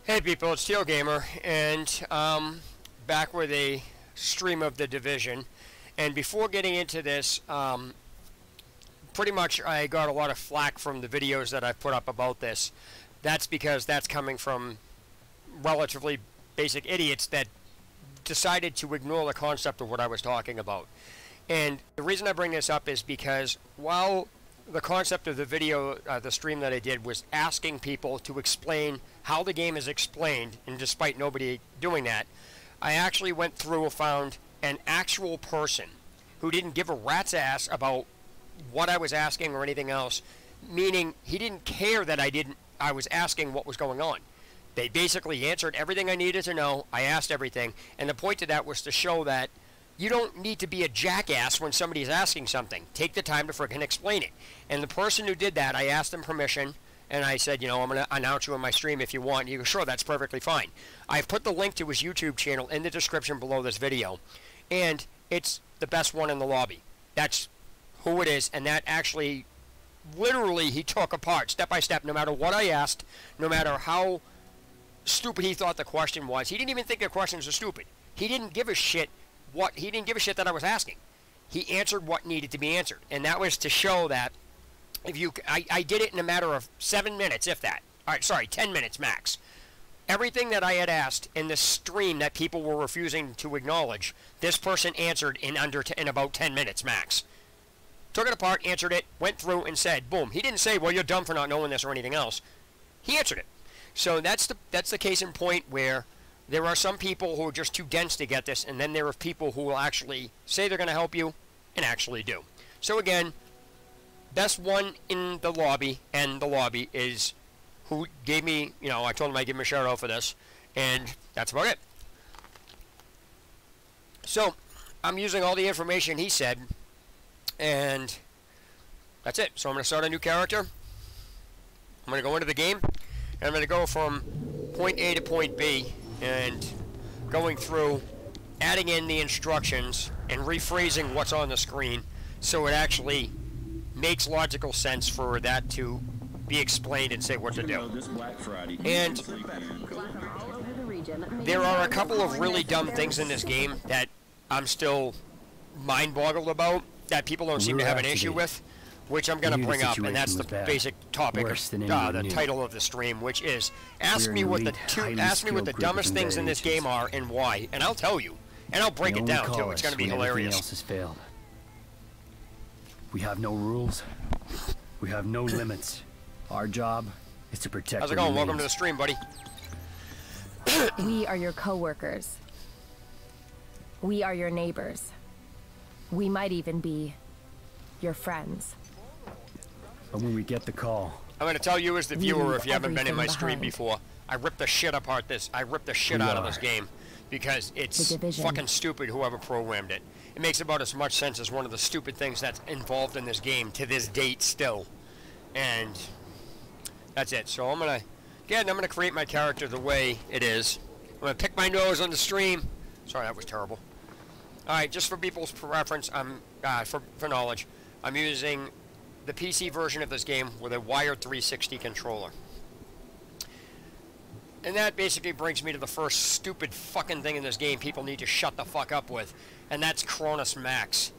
Hey people, it's Teal Gamer, and back with a stream of The Division. And before getting into this, pretty much I got a lot of flack from the videos that I've put up about this. That's because that's coming from relatively basic idiots that decided to ignore the concept of what I was talking about. And the reason I bring this up is because while the concept of the video, the stream that I did, was asking people to explain how the game is explained, and despite nobody doing that, I actually went through and found an actual person who didn't give a rat's ass about what I was asking or anything else, meaning he didn't care that I was asking what was going on. They basically answered everything I needed to know. I asked everything, and the point of that was to show that you don't need to be a jackass when somebody is asking something. Take the time to frickin' explain it. And the person who did that, I asked them permission, and I said, you know, I'm going to announce you on my stream if you want. And you go, sure, that's perfectly fine. I've put the link to his YouTube channel in the description below this video. And it's the best one in the lobby. That's who it is, and that actually, literally, he took apart, step by step, no matter what I asked, no matter how stupid he thought the question was. He didn't even think the questions were stupid. He didn't give a shit he didn't give a shit that I was asking. He answered what needed to be answered, and that was to show that I did it in a matter of 7 minutes, if that. All right, sorry, 10 minutes max. Everything that I had asked in the stream that people were refusing to acknowledge, this person answered in about 10 minutes max. Took it apart, answered it, went through, and said, boom. He didn't say, well, you're dumb for not knowing this or anything else. He answered it. So that's the case in point where there are some people who are just too dense to get this, and then there are people who will actually say they're going to help you and actually do. So again, best one in the lobby, and the lobby is who gave me, you know, I told him I'd give him a shout out for this, and that's about it. So, I'm using all the information he said, and that's it. So I'm going to start a new character. I'm going to go into the game, and I'm going to go from point A to point B, and going through, adding in the instructions, and rephrasing what's on the screen, so it actually makes logical sense for that to be explained and say what to do. And there are a couple of really dumb things in this game that I'm still mind-boggled about, that people don't seem to have an issue with, which I'm going to bring up, and that's the basic topic of the title of the stream, which is ask me what the dumbest things in this game are and why, and I'll tell you, and I'll break it down too. It's going to be hilarious. Else has failed. We have no rules. We have no limits. Our job is to protect. How's it going? Welcome to the stream, buddy. We are your co-workers. We are your neighbors. We might even be your friends. But when we get the call, I'm going to tell you as the viewer, if you haven't been in my stream before, I ripped the shit apart I ripped the shit out of this game because it's fucking stupid whoever programmed it. It makes about as much sense as one of the stupid things that's involved in this game to this date still. And that's it. So I'm going to create my character the way it is. I'm going to pick my nose on the stream. Sorry, that was terrible. Alright, just for people's reference, for knowledge, I'm using the PC version of this game with a wired 360 controller. And that basically brings me to the first stupid fucking thing in this game people need to shut the fuck up with, and that's Cronus Max.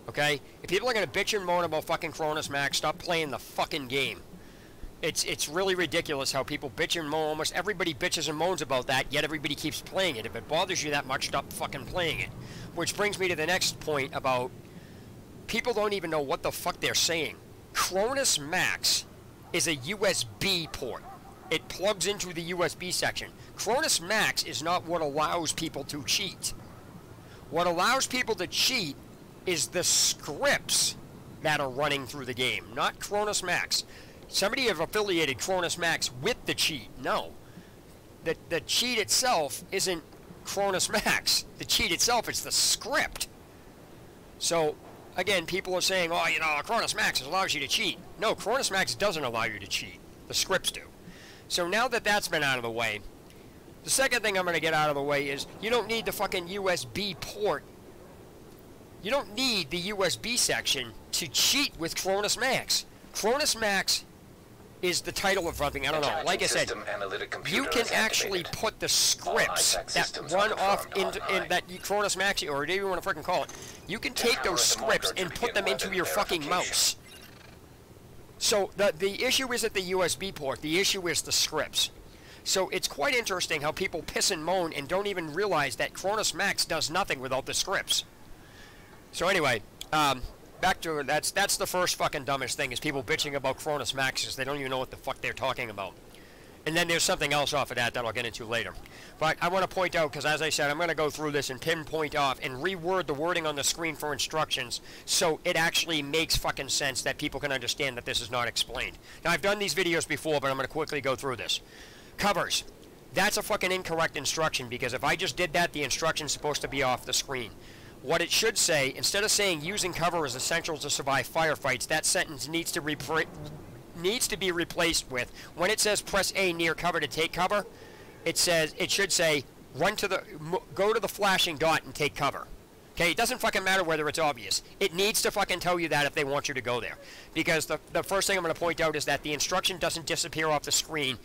Okay? If people are going to bitch and moan about fucking Cronus Max, stop playing the fucking game. It's really ridiculous how people bitch and moan. Almost everybody bitches and moans about that, yet everybody keeps playing it. If it bothers you that much, stop fucking playing it. Which brings me to the next point about people don't even know what the fuck they're saying. Cronus Max is a USB port. It plugs into the USB section. Cronus Max is not what allows people to cheat. What allows people to cheat is the scripts that are running through the game, not Cronus Max. Somebody have affiliated Cronus Max with the cheat. No. The cheat itself isn't Cronus Max. The cheat itself is the script. So, again, people are saying, oh, you know, Cronus Max allows you to cheat. No, Cronus Max doesn't allow you to cheat. The scripts do. So now that that's been out of the way, the second thing I'm going to get out of the way is you don't need the fucking USB port. You don't need the USB section to cheat with Cronus Max. Cronus Max is the title of something. I don't know. Like I said, you can actually put the scripts that run off in that Cronus Maxi, or whatever you want to freaking call it. You can take those scripts and put them into your fucking mouse. So the issue isn't the USB port. The issue is the scripts. So it's quite interesting how people piss and moan and don't even realize that Cronus Max does nothing without the scripts. So anyway, back to that's the first fucking dumbest thing is people bitching about Cronus Maxes. They don't even know what the fuck they're talking about. And then there's something else off of that I'll get into later. But I want to point out, because as I said, I'm going to go through this and pinpoint off and reword the wording on the screen for instructions so it actually makes fucking sense that people can understand that this is not explained. Now, I've done these videos before, but I'm going to quickly go through this. Covers. That's a fucking incorrect instruction, because if I just did that, the instruction's supposed to be off the screen. What it should say, instead of saying using cover is essential to survive firefights, that sentence needs to be replaced with, when it says press A near cover to take cover, it should say go to the flashing dot and take cover. Okay, it doesn't fucking matter whether it's obvious. It needs to fucking tell you that if they want you to go there. Because the first thing I'm going to point out is that the instruction doesn't disappear off the screen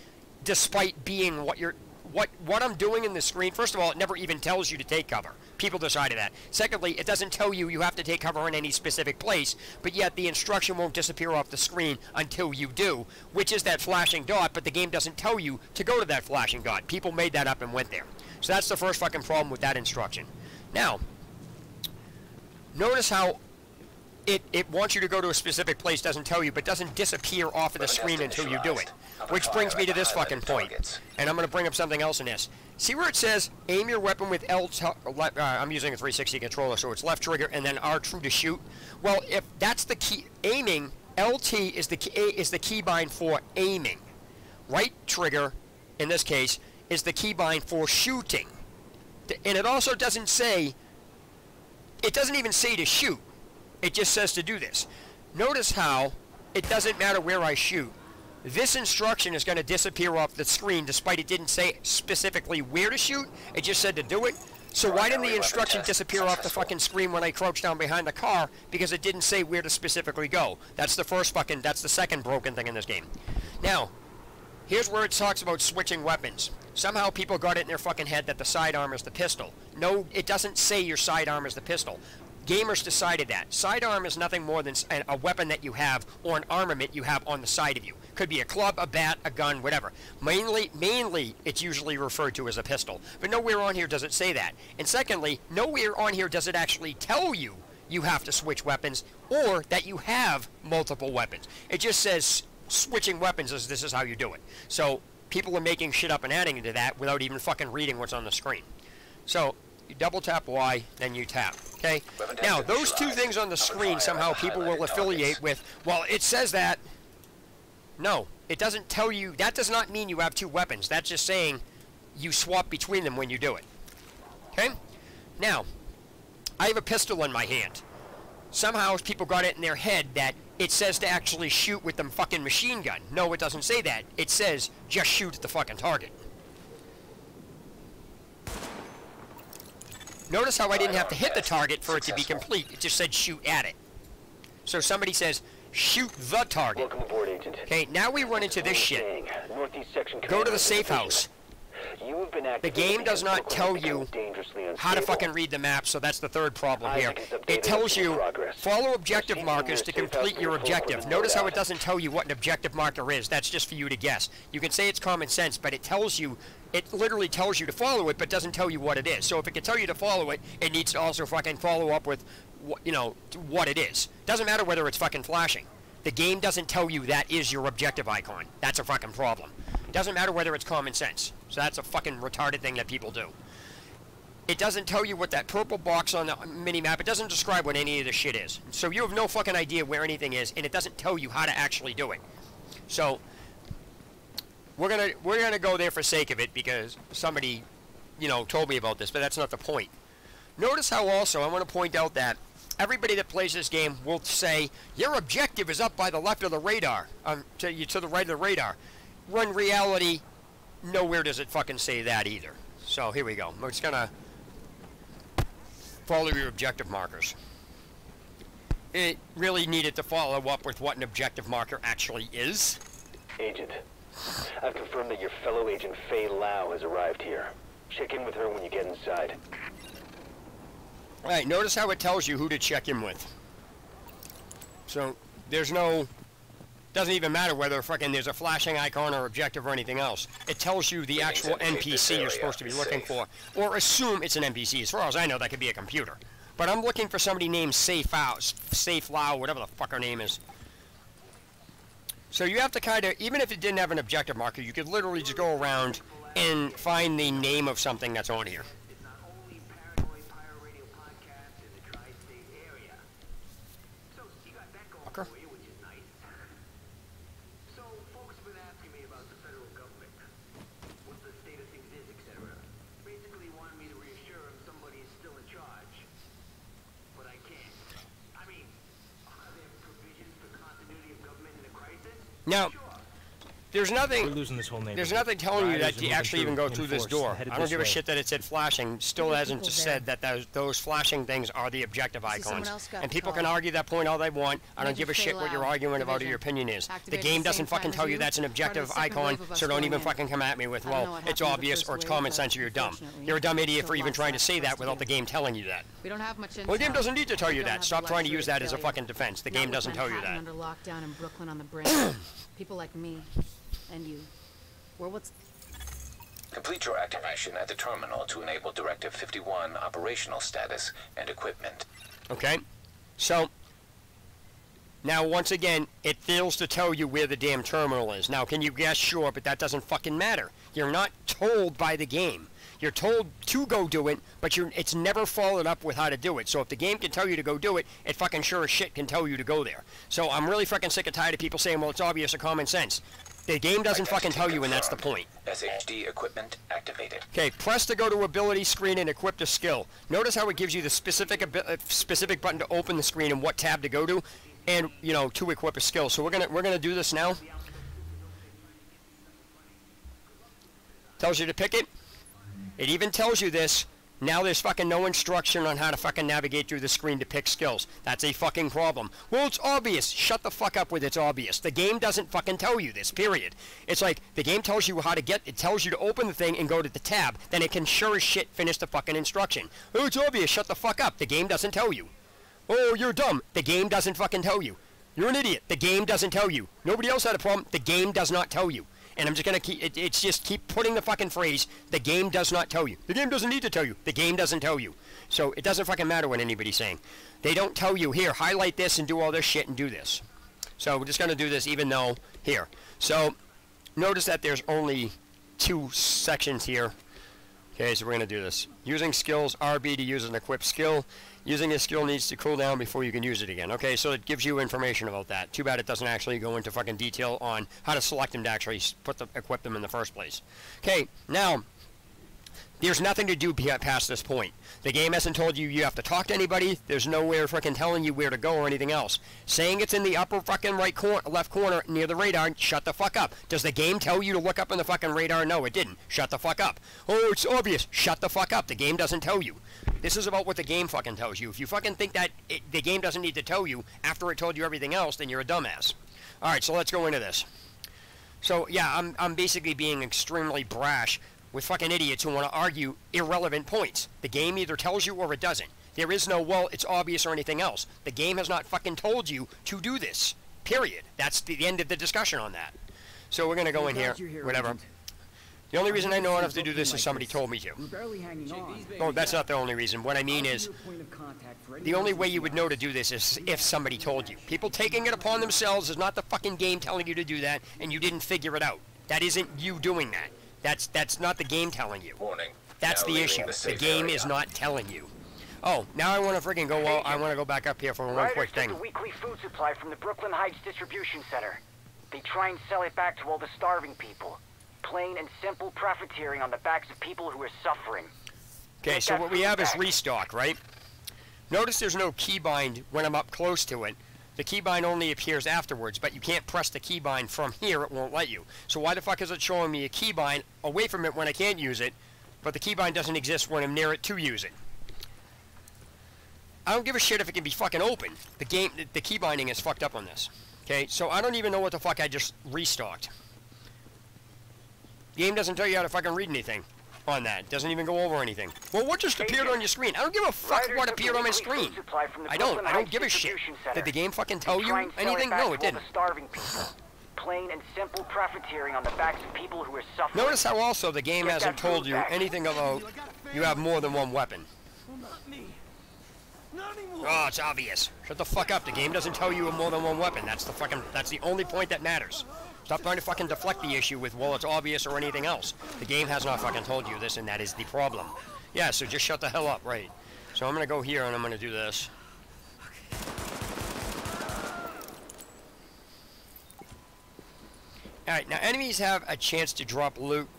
despite being what I'm doing in the screen. First of all, it never even tells you to take cover. People decided that. Secondly, it doesn't tell you you have to take cover in any specific place, but yet the instruction won't disappear off the screen until you do, which is that flashing dot, but the game doesn't tell you to go to that flashing dot. People made that up and went there. So that's the first fucking problem with that instruction. Now, notice how it wants you to go to a specific place, doesn't tell you, but doesn't disappear off of the screen until you do it. Which brings me to this fucking point. And I'm going to bring up something else in this. See where it says, aim your weapon with L, I'm using a 360 controller, so it's left trigger and then R2 to shoot. Well, if that's the key, aiming, LT is the keybind for aiming. Right trigger, in this case, is the keybind for shooting. And it also doesn't say, it doesn't even say to shoot. It just says to do this. Notice how it doesn't matter where I shoot. This instruction is going to disappear off the screen despite it didn't say specifically where to shoot. It just said to do it. So why didn't the instruction disappear off the fucking screen when I crouched down behind the car? Because it didn't say where to specifically go. That's the second broken thing in this game. Now, here's where it talks about switching weapons. Somehow people got it in their fucking head that the sidearm is the pistol. No, it doesn't say your sidearm is the pistol. Gamers decided that. Sidearm is nothing more than a weapon that you have or an armament you have on the side of you. Could be a club, a bat, a gun, whatever. Mainly, it's usually referred to as a pistol. But nowhere on here does it say that. And secondly, nowhere on here does it actually tell you you have to switch weapons or that you have multiple weapons. It just says switching weapons is this is how you do it. So people are making shit up and adding into that without even fucking reading what's on the screen. So you double tap Y, then you tap. Okay? Now, those two things on the screen somehow people will affiliate with, well, it says that. No, it doesn't tell you. That does not mean you have two weapons. That's just saying you swap between them when you do it. Okay? Now, I have a pistol in my hand. Somehow people got it in their head that it says to actually shoot with the fucking machine gun. No, it doesn't say that. It says just shoot at the fucking target. Notice how I didn't have to hit the target for it to be complete. It just said shoot at it. So somebody says shoot the target. Welcome aboard, Agent. Okay, now we run into this shit. Go to the safe house. The game does not tell you how to fucking read the map, so that's the third problem here. It tells you follow objective markers to complete your objective. Notice how it doesn't tell you what an objective marker is. That's just for you to guess. You can say it's common sense, but it tells you, it literally tells you to follow it, but doesn't tell you what it is. So if it can tell you to follow it, it needs to also fucking follow up with, you know, what it is. Doesn't matter whether it's fucking flashing. The game doesn't tell you that is your objective icon. That's a fucking problem. Doesn't matter whether it's common sense. So that's a fucking retarded thing that people do. It doesn't tell you what that purple box on the mini-map, it doesn't describe what any of this shit is. So you have no fucking idea where anything is, and it doesn't tell you how to actually do it. So we're gonna go there for sake of it because somebody, you know, told me about this, but that's not the point. Notice how also I want to point out that everybody that plays this game will say your objective is up by the left of the radar, to the right of the radar. When reality, nowhere does it fucking say that either. So here we go. We're just gonna follow your objective markers. It really needed to follow up with what an objective marker actually is. Agent, I've confirmed that your fellow agent Faye Lau has arrived here. Check in with her when you get inside. Alright, notice how it tells you who to check in with. So, there's no... Doesn't even matter whether fucking there's a flashing icon or objective or anything else. It tells you the actual NPC you're supposed to be looking for. Or assume it's an NPC. As far as I know, that could be a computer. But I'm looking for somebody named Safe Lau, whatever the fuck her name is. So you have to kind of, even if it didn't have an objective marker, you could literally just go around and find the name of something that's on here. Fucker. Now, there's nothing. We're losing this whole neighborhood. There's nothing telling you that Riders you are actually even moving go through through this in force, door. headed I don't this give a way. shit that it said flashing. Still hasn't said that those flashing things are the objective someone icons. else got And the people call. can argue that point all they want. I don't Major give a shit what you're Faye arguing about or Division. your opinion is. The Activated game at the doesn't same fucking time tell as you you. that's an Part of the objective second icon, wave of us so don't going even in. fucking come at me with, I don't know well, what it's happened with the obvious first or it's wave, common but sense or you're dumb. unfortunately, You're a dumb idiot for still even lots trying to left say for us that to without the do. game telling you that. We don't have much intel. Well, the game doesn't need to tell We you don't that. have Stop the trying to luxury use of that as a failure. fucking defense. The Not game with doesn't tell you Manhattan that. under lockdown and Brooklyn on the brink. People like me and you. We're what's Complete your activation at the terminal to enable Directive 51 operational status and equipment. Okay? So, now once again, it fails to tell you where the damn terminal is. Now, can you guess? Sure, but that doesn't fucking matter. You're not told by the game. You're told to go do it, but it's never followed up with how to do it. So if the game can tell you to go do it, it fucking sure as shit can tell you to go there. So I'm really fucking sick and tired of people saying, well, it's obvious or common sense. The game doesn't fucking tell you, and that's the point. SHD equipment activated. Okay, press to go to ability screen and equip the skill. Notice how it gives you the specific button to open the screen and what tab to go to, and you know, to equip a skill. So we're gonna do this now. Tells you to pick it. It even tells you this. Now there's fucking no instruction on how to fucking navigate through the screen to pick skills. That's a fucking problem. Well, it's obvious. Shut the fuck up with it's obvious. The game doesn't fucking tell you this, period. It's like, the game tells you how to get, it tells you to open the thing and go to the tab. Then it can sure as shit finish the fucking instruction. Oh, it's obvious. Shut the fuck up. The game doesn't tell you. Oh, you're dumb. The game doesn't fucking tell you. You're an idiot. The game doesn't tell you. Nobody else had a problem. The game does not tell you. And I'm just gonna keep putting the fucking phrase, the game does not tell you. The game doesn't need to tell you. The game doesn't tell you. So it doesn't fucking matter what anybody's saying. They don't tell you, here, highlight this and do all this shit and do this. So we're just gonna do this even though, here. So notice that there's only 2 sections here. Okay, so we're gonna do this. Using skills, RB to use an equipped skill. Using a skill needs to cool down before you can use it again. Okay, so it gives you information about that. Too bad it doesn't actually go into fucking detail on how to select them to actually equip them in the first place. Okay, now, there's nothing to do past this point. The game hasn't told you you have to talk to anybody. There's nowhere fucking telling you where to go or anything else. Saying it's in the upper fucking left corner near the radar, shut the fuck up. Does the game tell you to look up in the fucking radar? No, it didn't. Shut the fuck up. Oh, it's obvious. Shut the fuck up. The game doesn't tell you. This is about what the game fucking tells you. If you fucking think that the game doesn't need to tell you after it told you everything else, then you're a dumbass. Alright, so let's go into this. So, yeah, I'm basically being extremely brash with fucking idiots who want to argue irrelevant points. The game either tells you or it doesn't. There is no, well, it's obvious or anything else. The game has not fucking told you to do this. Period. That's the end of the discussion on that. So we're going to go in here, whatever. The only reason I know enough to do this is somebody told me to. Oh, that's not the only reason. What I mean is, the only way you would know to do this is if somebody told you. People taking it upon themselves is not the fucking game telling you to do that, and you didn't figure it out. That isn't you doing that. That's not the game telling you. Warning. That's the issue. The game is not telling you. Oh, now I want to freaking go. Well, I want to go back up here for one quick thing. Riders get a weekly food supply from the Brooklyn Heights Distribution Center. They try and sell it back to all the starving people. Plain and simple profiteering on the backs of people who are suffering. Okay, so what we have is restock, right? Notice there's no keybind when I'm up close to it. The keybind only appears afterwards, but you can't press the keybind from here, it won't let you. So why the fuck is it showing me a keybind away from it when I can't use it, but the keybind doesn't exist when I'm near it to use it? I don't give a shit if it can be fucking open. The keybinding is fucked up on this. Okay, so I don't even know what the fuck I just restocked. Game doesn't tell you how to fucking read anything on that. Doesn't even go over anything. Well, what just appeared on your screen? I don't give a fuck Riders what of appeared the on my weekly screen. food supply from the I Brooklyn don't Heights give a shit. Distribution Center. Did the game fucking They tell try you and sell anything? back No, to it all didn't. the starving people. Plain and simple profiteering on the backs of people who are suffering. Notice how also the game Get hasn't that told food you back. anything about you have more than one weapon. Oh, it's obvious. Shut the fuck up. The game doesn't tell you more than one weapon. That's the only point that matters. Stop trying to fucking deflect the issue with, well, it's obvious or anything else. The game has not fucking told you this, and that is the problem. Yeah, so just shut the hell up, right? So I'm gonna go here and I'm gonna do this. Alright, now enemies have a chance to drop loot.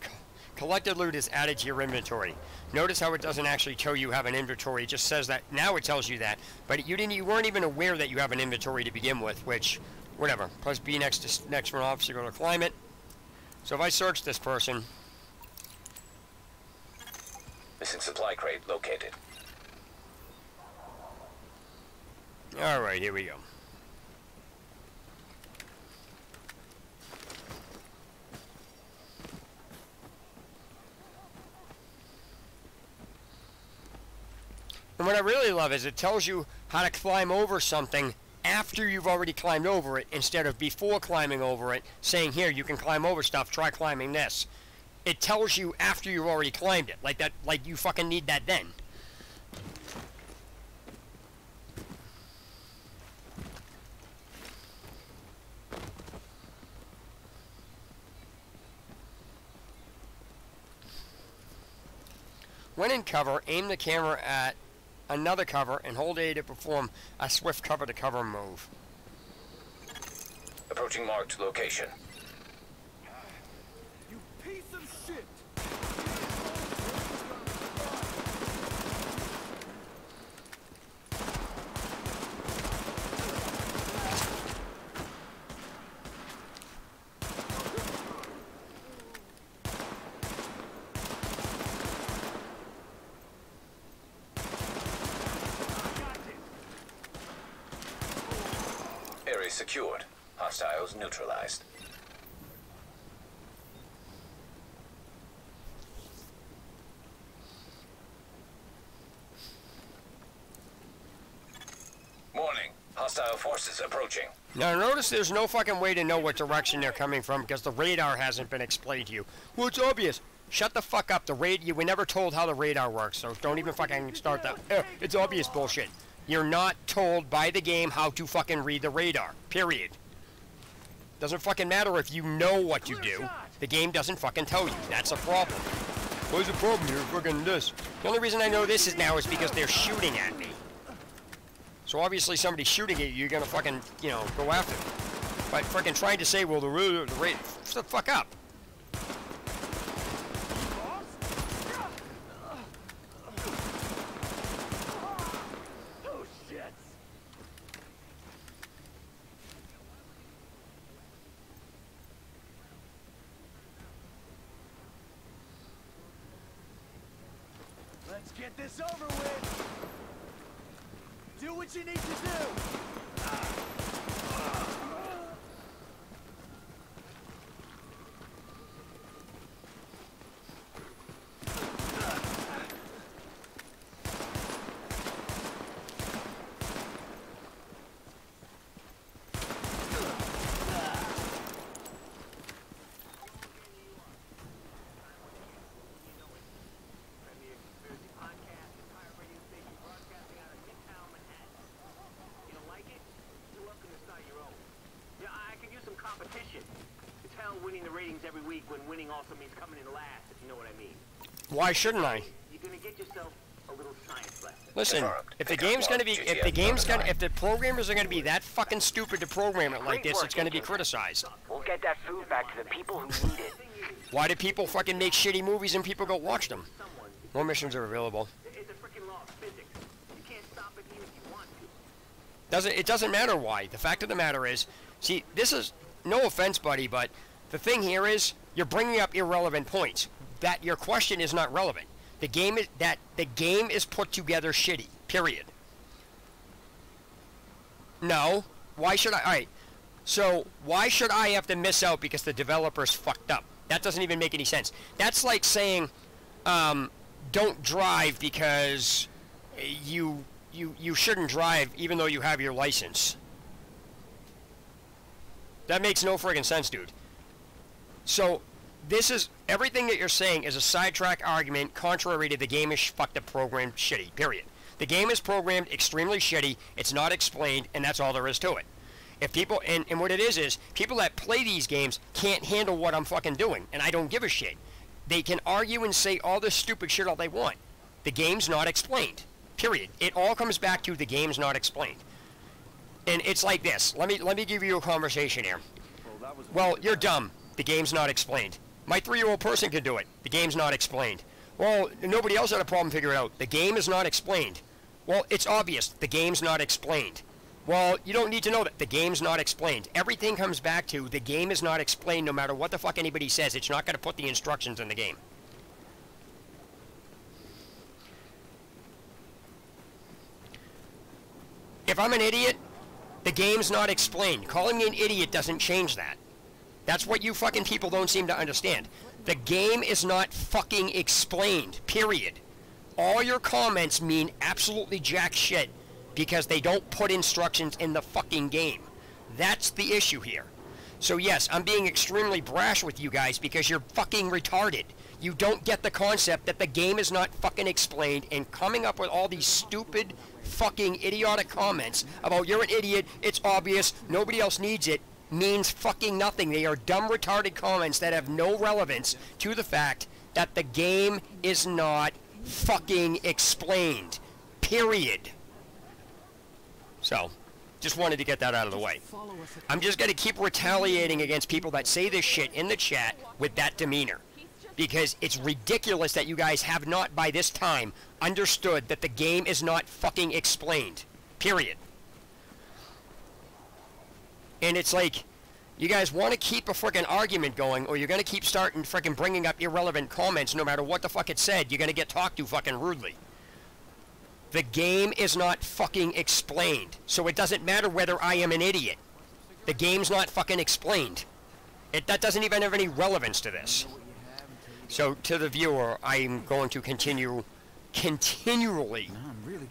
Collected loot is added to your inventory. Notice how it doesn't actually tell you have an inventory. It just says that. Now it tells you that. But you weren't even aware that you have an inventory to begin with, which, whatever. Press B next for an officer, go to climb it. So if I search this person. Missing supply crate located. Alright, here we go. And what I really love is it tells you how to climb over something after you've already climbed over it instead of before climbing over it, saying, here, you can climb over stuff, try climbing this. It tells you after you've already climbed it, like you fucking need that then. When in cover, aim the camera at another cover and hold A to perform a swift cover-to-cover move. Approaching marked location. You piece of shit! Area secured. Hostiles neutralized. Warning. Hostile forces approaching. Now notice there's no fucking way to know what direction they're coming from because the radar hasn't been explained to you. Well, it's obvious. Shut the fuck up. You were never told how the radar works, so don't even fucking start that. It's obvious bullshit. You're not told by the game how to fucking read the radar. Period. Doesn't fucking matter if you know what you do. The game doesn't fucking tell you. That's a problem. What's the problem here? Fucking this. The only reason I know this is now is because they're shooting at me. So obviously somebody's shooting at you, you're gonna fucking, go after them. But fucking trying to say, well, the radar, shut the fuck up. Oh shit! Let's get this over with! Do what you need to do! Winning the ratings every week when winning also means coming in last, if you know what I mean. Why shouldn't I? You're gonna get yourself a little science lesson. Listen, if the programmers are gonna be that fucking stupid to program it like this, it's gonna be criticized. We'll get that food back to the people who need it. Why do people fucking make shitty movies and people go watch them? More missions are available. It's a freaking law of physics. You can't stop it even if you want to. It doesn't matter why. The fact of the matter is, see, this is, no offense, buddy, but the thing here is, you're bringing up irrelevant points. That your question is not relevant. The game is put together shitty. Period. No. Why should I? All right. So why should I have to miss out because the developers fucked up? That doesn't even make any sense. That's like saying, don't drive because you shouldn't drive even though you have your license. That makes no friggin' sense, dude. So, this is, everything that you're saying is a sidetrack argument contrary to the game is fucked up programmed shitty, period. The game is programmed extremely shitty, it's not explained, and that's all there is to it. If people, and what it is people that play these games can't handle what I'm fucking doing, and I don't give a shit. They can argue and say all this stupid shit all they want. The game's not explained, period. It all comes back to the game's not explained. And it's like this, let me give you a conversation here. Well, you're dumb, the game's not explained. My 3-year-old person can do it, the game's not explained. Well, nobody else had a problem figuring it out, the game is not explained. Well, it's obvious, the game's not explained. Well, you don't need to know that, the game's not explained. Everything comes back to, the game is not explained no matter what the fuck anybody says, it's not going to put the instructions in the game. If I'm an idiot, the game's not explained. Calling me an idiot doesn't change that. That's what you fucking people don't seem to understand. The game is not fucking explained, period. All your comments mean absolutely jack shit because they don't put instructions in the fucking game. That's the issue here. So yes, I'm being extremely brash with you guys because you're fucking retarded. You don't get the concept that the game is not fucking explained, and coming up with all these stupid fucking idiotic comments about you're an idiot, it's obvious, nobody else needs it, means fucking nothing. They are dumb, retarded comments that have no relevance to the fact that the game is not fucking explained. Period. So, just wanted to get that out of the way. I'm just going to keep retaliating against people that say this shit in the chat with that demeanor. Because it's ridiculous that you guys have not, by this time, understood that the game is not fucking explained. Period. And it's like, you guys want to keep a frickin' argument going, or you're going to keep starting frickin' bringing up irrelevant comments no matter what the fuck it said, you're going to get talked to fucking rudely. The game is not fucking explained, so it doesn't matter whether I am an idiot. The game's not fucking explained. That doesn't even have any relevance to this. So, to the viewer, I'm going to continually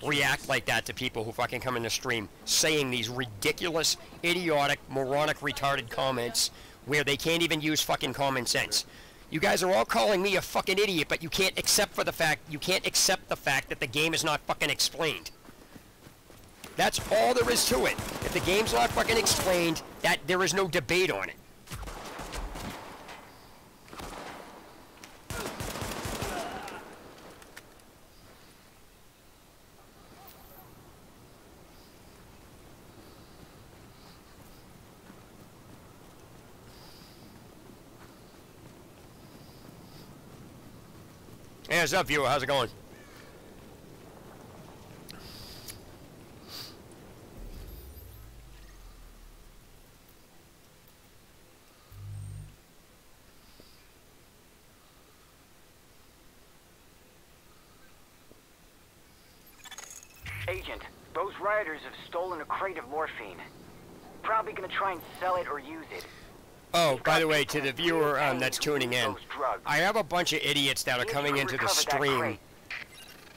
react like that to people who fucking come in the stream saying these ridiculous, idiotic, moronic, retarded comments where they can't even use fucking common sense. You guys are all calling me a fucking idiot, but you can't accept the fact that the game is not fucking explained. That's all there is to it. If the game's not fucking explained, there is no debate on it. Hey, what's up, viewer? How's it going? Agent, those rioters have stolen a crate of morphine. Probably gonna try and sell it or use it. Oh, by the way, to the viewer that's tuning in, I have a bunch of idiots that are coming into the stream,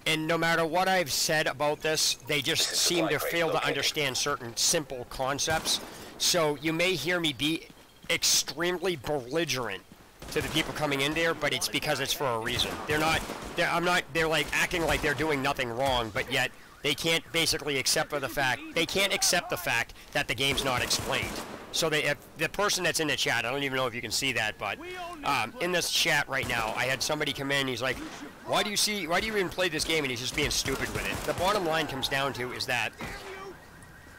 and no matter what I've said about this, they just seem to fail to understand certain simple concepts. So you may hear me be extremely belligerent to the people coming in there, but it's because it's for a reason. They're like acting like they're doing nothing wrong, but yet they can't basically accept the fact that the game's not explained. So the person that's in the chat, I don't even know if you can see that, but in this chat right now, I had somebody come in and he's like, why do you even play this game? And he's just being stupid with it. The bottom line comes down to is that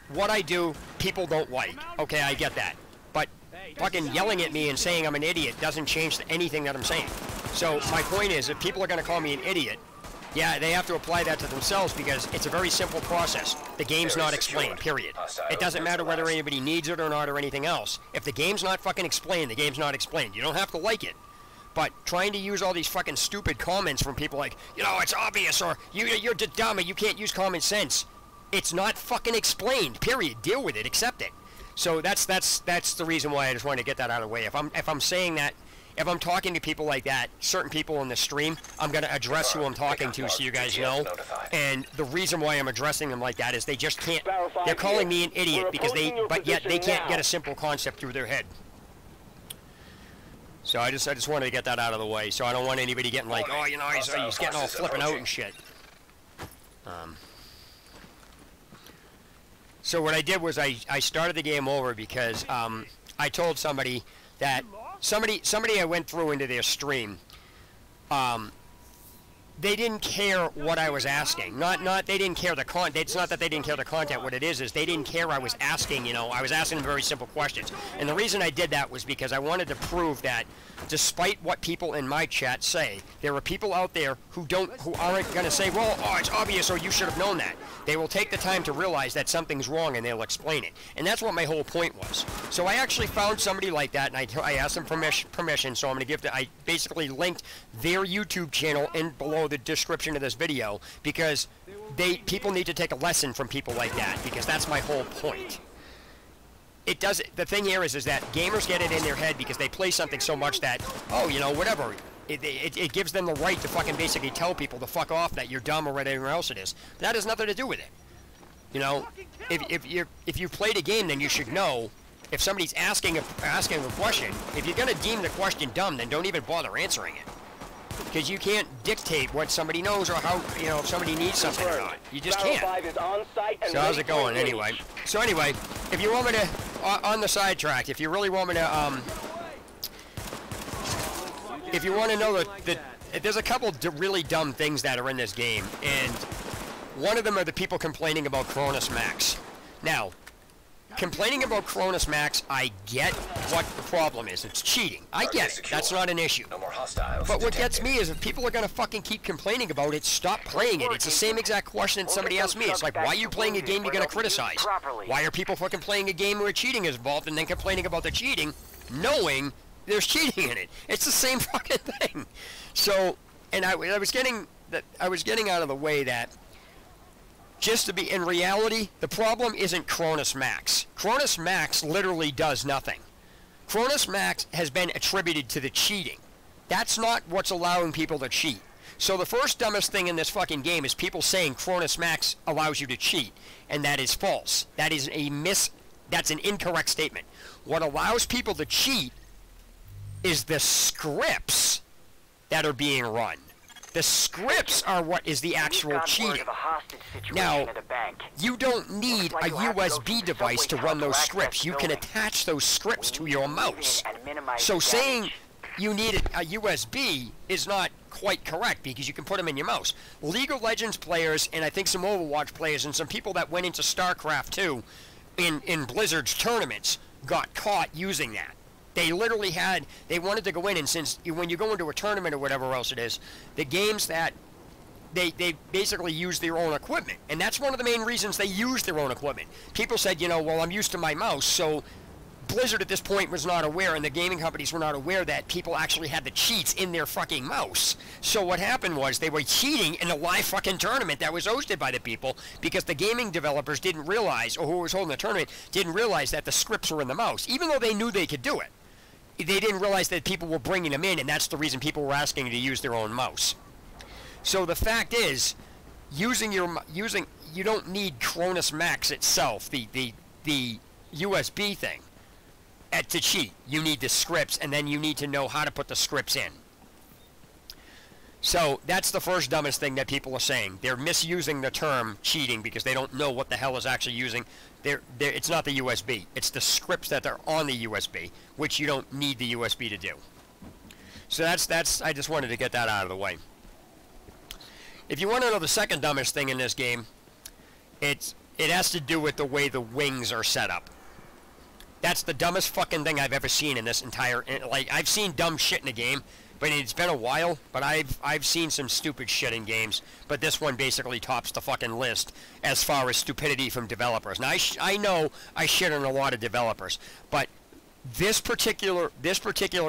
what I do, people don't like. Okay, I get that. But fucking yelling at me and saying I'm an idiot doesn't change anything that I'm saying. So my point is, if people are going to call me an idiot, yeah, they have to apply that to themselves because it's a very simple process. The game's not explained, period. It doesn't matter whether anybody needs it or not or anything else. If the game's not fucking explained, the game's not explained. You don't have to like it. But trying to use all these fucking stupid comments from people like, you know, it's obvious, or you're dumb, or you can't use common sense. It's not fucking explained, period. Deal with it, accept it. So that's the reason why I just wanted to get that out of the way. If I'm saying that if I'm talking to people like that, certain people in the stream, I'm going to address who I'm talking to so you guys know. And the reason why I'm addressing them like that is they just can't, they're calling me an idiot because but yet they can't get a simple concept through their head. So I just wanted to get that out of the way. So I don't want anybody getting like, oh, you know, he's getting all flipping out and shit. So what I did was I started the game over because I told somebody that somebody I went through into their stream, they didn't care what I was asking. Not they didn't care the content. It's not that they didn't care the content. What it is they didn't care I was asking, you know, I was asking them very simple questions. And the reason I did that was because I wanted to prove that despite what people in my chat say, there are people out there who aren't going to say, well, oh, it's obvious or you should have known that. They will take the time to realize that something's wrong and they'll explain it. And that's what my whole point was. So I actually found somebody like that and I asked them permission, so I'm going to I basically linked their YouTube channel in below the description of this video because people need to take a lesson from people like that because that's my whole point. The thing here is that gamers get it in their head because they play something so much that, oh, you know, whatever. It gives them the right to fucking basically tell people to fuck off that you're dumb or whatever else it is. That has nothing to do with it. You know, if you played a game, then you should know. If somebody's asking a question, if you're gonna deem the question dumb, then don't even bother answering it. Because you can't dictate what somebody knows or how, you know, if somebody needs something or not. You just can't. So how's it going anyway? So anyway, if you want me to, on the sidetrack, if you really want me to, if you want to know that there's a couple really dumb things that are in this game, and one of them are the people complaining about Cronus Max. Now, complaining about Cronus Max, I get what the problem is. It's cheating. I get it. That's not an issue. No more hostiles but what gets me is if people are going to fucking keep complaining about it, stop playing it. It's the same exact question that somebody asked me. It's like, why are you playing a game you're going to criticize? Why are people fucking playing a game where cheating is involved and then complaining about the cheating, knowing there's cheating in it? It's the same fucking thing. So, and I was getting out of the way that just to be in reality, the problem isn't Cronus Max. Cronus Max literally does nothing. Cronus Max has been attributed to the cheating. That's not what's allowing people to cheat. So the first dumbest thing in this fucking game is people saying Cronus Max allows you to cheat, and that is false. That is that's an incorrect statement. What allows people to cheat is the scripts that are being run. The scripts are what is the actual cheating. Now, you don't need a USB device to run those scripts. You can attach those scripts to your mouse. So saying you need a USB is not quite correct because you can put them in your mouse. League of Legends players and I think some Overwatch players and some people that went into StarCraft 2 in Blizzard's tournaments got caught using that. They literally they wanted to go in, and since when you go into a tournament or whatever else it is, the games that they basically use their own equipment. And that's one of the main reasons they use their own equipment. People said, you know, well, I'm used to my mouse, so Blizzard at this point was not aware, and the gaming companies were not aware that people actually had the cheats in their fucking mouse. So what happened was they were cheating in a live fucking tournament that was hosted by the people because the gaming developers didn't realize, or who was holding the tournament, didn't realize that the scripts were in the mouse, even though they knew they could do it. They didn't realize that people were bringing them in, and that's the reason people were asking to use their own mouse. So the fact is, you don't need Cronus Max itself, the USB thing, to cheat. You need the scripts, and then you need to know how to put the scripts in. So that's the first dumbest thing that people are saying. They're misusing the term cheating because they don't know what the hell is actually using. It's not the USB. It's the scripts that are on the USB, which you don't need the USB to do. So that's I just wanted to get that out of the way. If you want to know the second dumbest thing in this game, it has to do with the way the wings are set up. That's the dumbest fucking thing I've ever seen in this entire... Like, I've seen dumb shit in a game, but it's been a while, but I've seen some stupid shit in games, but this one basically tops the fucking list as far as stupidity from developers. Now, I know I shit on a lot of developers, but this particular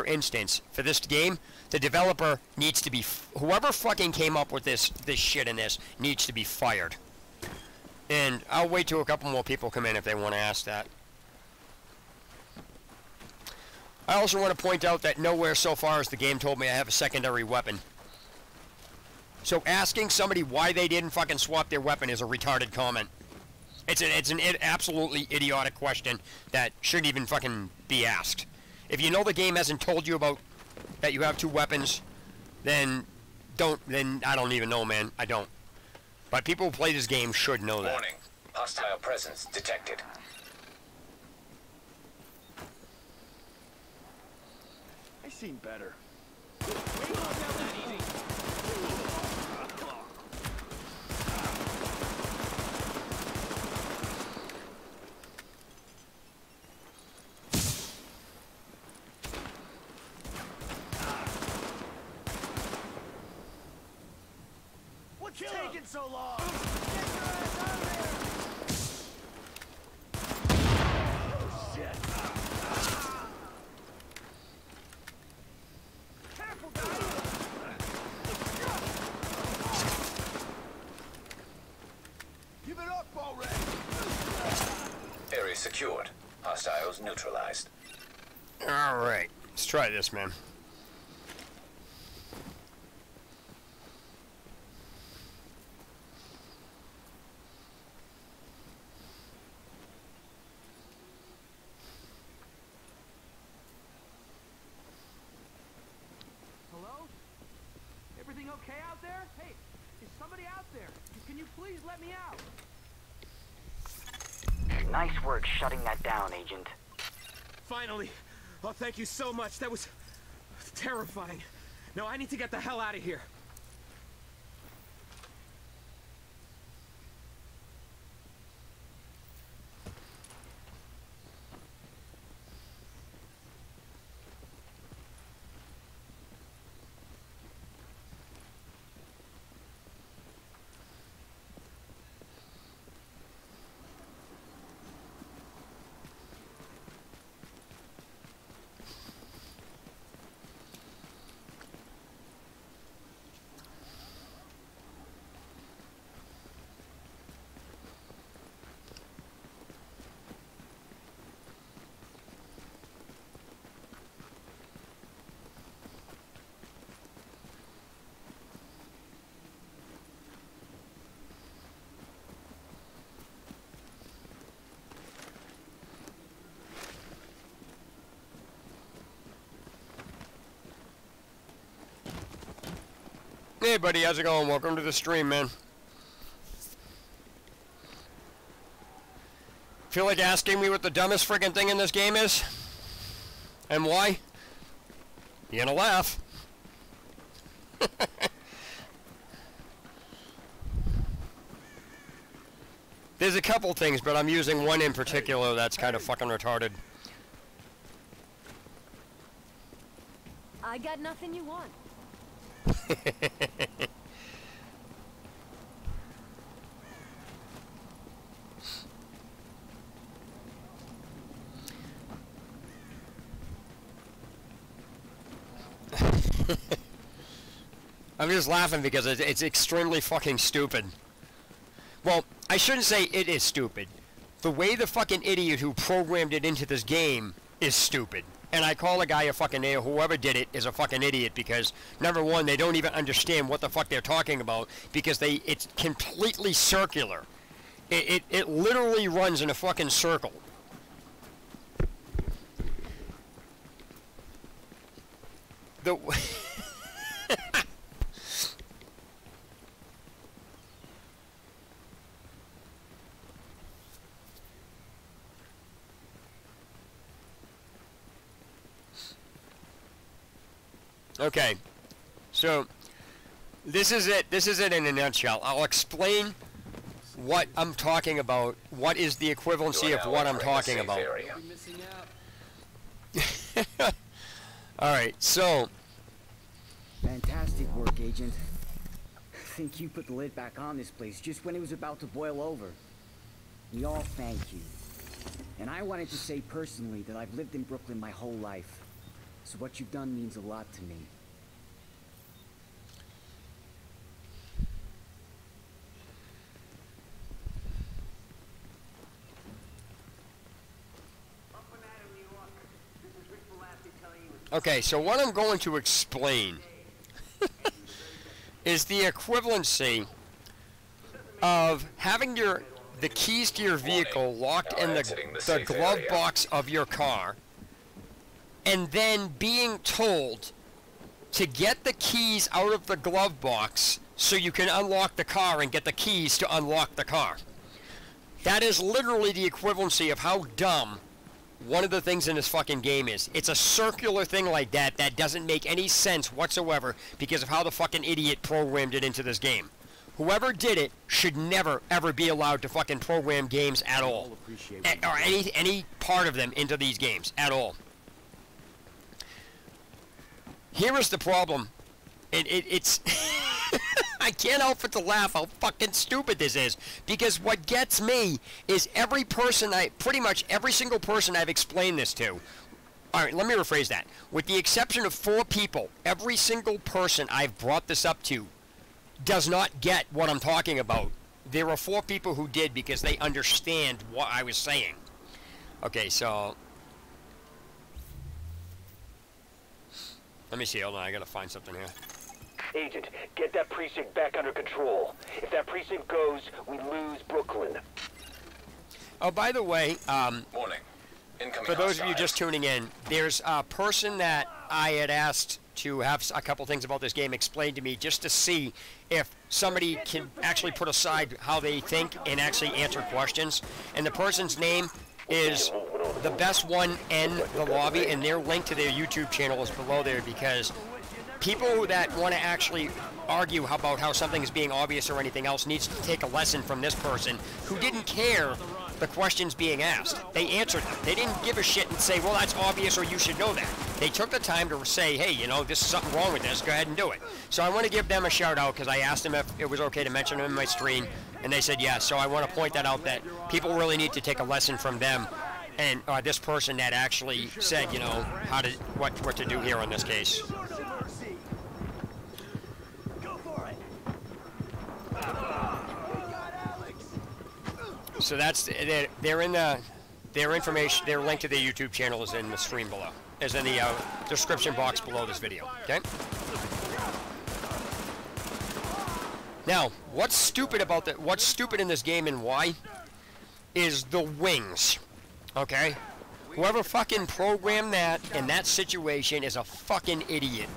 instance for this game, the developer needs to be... Whoever fucking came up with this shit in this needs to be fired. And I'll wait till a couple more people come in if they want to ask that. I also want to point out that nowhere so far as the game told me I have a secondary weapon. So asking somebody why they didn't fucking swap their weapon is a retarded comment. It's an absolutely idiotic question that shouldn't even fucking be asked. If you know the game hasn't told you about that you have two weapons, then I don't even know, man. I don't. But people who play this game should know that. Warning. Hostile presence detected. I seen better. What's taking so long? Get your ass out of here! Oh, shit. Careful, give it up already! Area secured. Hostiles neutralized. Alright, let's try this, man. Hello? Everything okay out there? Hey, is somebody out there? Can you please let me out? Nice work shutting that down, Agent. Finally! Oh, thank you so much. That was terrifying. Now I need to get the hell out of here. Hey buddy, how's it going? Welcome to the stream, man. Feel like asking me what the dumbest freaking thing in this game is? And why? You gonna laugh. There's a couple things, but I'm using one in particular that's kind of fucking retarded. I got nothing you want. I'm just laughing because it's extremely fucking stupid. Well, I shouldn't say it is stupid. The way the fucking idiot who programmed it into this game is stupid. And I call the guy a fucking idiot. Whoever did it is a fucking idiot because, number one, they don't even understand what the fuck they're talking about because it's completely circular. It literally runs in a fucking circle. The... Okay, so this is it. This is it in a nutshell. I'll explain what I'm talking about. What is the equivalency of what I'm talking about? All right, so. Fantastic work, Agent. I think you put the lid back on this place just when it was about to boil over. We all thank you. And I wanted to say personally that I've lived in Brooklyn my whole life. So what you've done means a lot to me. Up and Adam, New York. This is Rick Velasquez Okay, so what I'm going to explain is the equivalency of having the keys to your vehicle locked in the glove box of your car, and then being told to get the keys out of the glove box so you can unlock the car and get the keys to unlock the car. That is literally the equivalency of how dumb one of the things in this fucking game is. It's a circular thing like that that doesn't make any sense whatsoever because of how the fucking idiot programmed it into this game. Whoever did it should never, ever be allowed to fucking program games at all. Or any part of them into these games at all. Here is the problem. It's... I can't help but to laugh how fucking stupid this is. Because what gets me is pretty much every single person I've explained this to. Alright, let me rephrase that. With the exception of 4 people, every single person I've brought this up to does not get what I'm talking about. There are 4 people who did because they understand what I was saying. Okay, so... let me see, hold on, I gotta find something here. Agent, get that precinct back under control. If that precinct goes, we lose Brooklyn. Oh, by the way, Warning. for those of you just tuning in, there's a person that I had asked to have a couple things about this game explained to me just to see if somebody can actually put aside how they think and actually answer questions. And the person's name is the best one in the lobby, and their link to their YouTube channel is below there, because people that want to actually argue about how something is being obvious or anything else needs to take a lesson from this person who didn't care the questions being asked. They answered them. They didn't give a shit and say, well, that's obvious or you should know that. They took the time to say, hey, you know, this is something wrong with this. Go ahead and do it. So I want to give them a shout out because I asked them if it was okay to mention them in my stream, and they said yes. So I want to point that out, that people really need to take a lesson from them and this person that actually said, you know, what to do here on this case. So that's they're in their information. Their link to their YouTube channel is in the stream below. Is in the description box below this video. Okay. Now, what's stupid in this game and why is the wings. Okay. Whoever fucking programmed that in that situation is a fucking idiot.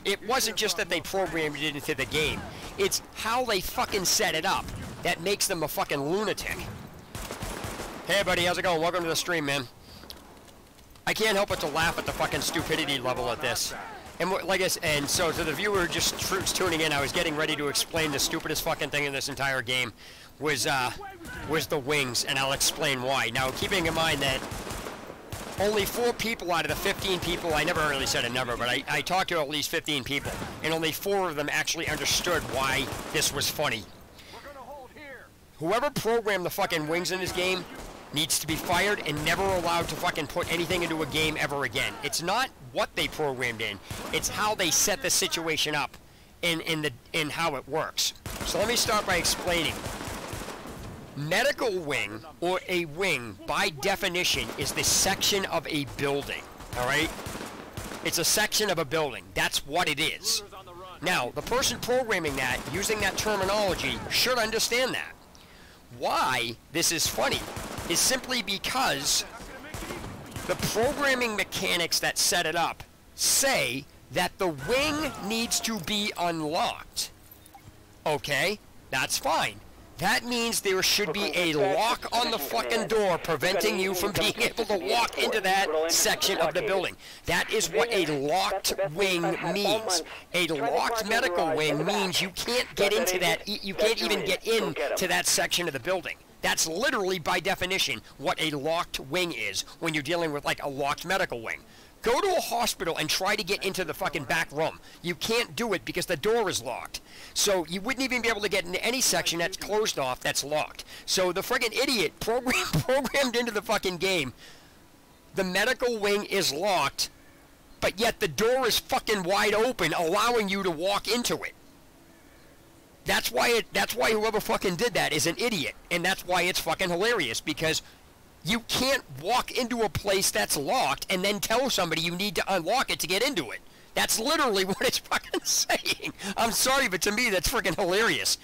It wasn't just that they programmed it into the game. It's how they fucking set it up that makes them a fucking lunatic. Hey buddy, how's it going? Welcome to the stream, man. I can't help but to laugh at the fucking stupidity level at this. And and so to the viewer just tuning in, I was getting ready to explain the stupidest fucking thing in this entire game was the wings, and I'll explain why. Now, keeping in mind that only 4 people out of the 15 people, I never really said a number, but I talked to at least 15 people, and only 4 of them actually understood why this was funny. Whoever programmed the fucking wings in this game needs to be fired and never allowed to fucking put anything into a game ever again. It's not what they programmed in, it's how they set the situation up in how it works. So let me start by explaining. Medical wing, or a wing, by definition, is the section of a building, alright? It's a section of a building. That's what it is. Now, the person programming that, using that terminology, should understand that. Why this is funny is simply because the programming mechanics that set it up say that the wing needs to be unlocked. Okay, that's fine. That means there should be a lock on the fucking door preventing you from being able to walk into that section of the building. That is what a locked wing means. A locked medical wing means you can't get into that, you can't even get into that section of the building. That's literally, by definition, what a locked wing is when you're dealing with, like, a locked medical wing. Go to a hospital and try to get into the fucking back room. You can't do it because the door is locked. So you wouldn't even be able to get into any section that's closed off that's locked. So the friggin' idiot programmed into the fucking game, the medical wing is locked, but yet the door is fucking wide open, allowing you to walk into it. That's why whoever fucking did that is an idiot, and that's why it's fucking hilarious, because You can't walk into a place that's locked and then tell somebody you need to unlock it to get into it. That's literally what it's fucking saying. I'm sorry, but to me that's freaking hilarious.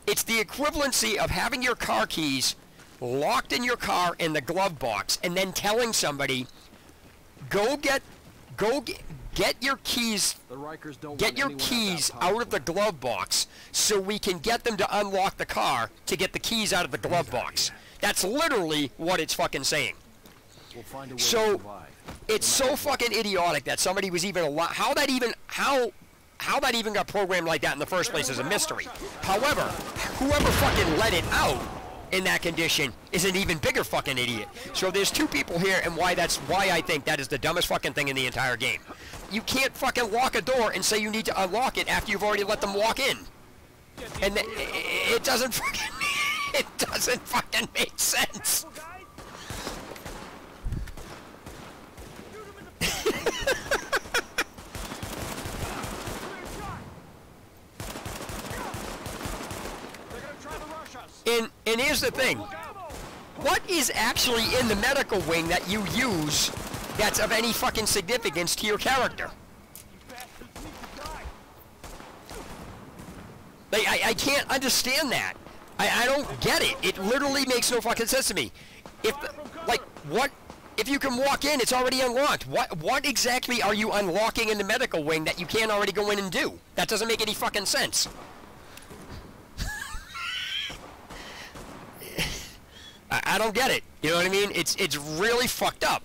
It's the equivalency of having your car keys locked in your car in the glove box and then telling somebody, get your keys, out of the glove box so we can get them to unlock the car to get the keys out of the glove box. That's literally what it's fucking saying. So it's so fucking idiotic that somebody was even allowed. How that even got programmed like that in the first place is a mystery. However, whoever fucking let it out in that condition is an even bigger fucking idiot. So there's two people here, and why I think that is the dumbest fucking thing in the entire game. You can't fucking lock a door and say you need to unlock it after you've already let them walk in. And it doesn't fucking make sense. And here's the thing. What is actually in the medical wing that you use that's of any fucking significance to your character? Like, I can't understand that. I don't get it. It literally makes no fucking sense to me. If you can walk in, it's already unlocked. What exactly are you unlocking in the medical wing that you can't already go in and do? That doesn't make any fucking sense. I don't get it. You know what I mean? It's really fucked up.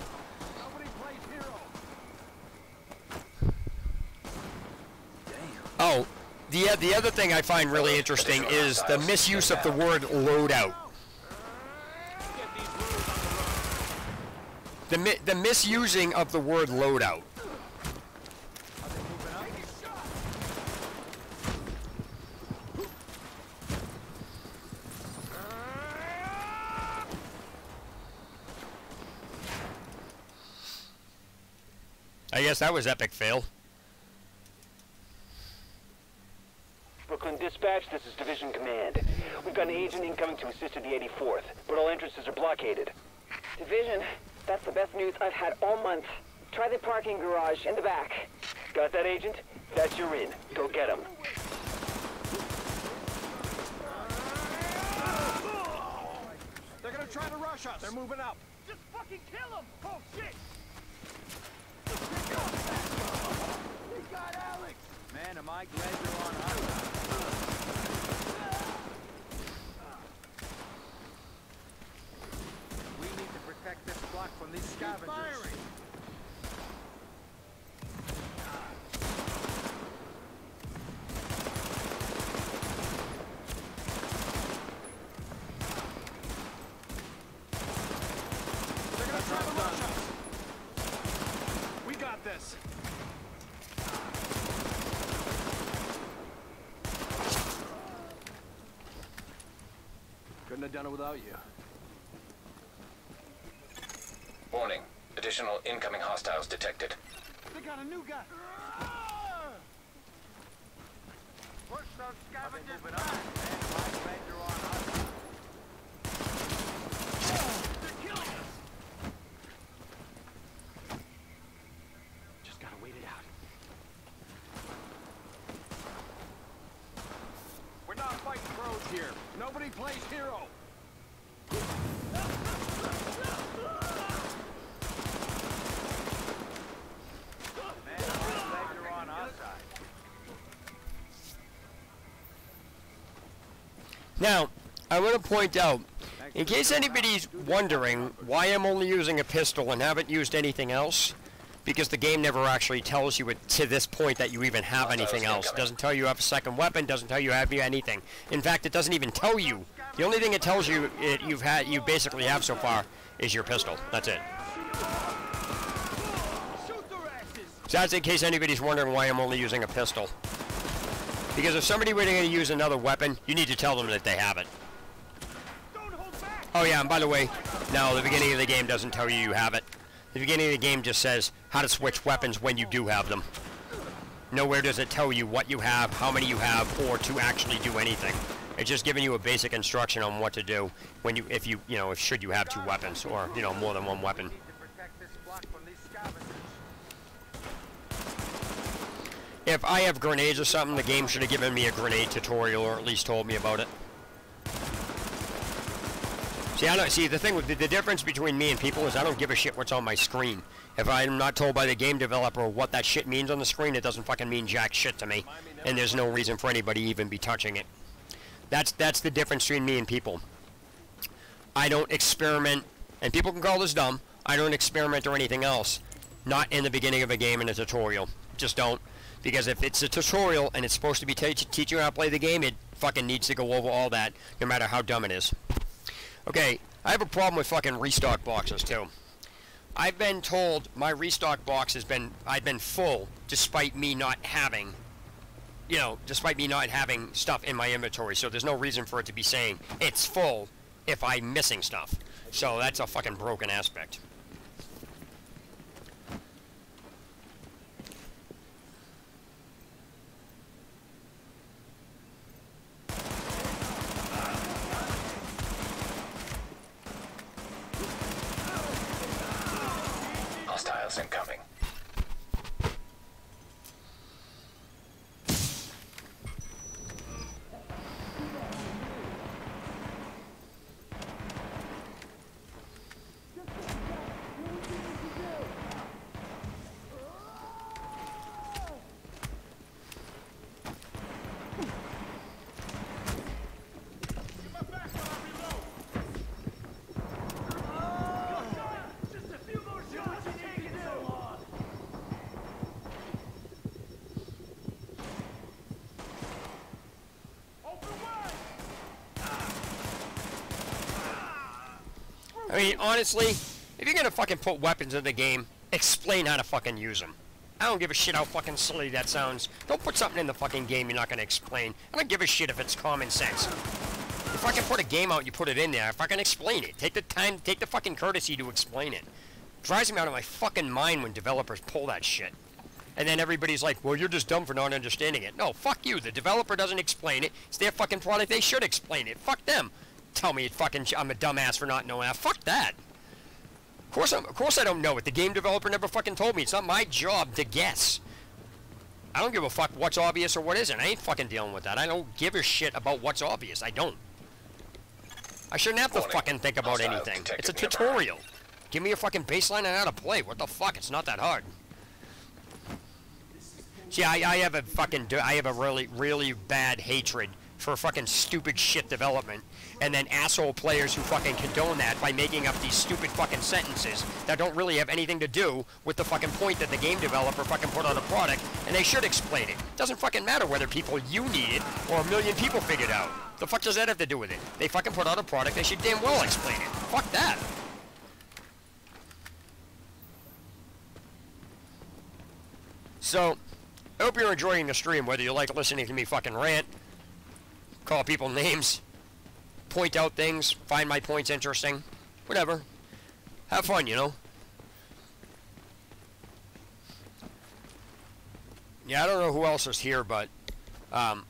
Oh, the other thing I find really interesting is the misuse of the word loadout. The misusing of the word loadout. I guess that was epic fail. Brooklyn Dispatch, this is Division Command. We've got an agent incoming to assist at the 84th, but all entrances are blockaded. Division, that's the best news I've had all month. Try the parking garage in the back. Got that, Agent? That's your in. Go get him. They're gonna try to rush us. They're moving up. Just fucking kill them! Oh, shit! They got Alex! Man, am I glad you're on our side. We need to protect this block from these scavengers. Keep firing! They're gonna try to rush us. We got this. Couldn't have done it without you. Warning. Additional incoming hostiles detected. They got a new guy. Push those scavengers back. Man, I'm glad you're on us. They're killing us. Just gotta wait it out. We're not fighting pros here. Nobody plays hero. Now, I want to point out, in case anybody's wondering why I'm only using a pistol and haven't used anything else, because the game never actually tells you to this point that you even have anything else. It doesn't tell you have a second weapon, doesn't tell you have anything. In fact, it doesn't even tell you. The only thing it tells you you basically have so far is your pistol. That's it. So that's in case anybody's wondering why I'm only using a pistol. Because if somebody were going to use another weapon, you need to tell them that they have it. Oh yeah, and by the way, no, the beginning of the game doesn't tell you have it. The beginning of the game just says how to switch weapons when you do have them. Nowhere does it tell you what you have, how many you have, or to actually do anything. It's just giving you a basic instruction on what to do when you, if should you have two weapons or, more than one weapon. If I have grenades or something, the game should have given me a grenade tutorial or at least told me about it. See, the thing with the difference between me and people is I don't give a shit what's on my screen. If I'm not told by the game developer what that shit means on the screen, it doesn't fucking mean jack shit to me. And there's no reason for anybody to even be touching it. That's the difference between me and people. I don't experiment, and people can call this dumb, I don't experiment or anything else. Not in the beginning of a game in a tutorial. Just don't. Because if it's a tutorial and it's supposed to be teaching you how to play the game, it fucking needs to go over all that, no matter how dumb it is. Okay, I have a problem with fucking restock boxes too. I've been told my restock box I've been full despite me not having, despite me not having stuff in my inventory. So there's no reason for it to be saying it's full if I'm missing stuff. So that's a fucking broken aspect. Hostiles incoming. I mean, honestly, if you're gonna fucking put weapons in the game, explain how to fucking use them. I don't give a shit how fucking silly that sounds. Don't put something in the fucking game you're not gonna explain. I don't give a shit if it's common sense. If I can put a game out, you put it in there. If I can explain it, take the time, take the fucking courtesy to explain it. Drives me out of my fucking mind when developers pull that shit. And then everybody's like, well, you're just dumb for not understanding it. No, fuck you. The developer doesn't explain it. It's their fucking product. They should explain it. Fuck them. Tell me I'm a dumbass for not knowing that. Fuck that. Of course I don't know it. The game developer never fucking told me. It's not my job to guess. I don't give a fuck what's obvious or what isn't. I ain't fucking dealing with that. I don't give a shit about what's obvious. I don't. I shouldn't have to fucking think about anything. It's a tutorial. Give me a fucking baseline on how to play. What the fuck? It's not that hard. See, I have a really, really bad hatred for fucking stupid shit development, and then asshole players who fucking condone that by making up these stupid fucking sentences that don't really have anything to do with the fucking point that the game developer fucking put on a product, and they should explain it. Doesn't fucking matter whether you need it or a million people figured out. The fuck does that have to do with it? They fucking put out a product, they should damn well explain it. Fuck that. So, I hope you're enjoying the stream, whether you like listening to me fucking rant, call people names, point out things, find my points interesting, whatever. Have fun, Yeah, I don't know who else is here, but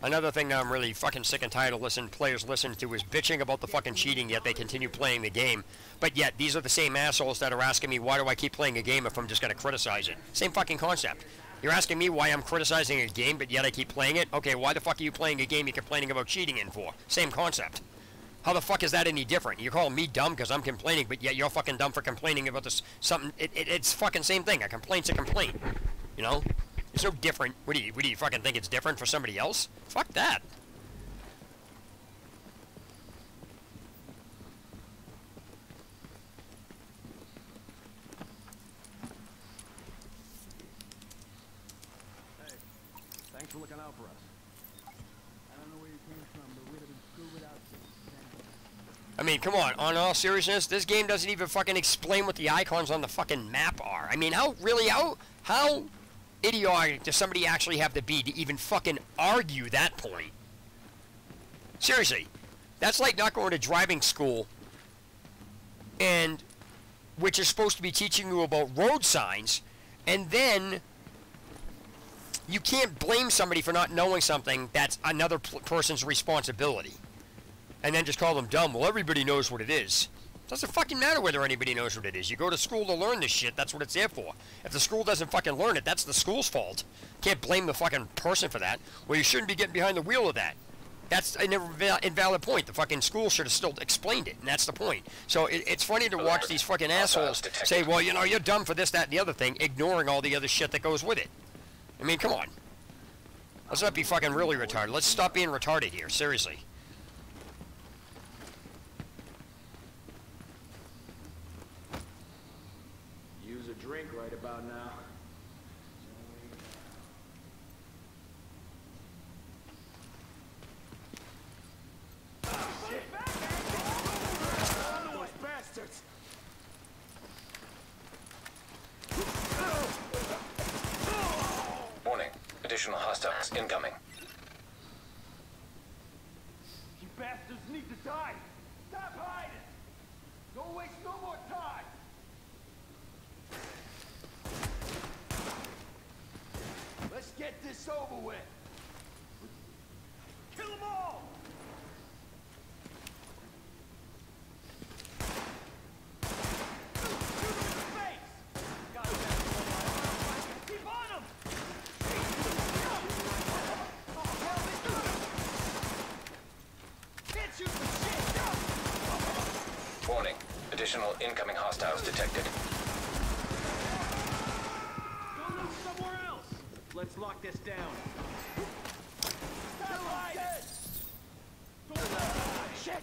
another thing that I'm really fucking sick and tired of players listening to is bitching about the fucking cheating, yet they continue playing the game. But yet, these are the same assholes that are asking me, why do I keep playing a game if I'm just going to criticize it? Same fucking concept. You're asking me why I'm criticizing a game, but yet I keep playing it? Okay, why the fuck are you playing a game you're complaining about cheating in for? Same concept. How the fuck is that any different? You're calling me dumb because I'm complaining, but yet you're fucking dumb for complaining about this something. It's fucking same thing. A complaint's a complaint. It's no different. What do you fucking think it's different for somebody else? Fuck that. Thanks for looking out for us. I don't know where you came from, but we'd have been screwed without you. I mean, come on. On all seriousness, this game doesn't even fucking explain what the icons on the fucking map are. I mean, how idiotic does somebody actually have to be to even fucking argue that point? Seriously. That's like not going to driving school, and which is supposed to be teaching you about road signs, and then you can't blame somebody for not knowing something that's another person's responsibility. and then just call them dumb. Well, everybody knows what it is. Doesn't fucking matter whether anybody knows what it is. You go to school to learn this shit. That's what it's there for. If the school doesn't fucking learn it, that's the school's fault. Can't blame the fucking person for that. Well, you shouldn't be getting behind the wheel of that. That's an invalid point. The fucking school should have still explained it, and that's the point. So it's funny to watch these fucking assholes say, well, you know, you're dumb for this, that, and the other thing, ignoring all the other shit that goes with it. I mean, come on. Let's not be fucking really retarded. Let's stop being retarded here, seriously. Use a drink right about now. Those bastards! Warning. Additional hostiles incoming. You bastards need to die! Stop hiding! Don't waste no more time! Let's get this over with! Kill them all! Warning. Additional incoming hostiles detected. Go look somewhere else! Let's lock this down. Stop hiding! Shit!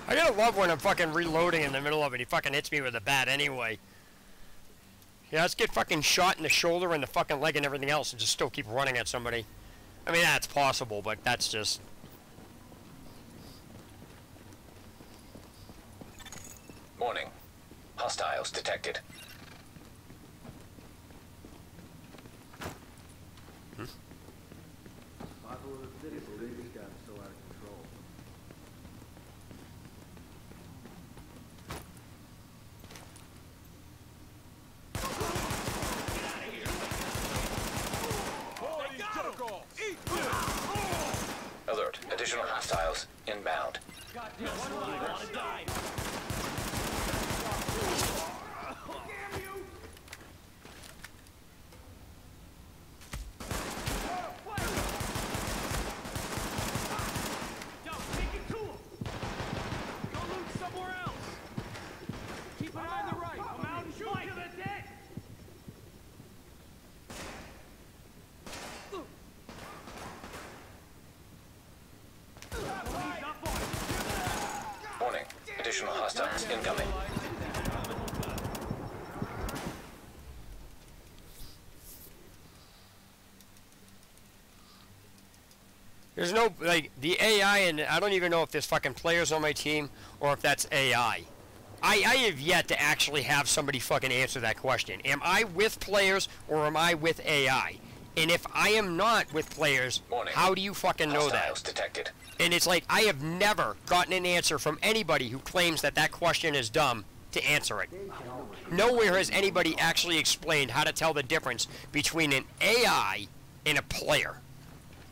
I gotta love when I'm fucking reloading in the middle of it. He fucking hits me with a bat anyway. Yeah, let's get fucking shot in the shoulder and the fucking leg and everything else and just still keep running at somebody. I mean, that's possible, but that's just... Warning. Hostiles detected. Alert. Additional hostiles inbound. Warning. Additional hostiles incoming. There's no, like, the AI, and I don't even know if there's fucking players on my team or if that's AI. I have yet to actually have somebody fucking answer that question. Am I with players or am I with AI? And if I am not with players, Warning. how do you fucking know Hostiles that? detected. And it's like, I have never gotten an answer from anybody who claims that that question is dumb to answer it. Nowhere has anybody actually explained how to tell the difference between an AI and a player.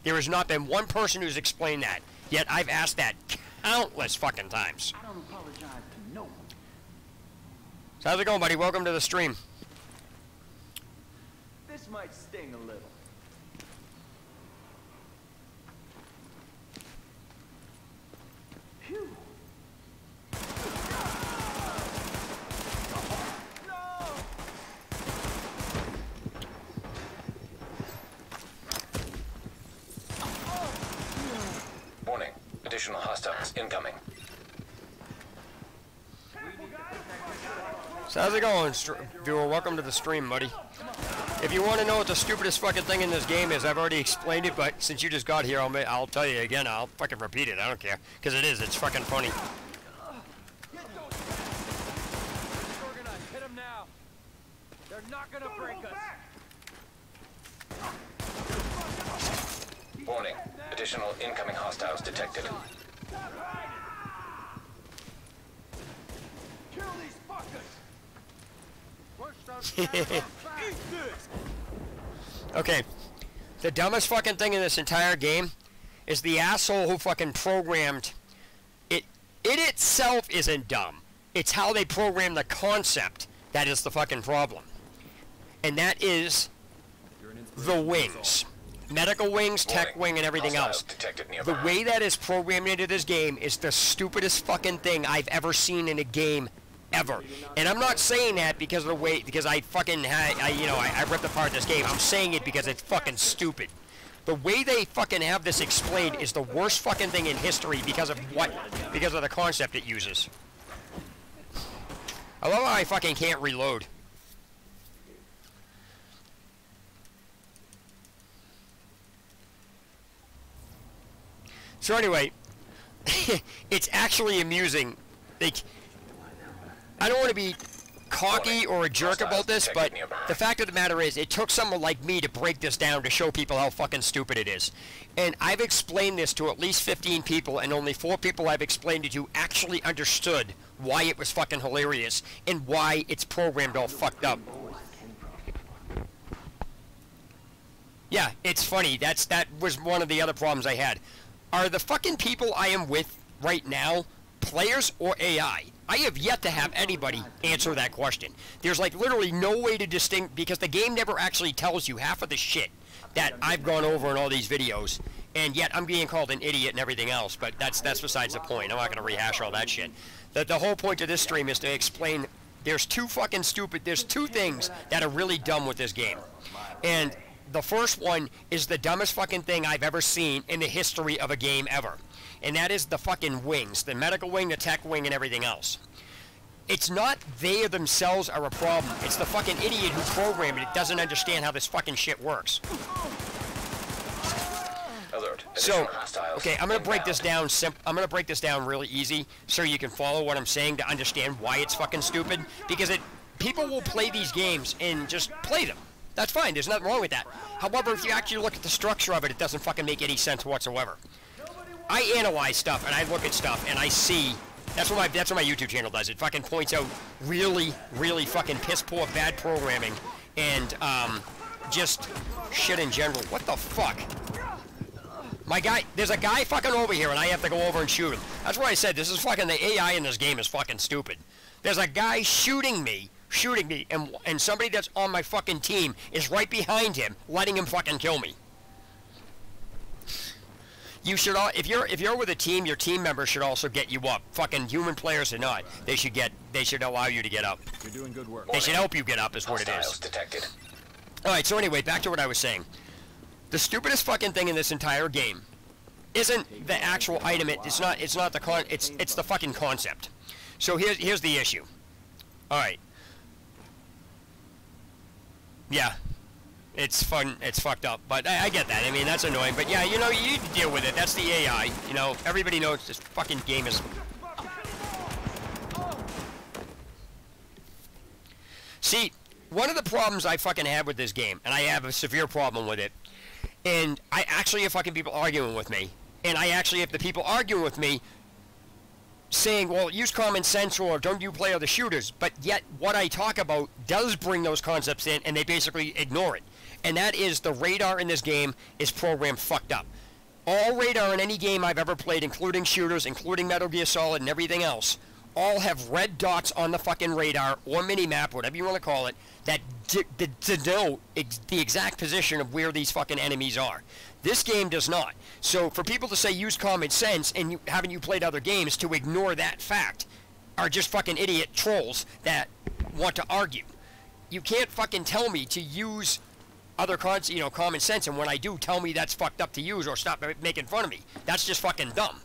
There has not been one person who's explained that. Yet I've asked that countless fucking times. I don't apologize to no one. So how's it going, buddy? Welcome to the stream. This might sting a little. Phew. No! Warning. Additional hostiles incoming. So how's it going, viewer? Welcome to the stream, buddy. If you want to know what the stupidest fucking thing in this game is, I've already explained it, but since you just got here, I'll tell you again. I'll fucking repeat it. I don't care. Because it is. It's fucking funny. Hit them now. They're not gonna break us. Warning. Additional incoming hostiles detected. Kill these fuckers. Okay. The dumbest fucking thing in this entire game is the asshole who fucking programmed it. It itself isn't dumb. It's how they program the concept that is the fucking problem. And that is the wings. Medical wings, tech wing, and everything else. The way that is programmed into this game is the stupidest fucking thing I've ever seen in a game ever. And I'm not saying that because of the way, because I fucking I ripped apart this game. I'm saying it because it's fucking stupid. The way they fucking have this explained is the worst fucking thing in history because of what? Because of the concept it uses. I love how I fucking can't reload. So anyway, it's actually amusing. Like, I don't want to be cocky or a jerk about this, but the fact of the matter is, it took someone like me to break this down to show people how fucking stupid it is. And I've explained this to at least 15 people, and only 4 people I've explained it to actually understood why it was fucking hilarious and why it's programmed all fucked up. Yeah, it's funny. That was one of the other problems I had. Are the fucking people I am with right now players or AI? I have yet to have anybody answer that question. There's like literally no way to distinguish, because the game never actually tells you half of the shit that I've gone over in all these videos, and yet I'm being called an idiot and everything else, but that's besides the point. I'm not going to rehash all that shit. The whole point of this stream is to explain there's two things that are really dumb with this game. And the first one is the dumbest fucking thing I've ever seen in the history of a game ever. And that is the fucking wings. The medical wing, the tech wing, and everything else. It's not they themselves are a problem. It's the fucking idiot who programmed it doesn't understand how this fucking shit works. Alert. So, okay, I'm gonna break this down. I'm gonna break this down really easy so you can follow what I'm saying to understand why it's fucking stupid. Because people will play these games and just play them. That's fine. There's nothing wrong with that. However, if you actually look at the structure of it, it doesn't fucking make any sense whatsoever. I analyze stuff and I look at stuff and I see. That's what my YouTube channel does. It fucking points out really, really fucking piss poor bad programming and just shit in general. What the fuck? There's a guy fucking over here and I have to go over and shoot him. That's what I said. This is fucking, the AI in this game is fucking stupid. There's a guy shooting me, and somebody that's on my fucking team is right behind him, letting him fucking kill me. You should all, if you're with a team, your team members should also get you up. Fucking human players or not, they should allow you to get up. You're doing good work. They should help you get up, is what it is. Detected. All right. So anyway, back to what I was saying. The stupidest fucking thing in this entire game isn't the actual item. It's not the it's the fucking concept. So here's the issue. All right. Yeah. It's fun. It's fucked up, but I get that. I mean, that's annoying. But yeah, you know, you need to deal with it. That's the AI. You know, everybody knows this fucking game is. See, one of the problems I fucking have with this game, and I have a severe problem with it, and I actually have fucking people arguing with me, and I actually have the people arguing with me saying, well, use common sense or don't you play other shooters, but yet what I talk about does bring those concepts in, and they basically ignore it. And that is the radar in this game is programmed fucked up. All radar in any game I've ever played, including shooters, including Metal Gear Solid and everything else, all have red dots on the fucking radar or mini-map, whatever you want to call it, that denote the exact position of where these fucking enemies are. This game does not. So for people to say use common sense and haven't you played other games to ignore that fact are just fucking idiot trolls that want to argue. You can't fucking tell me to use other common sense, and when I do, tell me that's fucked up to use or stop making fun of me. That's just fucking dumb.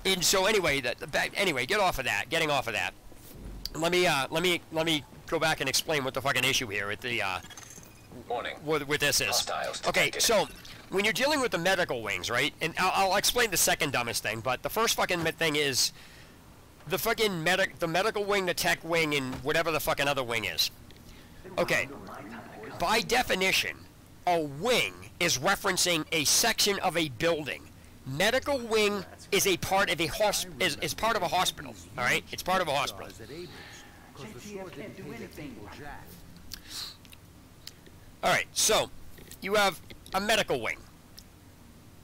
And so anyway, anyway, get off of that. Getting off of that. Let me go back and explain what the fucking issue here at the Warning. With this is. Okay, so when you're dealing with the medical wings, right? And I'll explain the second dumbest thing, but the first fucking thing is the fucking medical wing, the tech wing, and whatever the fucking other wing is. Okay. By definition, a wing is referencing a section of a building. Medical wing is a part of a is part of a hospital. All right, it's part of a hospital. Alright, so, you have a medical wing.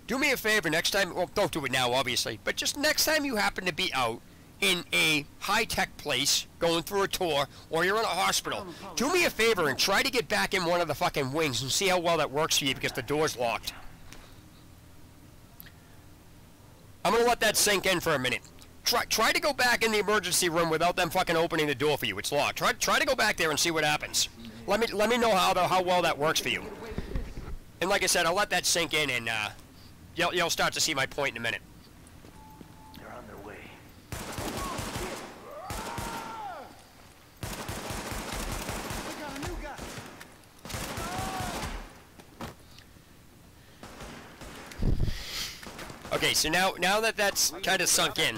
Do me a favor next time, well, don't do it now, obviously, but just next time you happen to be out in a high-tech place, going through a tour, or you're in a hospital, do me a favor and try to get back in one of the fucking wings and see how well that works for you because the door's locked. I'm gonna let that sink in for a minute. Try to go back in the emergency room without them fucking opening the door for you. It's locked. Try to go back there and see what happens. Let me know how well that works for you. And like I said, I'll let that sink in, and you'll start to see my point in a minute. They're on their way. We got a new guy. Okay, so now that that's kind of sunk in,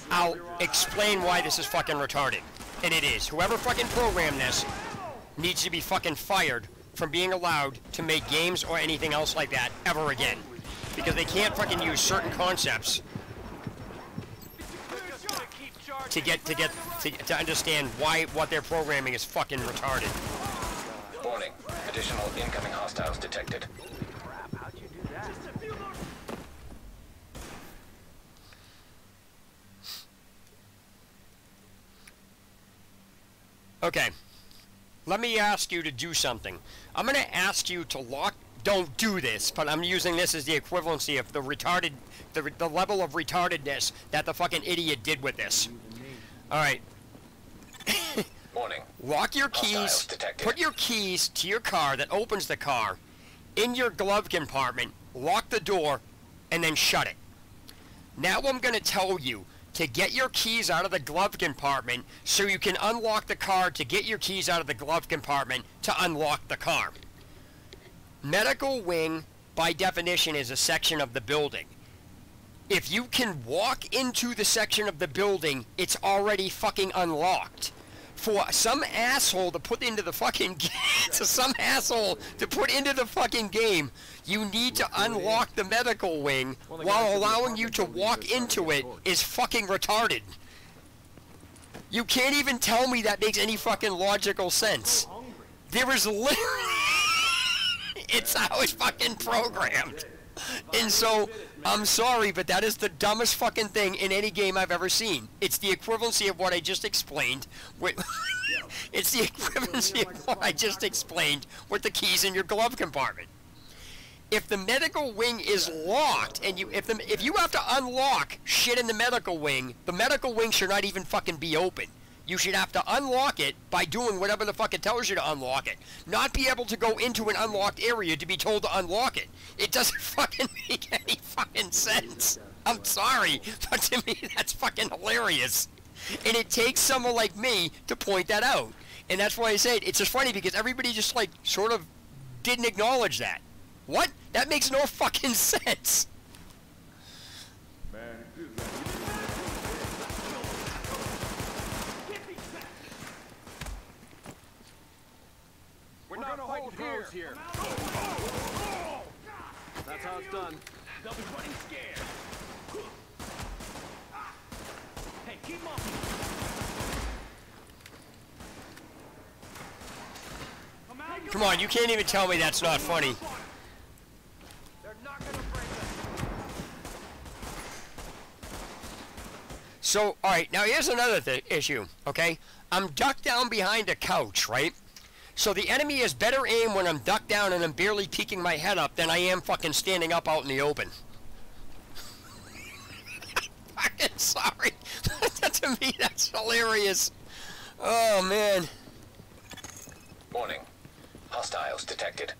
I'll explain why this is fucking retarded. And it is. Whoever fucking programmed this needs to be fucking fired from being allowed to make games or anything else like that ever again. Because they can't fucking use certain concepts to understand why what they're programming is fucking retarded. Warning. Additional incoming hostiles detected. How'd you do that? Okay. Let me ask you to do something. I'm going to ask you to lock... Don't do this, but I'm using this as the equivalency of the retarded... The level of retardedness that the fucking idiot did with this. Alright. Warning. Lock your keys... Put your keys to your car that opens the car in your glove compartment, lock the door, and then shut it. Now I'm going to tell you to get your keys out of the glove compartment so you can unlock the car to get your keys out of the glove compartment to unlock the car. Medical wing, by definition, is a section of the building. If you can walk into the section of the building, it's already fucking unlocked. For some asshole to put into the fucking game, you need to unlock the medical wing while allowing you to walk into it is fucking retarded. You can't even tell me that makes any fucking logical sense. There is literally... It's how it's fucking programmed. And so, I'm sorry, but that is the dumbest fucking thing in any game I've ever seen. It's the equivalency of what I just explained with... It's the equivalency of what I just explained with the keys in your glove compartment. If the medical wing is locked, and if you have to unlock shit in the medical wing should not even fucking be open. You should have to unlock it by doing whatever the fuck it tells you to unlock it. Not be able to go into an unlocked area to be told to unlock it. It doesn't fucking make any fucking sense. I'm sorry, but to me that's fucking hilarious. And it takes someone like me to point that out. And that's why I say it's just funny because everybody just like sort of didn't acknowledge that. What? That makes no fucking sense. We're not fighting pros here. That's how it's done. They'll be running scared. Hey, keep moving. Come on, you can't even tell me that's not funny. They're not gonna break us. So, alright, now here's another issue, okay? I'm ducked down behind a couch, right? So the enemy has better aim when I'm ducked down and I'm barely peeking my head up than I am fucking standing up out in the open. Fucking sorry. To me, that's hilarious. Oh, man. Warning. Hostiles detected.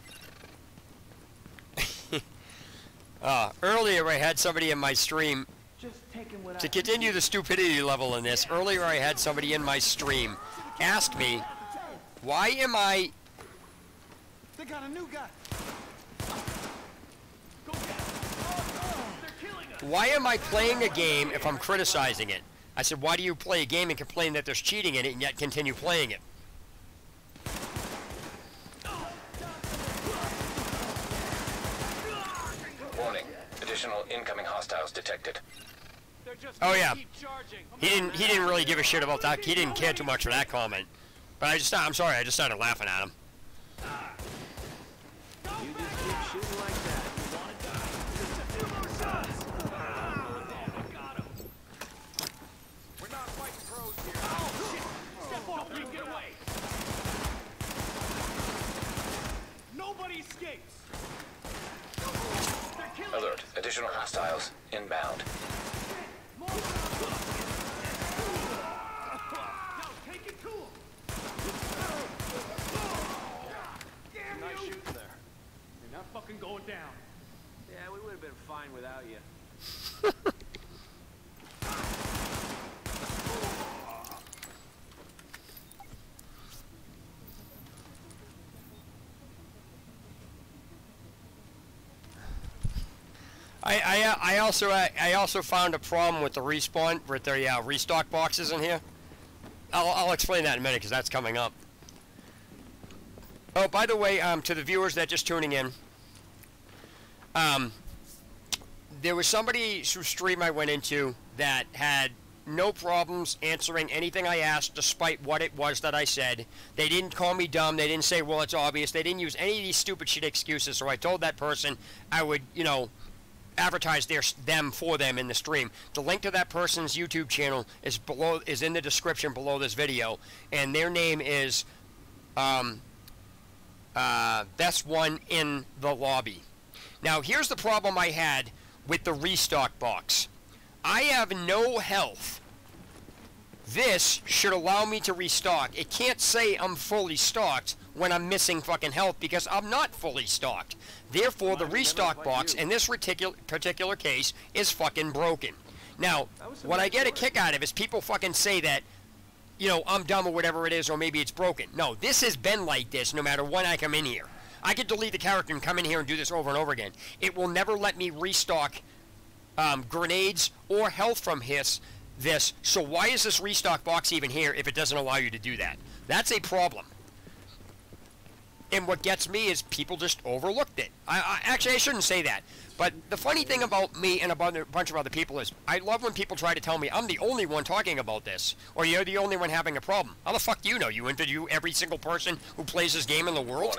Earlier I had somebody in my stream, to continue the stupidity level in this, earlier I had somebody in my stream ask me, why am I... They got a new guy. Why am I playing a game if I'm criticizing it? I said, why do you play a game and complain that there's cheating in it and yet continue playing it? Warning. Additional incoming hostiles detected. Oh yeah. He didn't really give a shit about that. He didn't care too much for that comment. But I'm sorry, I just started laughing at him. Additional hostiles inbound. Take it cool. Nice shooting there. You're not fucking going down. Yeah, we would have been fine without you. I also found a problem with the respawn with the restock boxes in here. I'll explain that in a minute because that's coming up. Oh, by the way, to the viewers that just tuning in, there was somebody whose stream I went into that had no problems answering anything I asked despite what it was that I said. They didn't call me dumb. They didn't say, well, it's obvious. They didn't use any of these stupid shit excuses. So I told that person I would, you know, advertise them for them in the stream. The link to that person's YouTube channel is in the description below this video, and their name is Best One in the Lobby. Now here's the problem I had with the restock box. I have no health. This should allow me to restock. It can't say I'm fully stocked when I'm missing fucking health because I'm not fully stocked. Therefore, the restock box in this particular case is fucking broken. Now, what I get a kick out of is people fucking say that, you know, I'm dumb or whatever it is, or maybe it's broken. No, this has been like this no matter when I come in here. I could delete the character and come in here and do this over and over again. It will never let me restock grenades or health from this. So why is this restock box even here if it doesn't allow you to do that? That's a problem. And what gets me is people just overlooked it. Actually, I shouldn't say that. But the funny thing about me and about a bunch of other people is I love when people try to tell me I'm the only one talking about this, or you're the only one having a problem. How the fuck do you know? You interview every single person who plays this game in the world?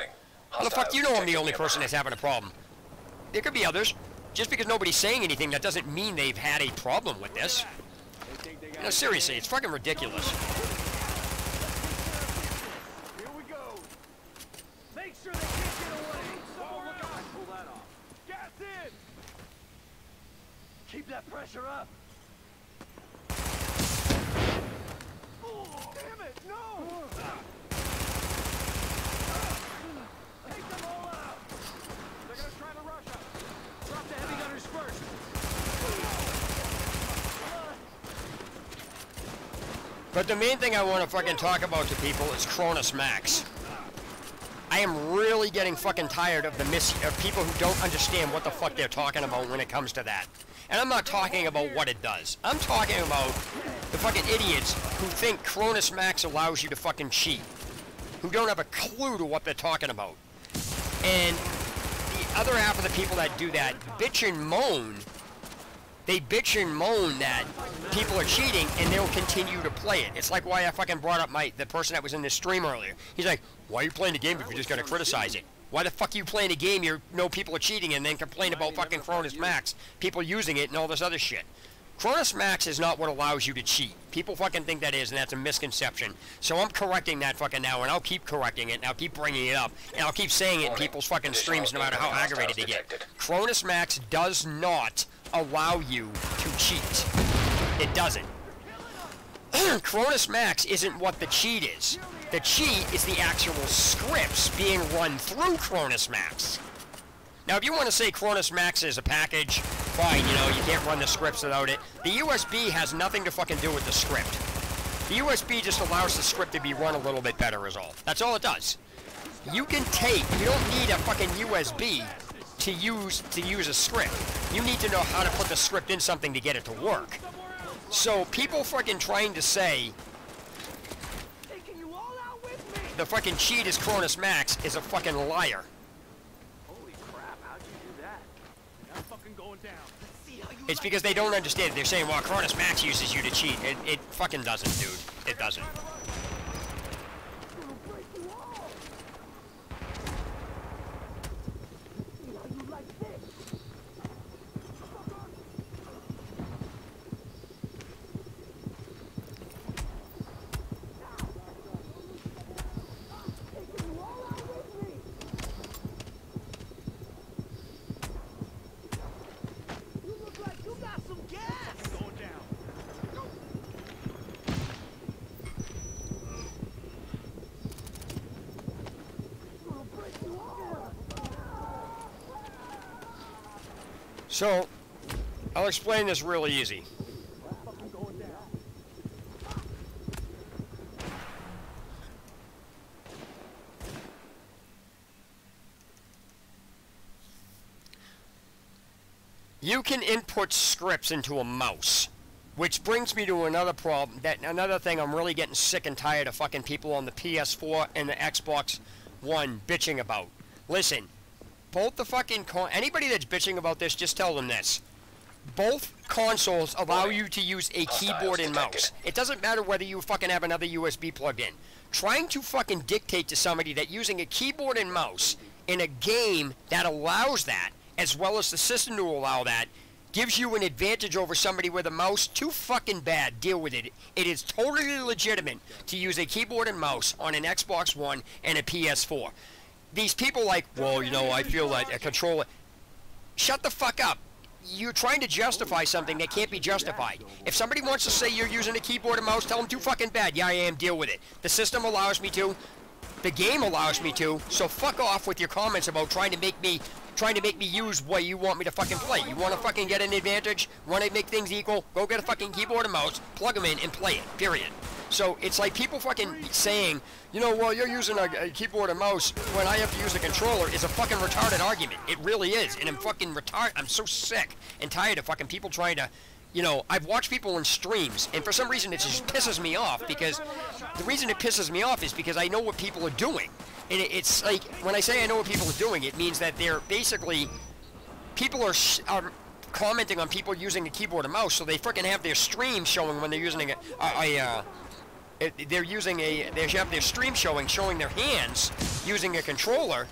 How the fuck do you know I'm the only person that's having a problem? There could be others. Just because nobody's saying anything, that doesn't mean they've had a problem with this. No, seriously, it's fucking ridiculous. Here we go. Make sure they can't get away. Somewhere else. Pull that off. Gas in. Keep that pressure up. Oh, damn it! No. Take them all out. They're gonna try to rush us. Drop the heavy gunners first. But the main thing I want to fucking talk about to people is Cronus Max. I am really getting fucking tired of of people who don't understand what the fuck they're talking about when it comes to that. And I'm not talking about what it does. I'm talking about the fucking idiots who think Cronus Max allows you to fucking cheat. Who don't have a clue to what they're talking about. And the other half of the people that do that bitch and moan. They bitch and moan that people are cheating and they'll continue to play it. It's like why I fucking brought up the person that was in this stream earlier. He's like, why are you playing the game if you're just going to criticize it? Why the fuck are you playing a game you know people are cheating and then complain about fucking Cronus Max, people using it and all this other shit? Cronus Max is not what allows you to cheat. People fucking think that is, and that's a misconception. So I'm correcting that fucking now, and I'll keep correcting it, and I'll keep bringing it up, and I'll keep saying it in people's fucking streams no matter how aggravated they get. Cronus Max does not allow you to cheat. It doesn't. Cronus Max isn't what the cheat is. The cheat is the actual scripts being run through Cronus Max. Now, if you want to say Cronus Max is a package, fine, you know, you can't run the scripts without it. The USB has nothing to fucking do with the script. The USB just allows the script to be run a little bit better is all. That's all it does. You don't need a fucking USB to use a script. You need to know how to put the script in something to get it to work. So people fucking trying to say the fucking cheat is Cronus Max is a fucking liar. Holy crap, how'd you do that? I'm fucking going down. It's because they don't understand it. They're saying, well, Cronus Max uses you to cheat. It fucking doesn't, dude. It doesn't. So, I'll explain this really easy. You can input scripts into a mouse, which brings me to another problem, another thing I'm really getting sick and tired of fucking people on the PS4 and the Xbox One bitching about. Listen, both the fucking anybody that's bitching about this, just tell them this. Both consoles allow you to use a keyboard and mouse. It doesn't matter whether you fucking have another USB plugged in. Trying to fucking dictate to somebody that using a keyboard and mouse in a game that allows that, as well as the system to allow that, gives you an advantage over somebody with a mouse, too fucking bad. Deal with it. It is totally legitimate to use a keyboard and mouse on an Xbox One and a PS4. These people like, well, you know, I feel like a controller. Shut the fuck up. You're trying to justify something that can't be justified. If somebody wants to say you're using a keyboard and mouse, tell them too fucking bad. Yeah, I am. Deal with it. The system allows me to. The game allows me to. So fuck off with your comments about trying to make me use what you want me to fucking play. You want to fucking get an advantage? Want to make things equal? Go get a fucking keyboard and mouse, plug them in, and play it. Period. So it's like people fucking saying, you know, well, you're using a keyboard and mouse when I have to use a controller is a fucking retarded argument. It really is. And I'm fucking retarded. I'm so sick and tired of fucking people trying to, you know, I've watched people in streams, and for some reason it just pisses me off, because the reason it pisses me off is because I know what people are doing. And it's like, when I say I know what people are doing, it means that they're basically, people are commenting on people using a keyboard and mouse, so they freaking have their stream showing when they're using they have their stream showing their hands using a controller.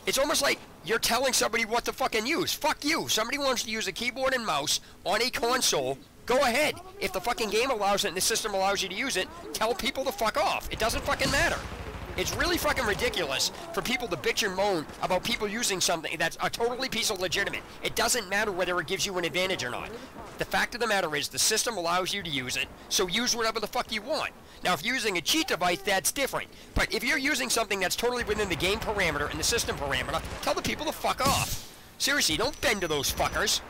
It's almost like you're telling somebody what to fucking use. Fuck you. Somebody wants to use a keyboard and mouse on a console, go ahead. If the fucking game allows it and the system allows you to use it, tell people to fuck off. It doesn't fucking matter. It's really fucking ridiculous for people to bitch and moan about people using something that's a totally piece of legitimate. It doesn't matter whether it gives you an advantage or not. The fact of the matter is the system allows you to use it, so use whatever the fuck you want. Now, if you're using a cheat device, that's different. But if you're using something that's totally within the game parameter and the system parameter, tell the people to fuck off. Seriously, don't bend to those fuckers.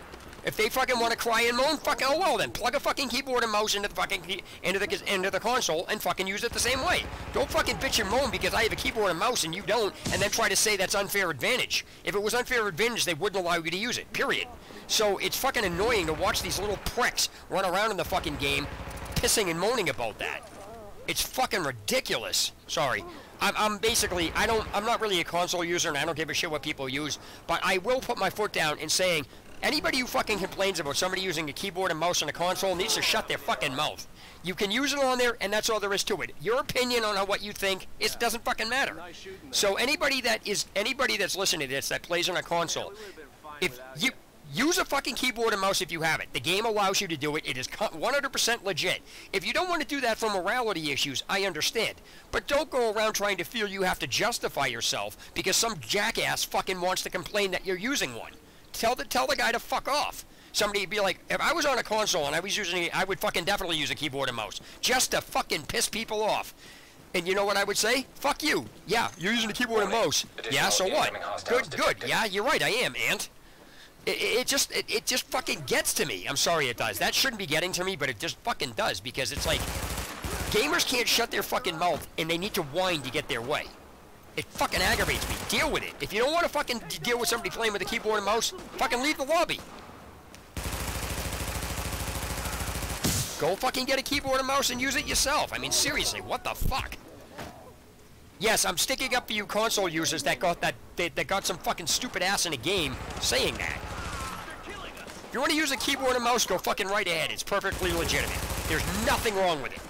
If they fucking want to cry and moan, fuck, oh well then. Plug a fucking keyboard and mouse into the fucking into the console and fucking use it the same way. Don't fucking bitch and moan because I have a keyboard and mouse and you don't, and then try to say that's unfair advantage. If it was unfair advantage, they wouldn't allow you to use it, period. So it's fucking annoying to watch these little pricks run around in the fucking game pissing and moaning about that. It's fucking ridiculous. Sorry. I'm basically, I'm not really a console user and I don't give a shit what people use, but I will put my foot down in saying anybody who fucking complains about somebody using a keyboard and mouse on a console needs to shut their fucking mouth. You can use it on there, and that's all there is to it. Your opinion on what you think, it doesn't fucking matter. So anybody that's listening to this that plays on a console, if you use a fucking keyboard and mouse if you have it. The game allows you to do it. It is 100% legit. If you don't want to do that for morality issues, I understand. But don't go around trying to feel you have to justify yourself because some jackass fucking wants to complain that you're using one. Tell the guy to fuck off. Somebody would be like, if I was on a console and I was using it, I would fucking definitely use a keyboard and mouse. Just to fucking piss people off. And you know what I would say? Fuck you. Yeah, you're using a keyboard and mouse. Yeah, so what? Good. Yeah, you're right, I am, Ant. It just fucking gets to me. I'm sorry it does. That shouldn't be getting to me, but it just fucking does, because it's like, gamers can't shut their fucking mouth, and they need to whine to get their way. It fucking aggravates me. Deal with it. If you don't want to fucking deal with somebody playing with a keyboard and mouse, fucking leave the lobby. Go fucking get a keyboard and mouse and use it yourself. I mean, seriously, what the fuck? Yes, I'm sticking up for you console users that got some fucking stupid ass in a game saying that. If you want to use a keyboard and mouse, go fucking right ahead. It's perfectly legitimate. There's nothing wrong with it.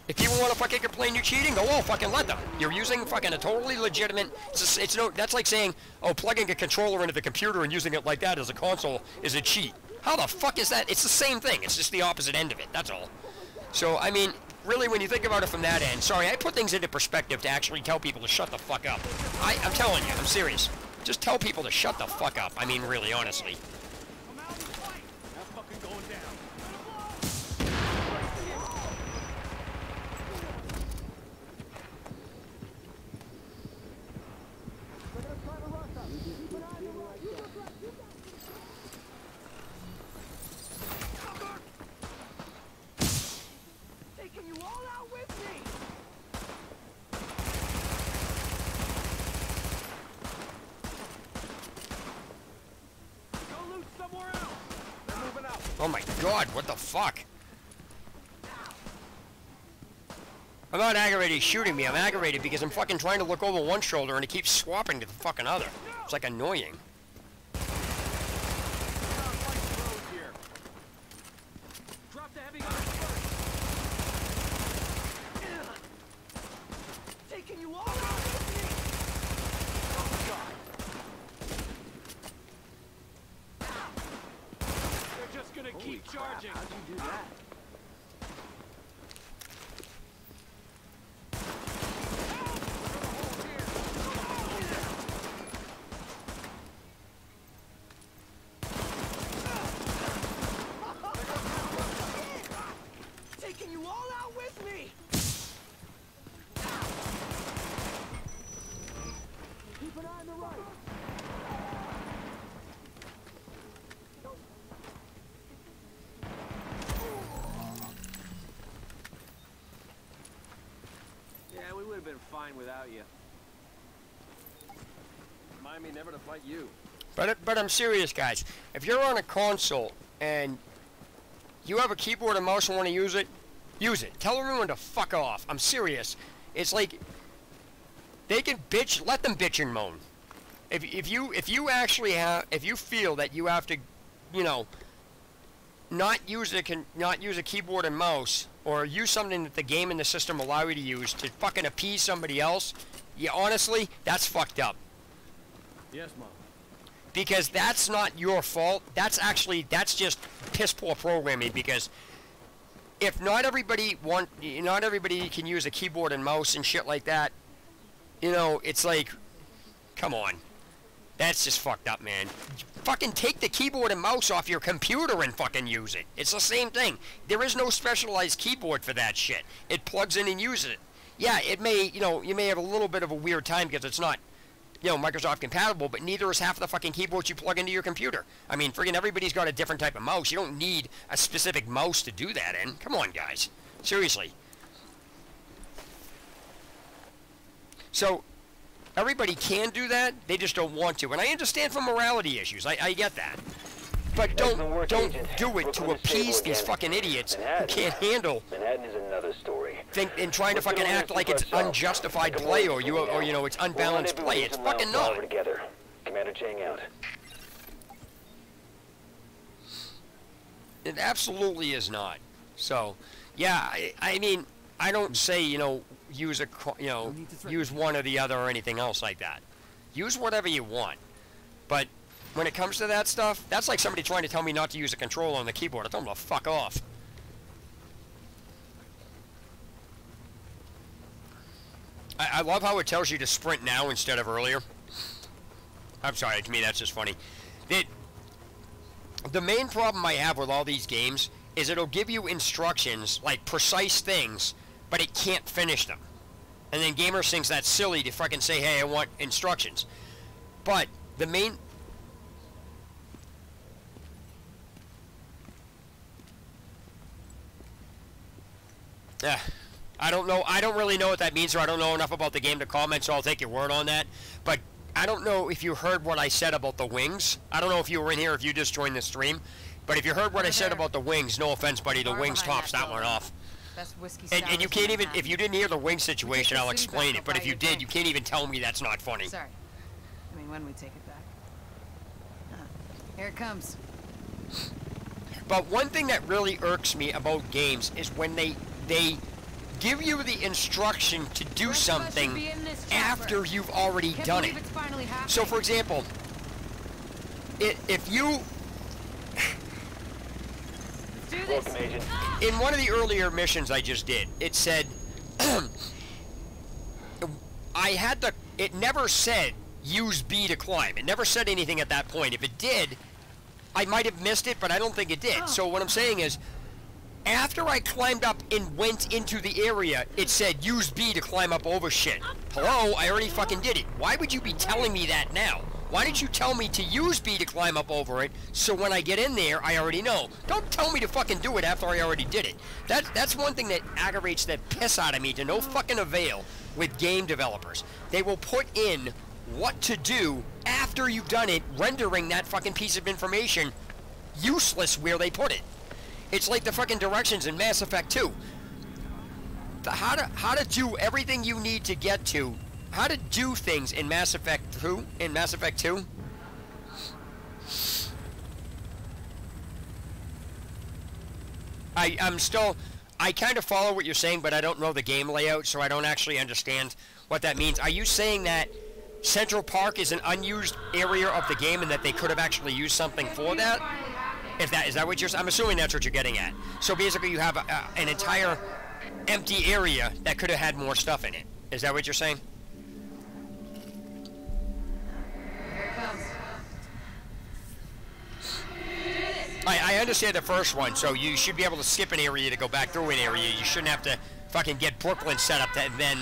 If people want to fucking complain you're cheating, go, oh, fucking let them. You're using fucking a totally legitimate, that's like saying, oh, plugging a controller into the computer and using it like that as a console is a cheat. How the fuck is that? It's the same thing. It's just the opposite end of it. That's all. So, I mean, really, when you think about it from that end, sorry, I put things into perspective to actually tell people to shut the fuck up. I'm telling you, I'm serious. Just tell people to shut the fuck up. I mean, really, honestly. Oh my god, what the fuck? I'm not aggravated he's shooting me, I'm aggravated because I'm fucking trying to look over one shoulder and it keeps swapping to the fucking other. It's like annoying. Drop the heavy gun first. Taking you all out with me. Oh god. They're just gonna keep charging. How'd you do that? Taking you all out with me. Keep an eye on the right. Yeah, we would have been fine without you. Remind me never to fight you. But I'm serious, guys. If you're on a console and you have a keyboard and mouse and want to use it, use it. Tell everyone to fuck off. I'm serious. It's like they can bitch. Let them bitch and moan. If you actually have, if you feel that you have to, you know, not use a keyboard and mouse or use something that the game and the system allow you to use to fucking appease somebody else, yeah, honestly, that's fucked up. Yes, Mom. Because that's not your fault. That's just piss poor programming. Because if not everybody can use a keyboard and mouse and shit like that, you know, it's like, come on, that's just fucked up, man. Fucking take the keyboard and mouse off your computer and fucking use it. It's the same thing. There is no specialized keyboard for that shit. It plugs in and uses it. Yeah, it may, you know, you may have a little bit of a weird time because it's not, you know, Microsoft compatible, but neither is half of the fucking keyboards you plug into your computer. I mean, friggin' everybody's got a different type of mouse. You don't need a specific mouse to do that in. Come on, guys. Seriously. So, everybody can do that, they just don't want to. And I understand for morality issues. I get that. But don't do it to appease these fucking idiots who can't handle Manhattan is another story. and trying to fucking act like it's unjustified play or you know it's unbalanced play. It's fucking not. Together. Commander Chang out. It absolutely is not. So, yeah, I mean, I don't say, you know, use one or the other or anything else like that. Use whatever you want. But when it comes to that stuff, that's like somebody trying to tell me not to use a controller on the keyboard. I tell them to fuck off. I love how it tells you to sprint now instead of earlier. I'm sorry, to me that's just funny. The main problem I have with all these games is it'll give you instructions, like precise things, but it can't finish them. And then gamers thinks that's silly to fucking say, hey, I want instructions. But the main... I don't know. I don't really know what that means, or I don't know enough about the game to comment, so I'll take your word on that. But I don't know if you heard what I said about the wings. I don't know if you were in here, if you just joined the stream. But if you heard what I said about the wings, no offense, buddy, the wings tops that one off. Best whiskey And you can't even, if you didn't hear the wing situation, I'll explain it. But if you did, you can't even tell me that's not funny. Sorry. I mean, when we take it back. Here it comes. But one thing that really irks me about games is when they give you the instruction to do something after you've already done it. So, for example, if you... Welcome, Agent. In one of the earlier missions I just did, it said... it never said use B to climb. It never said anything at that point. If it did, I might have missed it, but I don't think it did. So what I'm saying is, after I climbed up and went into the area, it said use B to climb up over shit. Hello? I already fucking did it. Why would you be telling me that now? Why didn't you tell me to use B to climb up over it, so when I get in there, I already know? Don't tell me to fucking do it after I already did it. That's one thing that aggravates the piss out of me to no fucking avail with game developers. They will put in what to do after you've done it, rendering that fucking piece of information useless where they put it. It's like the fucking directions in Mass Effect 2. How to do everything you need to get to, how to do things in Mass Effect 2, I kind of follow what you're saying, but I don't know the game layout, so I don't actually understand what that means. Are you saying that Central Park is an unused area of the game and that they could have actually used something for that? Is that what you're... I'm assuming that's what you're getting at. So basically you have an entire empty area that could have had more stuff in it. Is that what you're saying? I understand the first one, so you should be able to skip an area to go back through an area. You shouldn't have to fucking get Brooklyn set up and then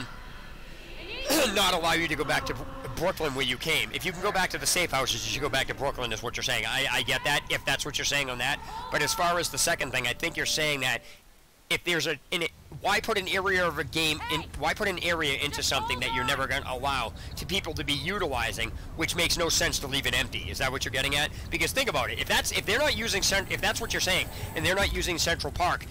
not allow you to go back to Brooklyn where you came. If you can go back to the safe houses, you should go back to Brooklyn, is what you're saying. I get that, if that's what you're saying on that. But as far as the second thing, I think you're saying that if there's why put an area of a game why put an area into something that you're never going to allow to people to be utilizing, which makes no sense to leave it empty? Is that what you're getting at? Because think about it, if they're not using if that's what you're saying and they're not using Central Park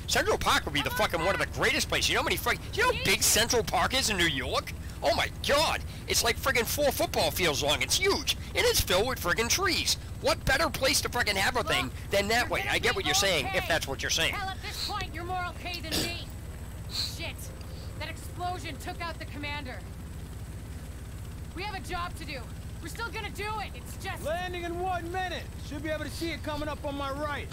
would be the fucking one of the greatest places. You know how big Central Park is in New York? Oh my god, it's like friggin' 4 football fields long. It's huge, and it's filled with friggin' trees. What better place to friggin' have a thing than that way? I get what you're saying, if that's what you're saying. Hell, at this point, you're more okay than me. Shit, that explosion took out the commander. We have a job to do. We're still gonna do it. It's just... Landing in 1 minute. Should be able to see it coming up on my right.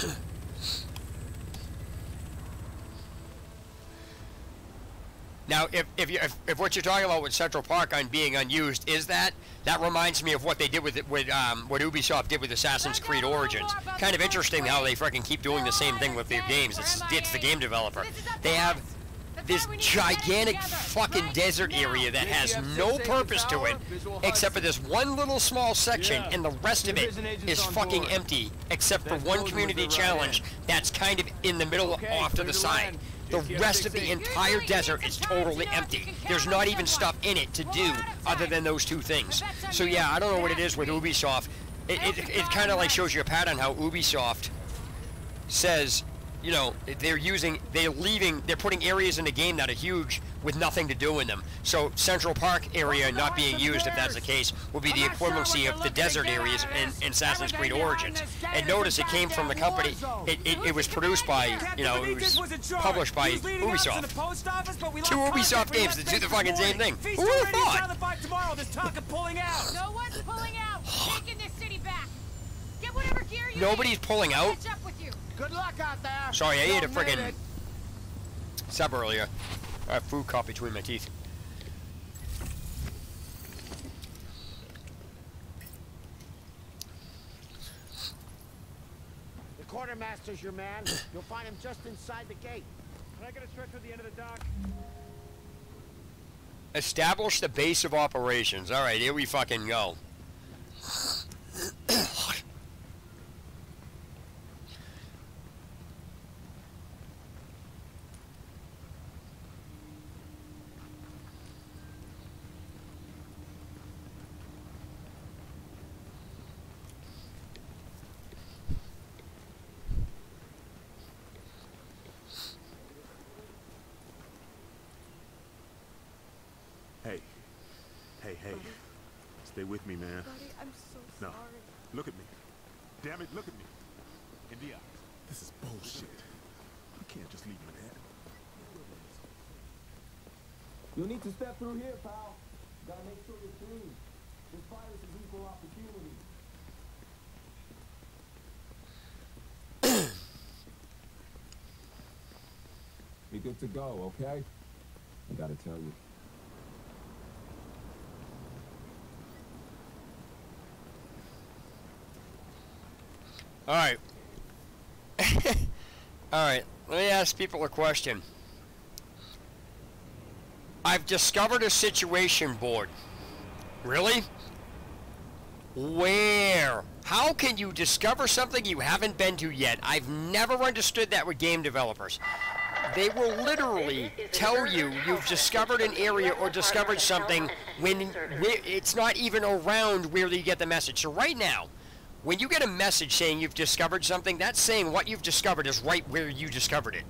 Now, if what you're talking about with Central Park on being unused is that reminds me of what they did with what Ubisoft did with Assassin's Creed Origins. Kind of interesting how they fucking keep doing the same thing with their games. It's the game developer. They have this gigantic fucking desert area that has no purpose to it except for this one little small section, and the rest of it is fucking empty except for one community challenge that's kind of in the middle off to the side. The rest of the entire desert is totally empty. There's not even stuff in it to do other than those two things. So yeah, I don't know what it is with Ubisoft. It kind of like shows you a pattern how Ubisoft says, you know, they're putting areas in the game that are huge with nothing to do in them. So Central Park area not being used, if that's the case, will be the equivalency of the desert areas in Assassin's Creed Origins. And notice it came from the company, it was produced by, you know, it was published by Ubisoft. 2 Ubisoft games that do the fucking same thing. Who would have thought? No one's pulling out. Taking this city back. Get whatever gear you Nobody's pulling out? catch up with you. Good luck out there. Sorry, I ate a friggin' sub earlier. I have food caught between my teeth. The quartermaster's your man. You'll find him just inside the gate. Can I get a stretch to the end of the dock? Establish the base of operations. Alright, here we fucking go. Hey. Stay with me, man. Buddy, I'm so No. sorry. Look at me. Damn it, look at me. India, this is bullshit. You can't just leave me there. You'll need to step through here, pal. Gotta make sure you're clean. This virus is equal opportunity. Be good to go, okay? I gotta tell you. Alright. Alright, let me ask people a question. I've discovered a situation board. Really? Where? How can you discover something you haven't been to yet? I've never understood that with game developers. They will literally tell you you've discovered an area or discovered something when it's not even around where you get the message. So right now, When you get a message saying you've discovered something, that's saying what you've discovered is right where you discovered it.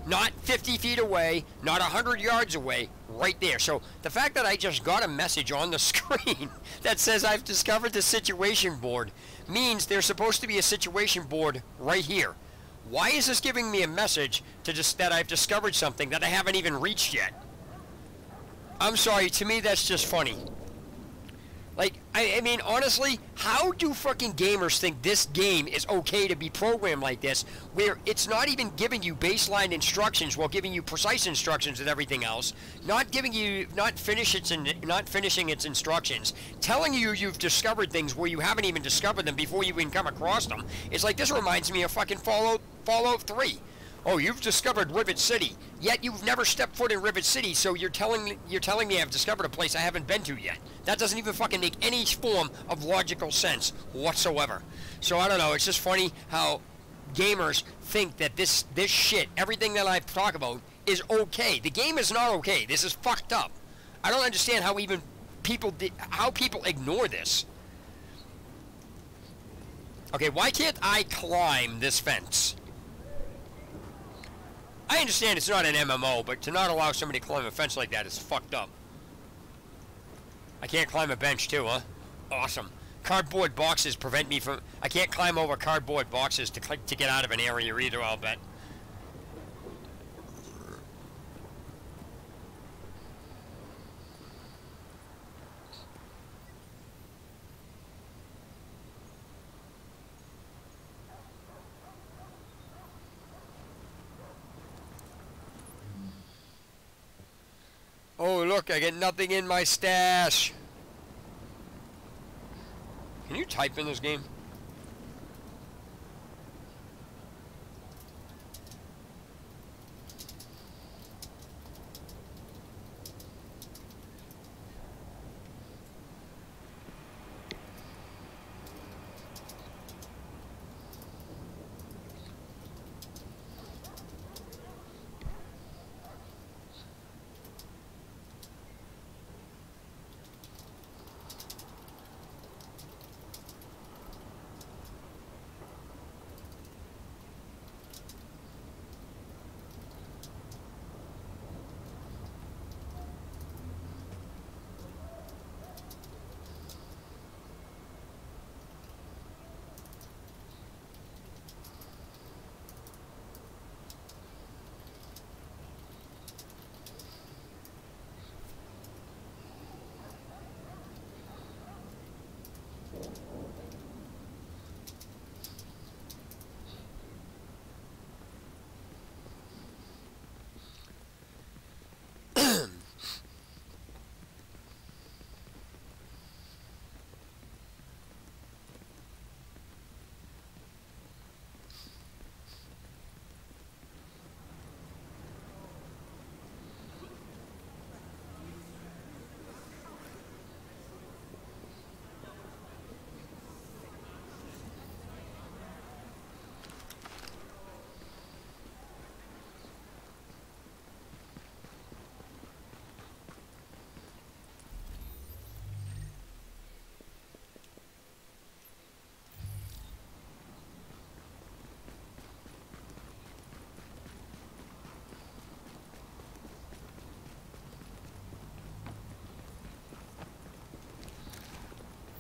Not 50 feet away, not 100 yards away, right there. So the fact that I just got a message on the screen that says I've discovered the situation board means there's supposed to be a situation board right here. Why is this giving me a message that I've discovered something that I haven't even reached yet? I'm sorry, to me that's just funny. Like, I mean, honestly, how do fucking gamers think this game is okay to be programmed like this, where it's not even giving you baseline instructions while giving you precise instructions and everything else, not finishing its instructions, telling you you've discovered things where you haven't even discovered them before you even come across them? It's like, this reminds me of fucking Fallout 3. Oh, you've discovered Rivet City, yet you've never stepped foot in Rivet City, so you're telling me I've discovered a place I haven't been to yet. That doesn't even fucking make any form of logical sense whatsoever. So I don't know, it's just funny how gamers think that this shit, everything that I've talked about, is okay. The game is not okay. This is fucked up. I don't understand how even people ignore this. Okay, why can't I climb this fence? I understand it's not an MMO, but to not allow somebody to climb a fence like that is fucked up. I can't climb a bench too, huh? Awesome. Cardboard boxes prevent me from... I can't climb over cardboard boxes to get out of an area either, I'll bet. Oh, look, I get nothing in my stash. Can you type in this game?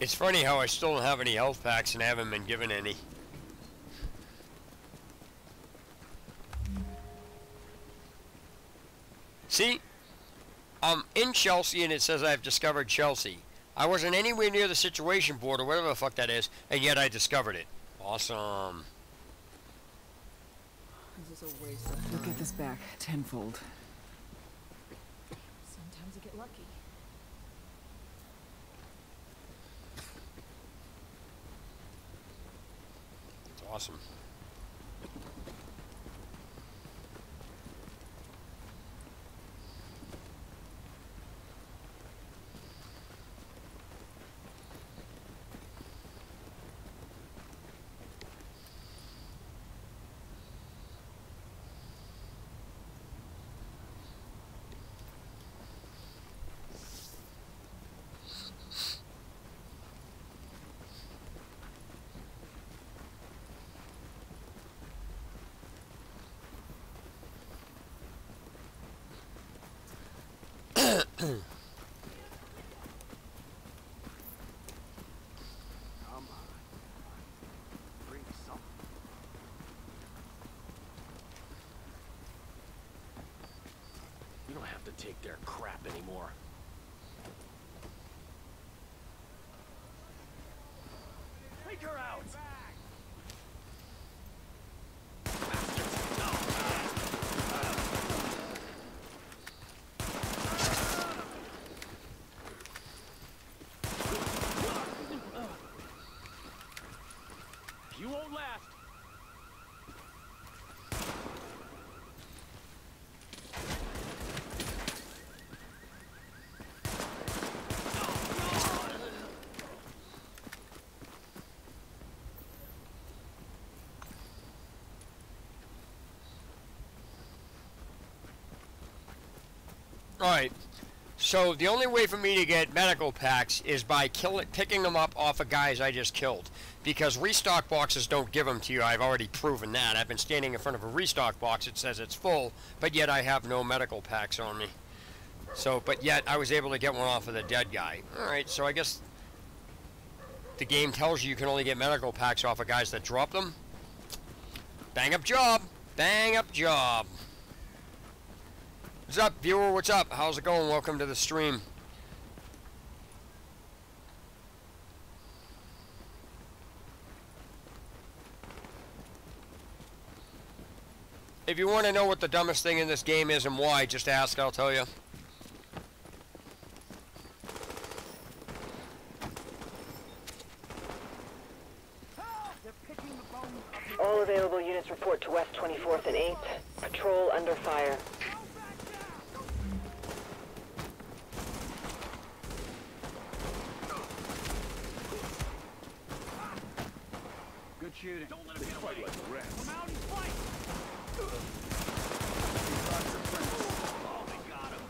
It's funny how I still don't have any health packs and haven't been given any. See? I'm in Chelsea and it says I've discovered Chelsea. I wasn't anywhere near the situation board or whatever the fuck that is, and yet I discovered it. Awesome. This is a waste of time. You'll get this back tenfold. Sometimes you get lucky. It's awesome. Bring something. You don't have to take their crap anymore. Take her out! You won't last. Alright, so the only way for me to get medical packs is by picking them up off of guys I just killed. Because restock boxes don't give them to you, I've already proven that. I've been standing in front of a restock box, it says it's full, but yet I have no medical packs on me. So, but yet I was able to get one off of the dead guy. Alright, so I guess the game tells you you can only get medical packs off of guys that drop them. Bang up job! Bang up job! What's up, viewer? What's up? How's it going? Welcome to the stream. If you want to know what the dumbest thing in this game is and why, just ask, I'll tell you. All available units report to West 24th and 8th. Patrol under fire. Good shooting. Don't let him get away. Fight like the rest. Come out and fight! Oh, they got him.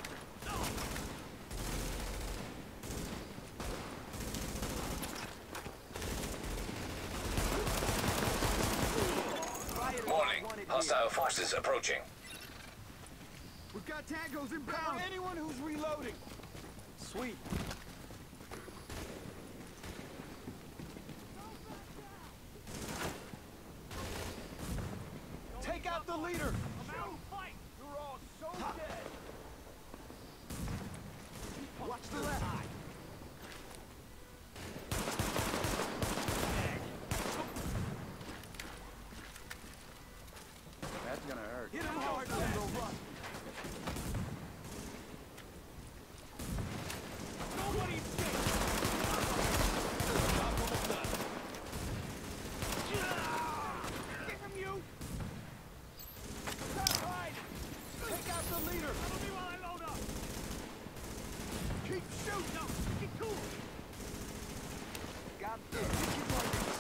Warning. Hostile forces approaching. We've got tangos inbound. Anyone who's reloading. Sweet. Take out the leader. Come out and fight. You're all so dead. Watch the left. That's gonna hurt. Hit him hard. They'll run. Nobody escapes. Get him, you. That's right. Take out the leader. That'll be while I load up. Keep shooting. No, get cool. Got this. Get your targets.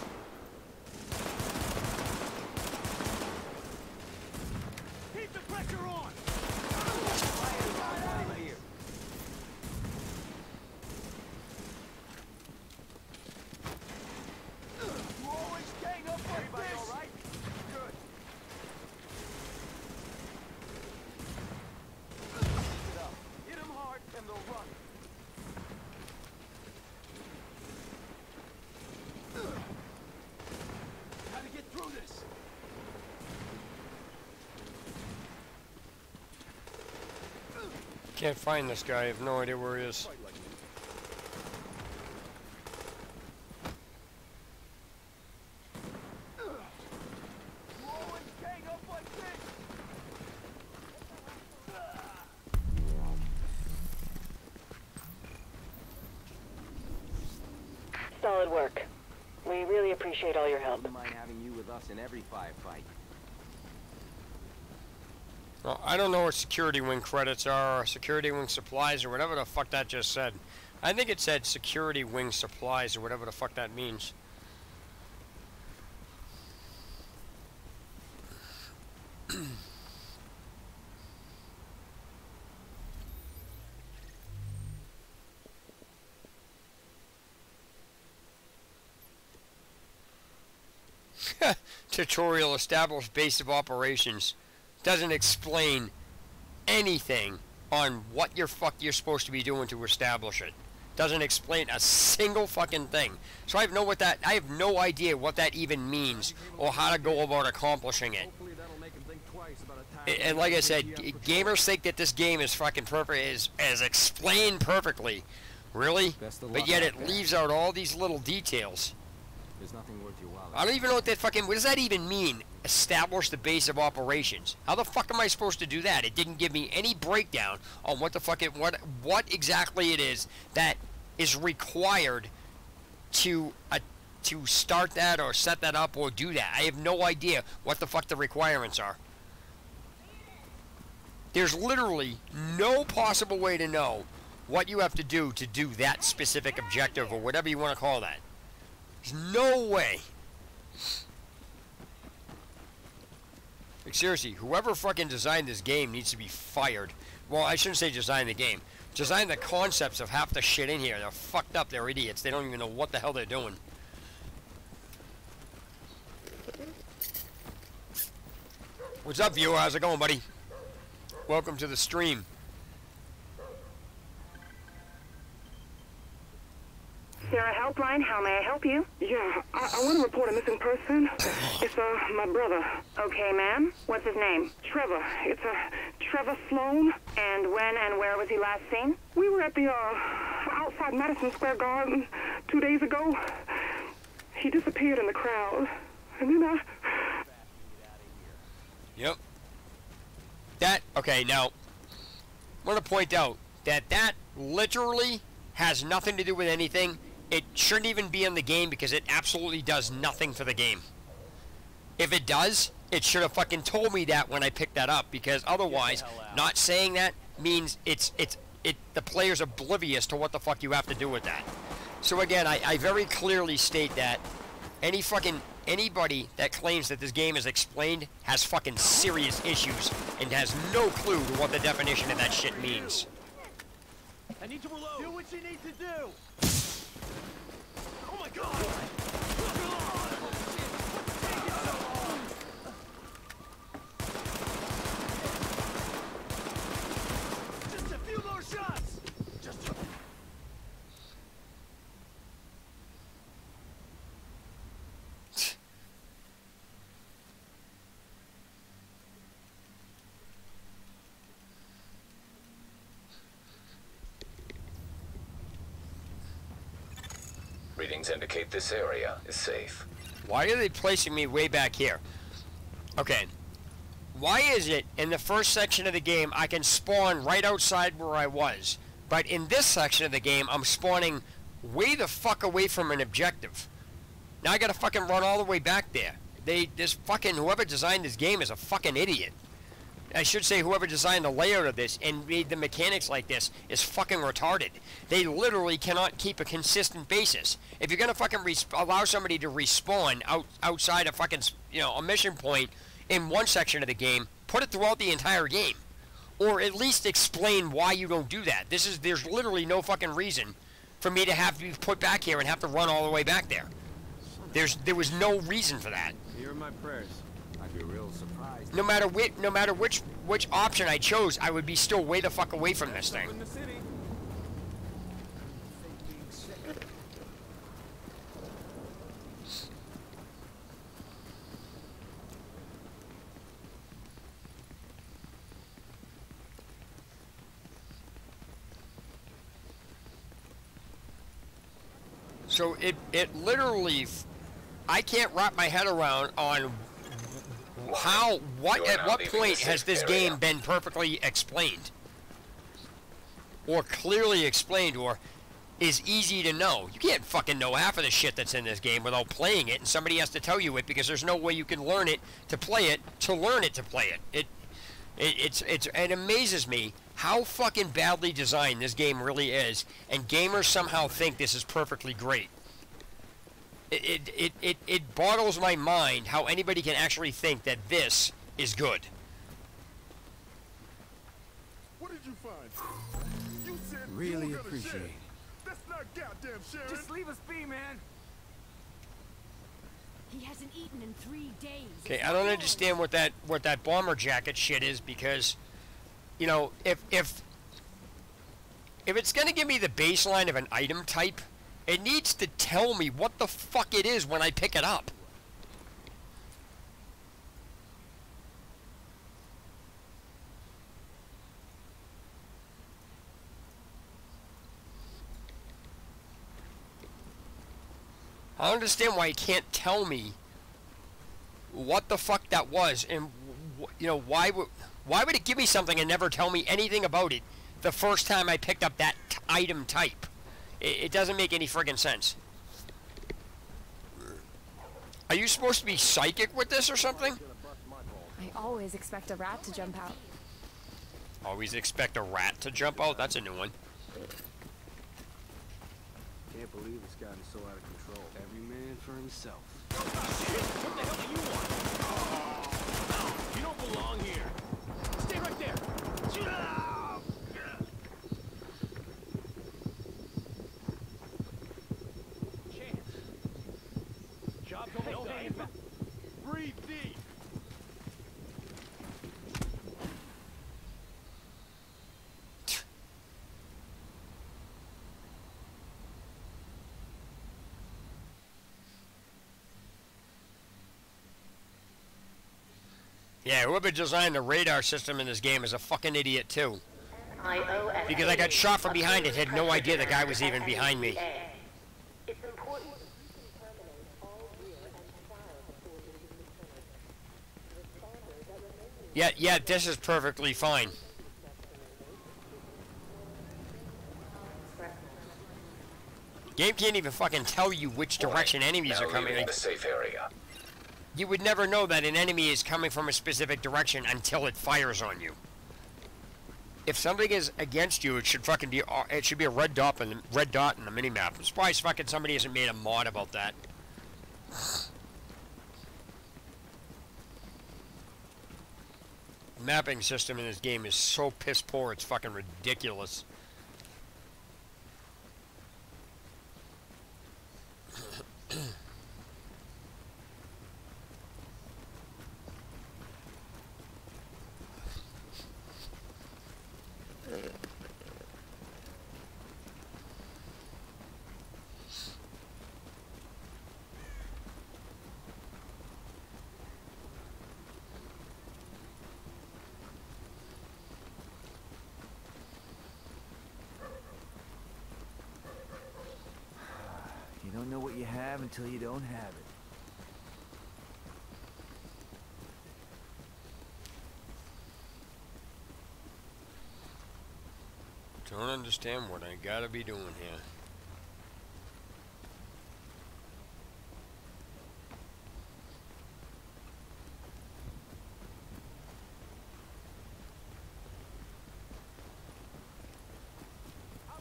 Keep the pressure on. Here. You always gang up like everybody this. All right? Good. Get up. Hit him hard and they'll run. How to get through this? Can't find this guy. I have no idea where he is. You always gang up like this. Solid work. We really appreciate all your help. Wouldn't mind having you with us in every firefight. Well, I don't know what security wing credits are, or security wing supplies, or whatever the fuck that just said. I think it said security wing supplies, or whatever the fuck that means. Tutorial, establish base of operations. Doesn't explain anything on what you're supposed to be doing to establish it. Doesn't explain a single fucking thing. So I have no idea what that even means or how to go about accomplishing it. And like I said, gamers think that this game is fucking perfect, is explained perfectly. Really? But yet it leaves out all these little details. There's nothing worth your while. I don't even know what what does that even mean? Establish the base of operations. How the fuck am I supposed to do that? It didn't give me any breakdown on what the fuck what exactly it is that is required to start that or set that up or do that. I have no idea what the fuck the requirements are. There's literally no possible way to know what you have to do that specific objective or whatever you want to call that. There's no way. Like, seriously, whoever fucking designed this game needs to be fired. Well, I shouldn't say design the game. Design the concepts of half the shit in here. They're fucked up. They're idiots. They don't even know what the hell they're doing. What's up, viewer? How's it going, buddy? Welcome to the stream. Sarah Helpline, how may I help you? Yeah, I want to report a missing person. It's, my brother. Okay, ma'am. What's his name? Trevor. It's, Trevor Sloan. And when and where was he last seen? We were at the, outside Madison Square Garden 2 days ago. He disappeared in the crowd. And then Yep. Okay, now, I want to point out that literally has nothing to do with anything. It shouldn't even be in the game because it absolutely does nothing for the game. If it does, it should have fucking told me that when I picked that up, because otherwise, not saying that means the player's oblivious to what the fuck you have to do with that. So again, I very clearly state that anybody that claims that this game is explained has fucking serious issues and has no clue to what the definition of that shit means. I need to reload. Do what you need to do. Oh my god! Just a few more shots. Just a... Readings indicate this area is safe. Why are they placing me way back here? Okay. Why is it in the first section of the game I can spawn right outside where I was, but in this section of the game I'm spawning way the fuck away from an objective? Now I gotta fucking run all the way back there. Whoever designed this game is a fucking idiot. I should say whoever designed the layout of this and made the mechanics like this is fucking retarded. They literally cannot keep a consistent basis. If you're gonna fucking allow somebody to respawn outside a fucking, a mission point in one section of the game, put it throughout the entire game. Or at least explain why you don't do that. There's literally no fucking reason for me to have to be put back here and have to run all the way back there. There was no reason for that. Here are my prayers. I'd be real surprised. No matter which option I chose, I would be still way the fuck away from this thing. So it literally, I can't wrap my head around on at what point has this game been perfectly explained? Or clearly explained, or is easy to know. You can't fucking know half of the shit that's in this game without playing it, and somebody has to tell you it, because there's no way you can learn it to play it, to learn it to play it. It amazes me how fucking badly designed this game really is, and gamers somehow think this is perfectly great. It boggles my mind how anybody can actually think that this is good. What did you find? You said really you were gonna appreciate share. it. That's not goddamn sharing. Just leave us be, man. He hasn't eaten in 3 days. Okay, I don't understand what that bomber jacket shit is, because, if if it's going to give me the baseline of an item type, it needs to tell me what the fuck it is when I pick it up. I don't understand why it can't tell me what the fuck that was, and you know, why would it give me something and never tell me anything about it the first time I picked up that item type? It doesn't make any friggin' sense. Are you supposed to be psychic with this or something? I always expect a rat to jump out. Always expect a rat to jump out? That's a new one. Can't believe this got so out of control. Every man for himself. What the hell do you want? You don't belong here. Stay right there. Chance. Job don't done. Breathe deep. Yeah, whoever designed the radar system in this game is a fucking idiot too. Because I got shot from behind and had no idea the guy was even behind me. Yeah, this is perfectly fine. Game can't even fucking tell you which direction enemies are coming. Leaving the safe area. You would never know that an enemy is coming from a specific direction until it fires on you. If something is against you, it should fucking be a red dot in the minimap. I'm surprised fucking somebody hasn't made a mod about that. The mapping system in this game is so piss poor, it's fucking ridiculous. You don't know what you have until you don't have it. Don't understand what I gotta be doing here.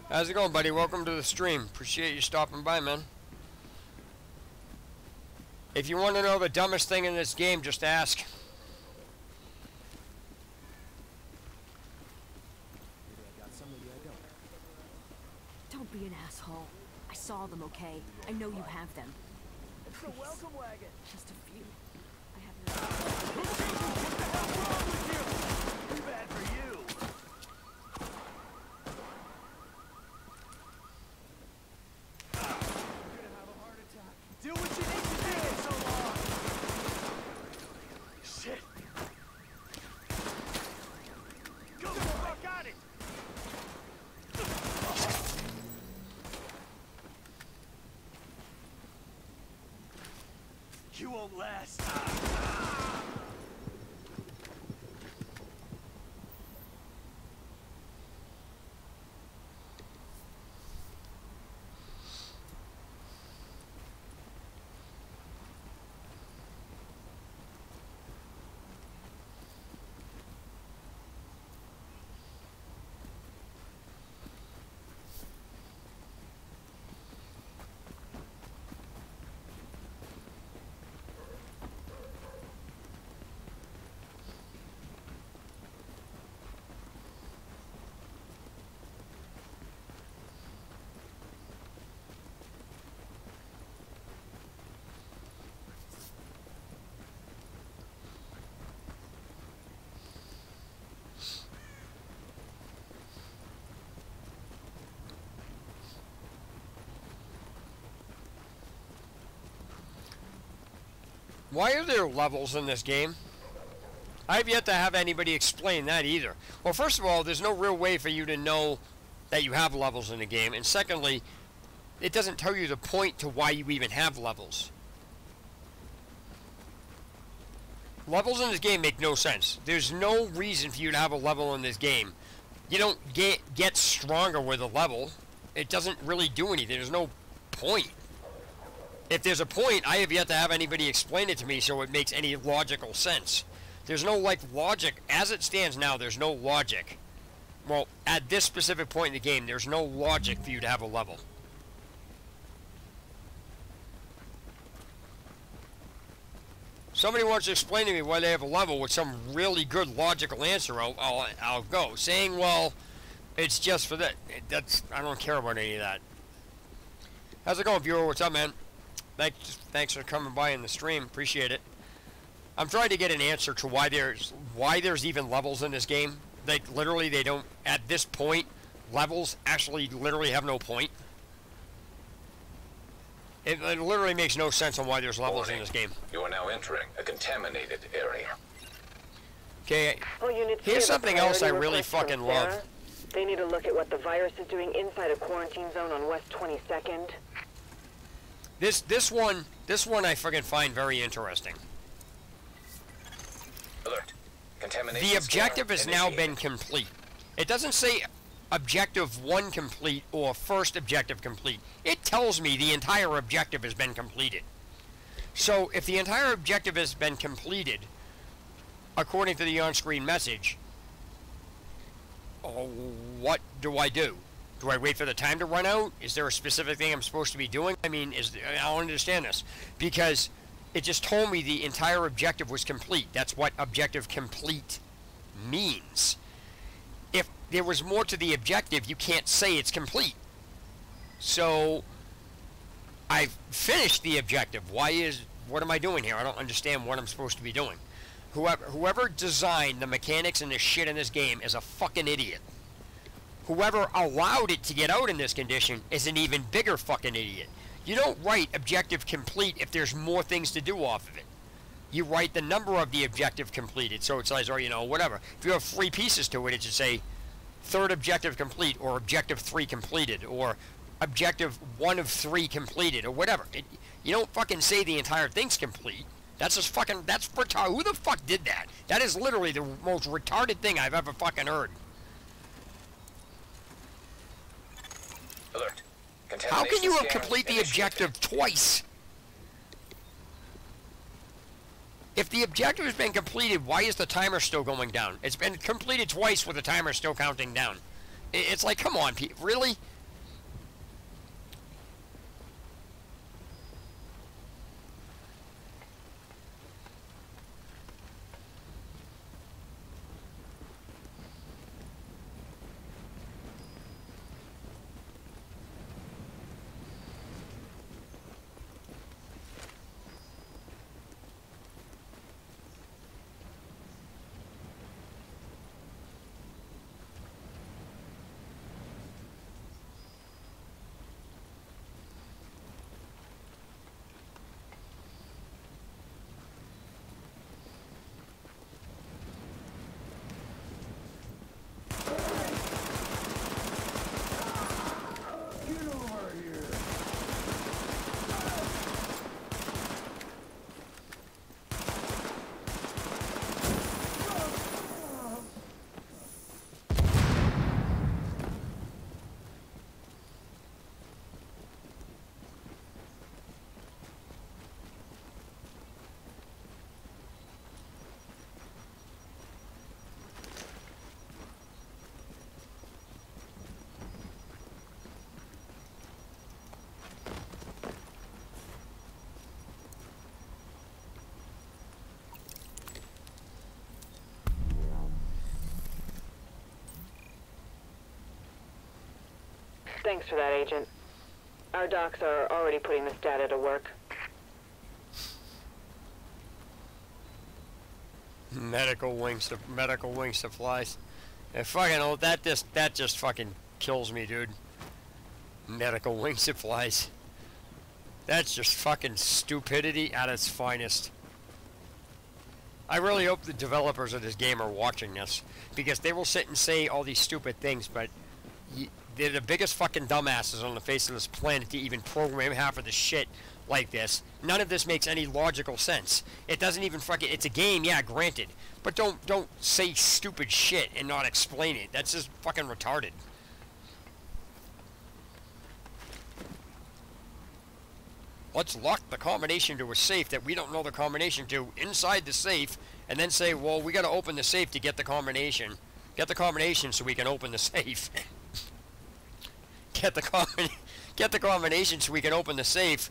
How's it going, buddy? Welcome to the stream. Appreciate you stopping by, man. If you want to know the dumbest thing in this game, just ask. Don't be an asshole. I saw them, okay? I know you have them. It's the welcome wagon. Just a few. I have What the hell's wrong with you? Too bad for you. Do what you need to do so long. Shit. Go the fuck at it. You won't last. Why are there levels in this game? I've yet to have anybody explain that either. Well, first of all, there's no real way for you to know that you have levels in the game. And secondly, it doesn't tell you the point to why you even have levels. Levels in this game make no sense. There's no reason for you to have a level in this game. You don't get stronger with a level. It doesn't really do anything. There's no point. If there's a point, I have yet to have anybody explain it to me so it makes any logical sense. There's no, like, logic. As it stands now, there's no logic. Well, at this specific point in the game, there's no logic for you to have a level. Somebody wants to explain to me why they have a level with some really good logical answer, I'll go. Saying, well, it's just for that. I don't care about any of that. How's it going, viewer? What's up, man? Thanks for coming by in the stream. Appreciate it. I'm trying to get an answer to why there's even levels in this game. Like, literally, they don't, at this point, levels actually literally have no point. It literally makes no sense on why there's levels in this game. You are now entering a contaminated area. Okay, All units here's clear, something the else I priority really request from fucking Sarah. love. They need to look at what the virus is doing inside a quarantine zone on West 22nd. This one I fucking find very interesting. Alert. Contamination. The objective has now been complete. It doesn't say objective 1 complete or first objective complete. It tells me the entire objective has been completed. So if the entire objective has been completed, according to the on-screen message, what do I do? Do I wait for the time to run out? Is there a specific thing I'm supposed to be doing? I mean, I don't understand this. Because it just told me the entire objective was complete. That's what objective complete means. If there was more to the objective, you can't say it's complete. So, I've finished the objective. What am I doing here? I don't understand what I'm supposed to be doing. Whoever designed the mechanics and the shit in this game is a fucking idiot. Whoever allowed it to get out in this condition is an even bigger fucking idiot. You don't write objective complete if there's more things to do off of it. You write the number of the objective completed, so it says, or you know, whatever. If you have 3 pieces to it, it should say third objective complete, or objective 3 completed, or objective 1 of 3 completed, or whatever. You don't fucking say the entire thing's complete. That's just fucking, that's retarded. Who the fuck did that? That is literally the most retarded thing I've ever fucking heard. Alert. How can you complete the objective twice? If the objective has been completed, why is the timer still going down? It's been completed twice with the timer still counting down. It's like, come on, Pete, really? Thanks for that, Agent. Our docs are already putting this data to work. Medical wing supplies. And fucking, that just fucking kills me, dude. Medical wing supplies. That's just fucking stupidity at its finest. I really hope the developers of this game are watching this, because they will sit and say all these stupid things, but they're the biggest fucking dumbasses on the face of this planet to even program half of the shit like this. None of this makes any logical sense. It doesn't even fucking... It's a game, yeah, granted, but don't say stupid shit and not explain it. That's just fucking retarded. Let's lock the combination to a safe that we don't know the combination to inside the safe, and then say, well, we gotta open the safe to get the combination. Get the combination so we can open the safe. Get the combination so we can open the safe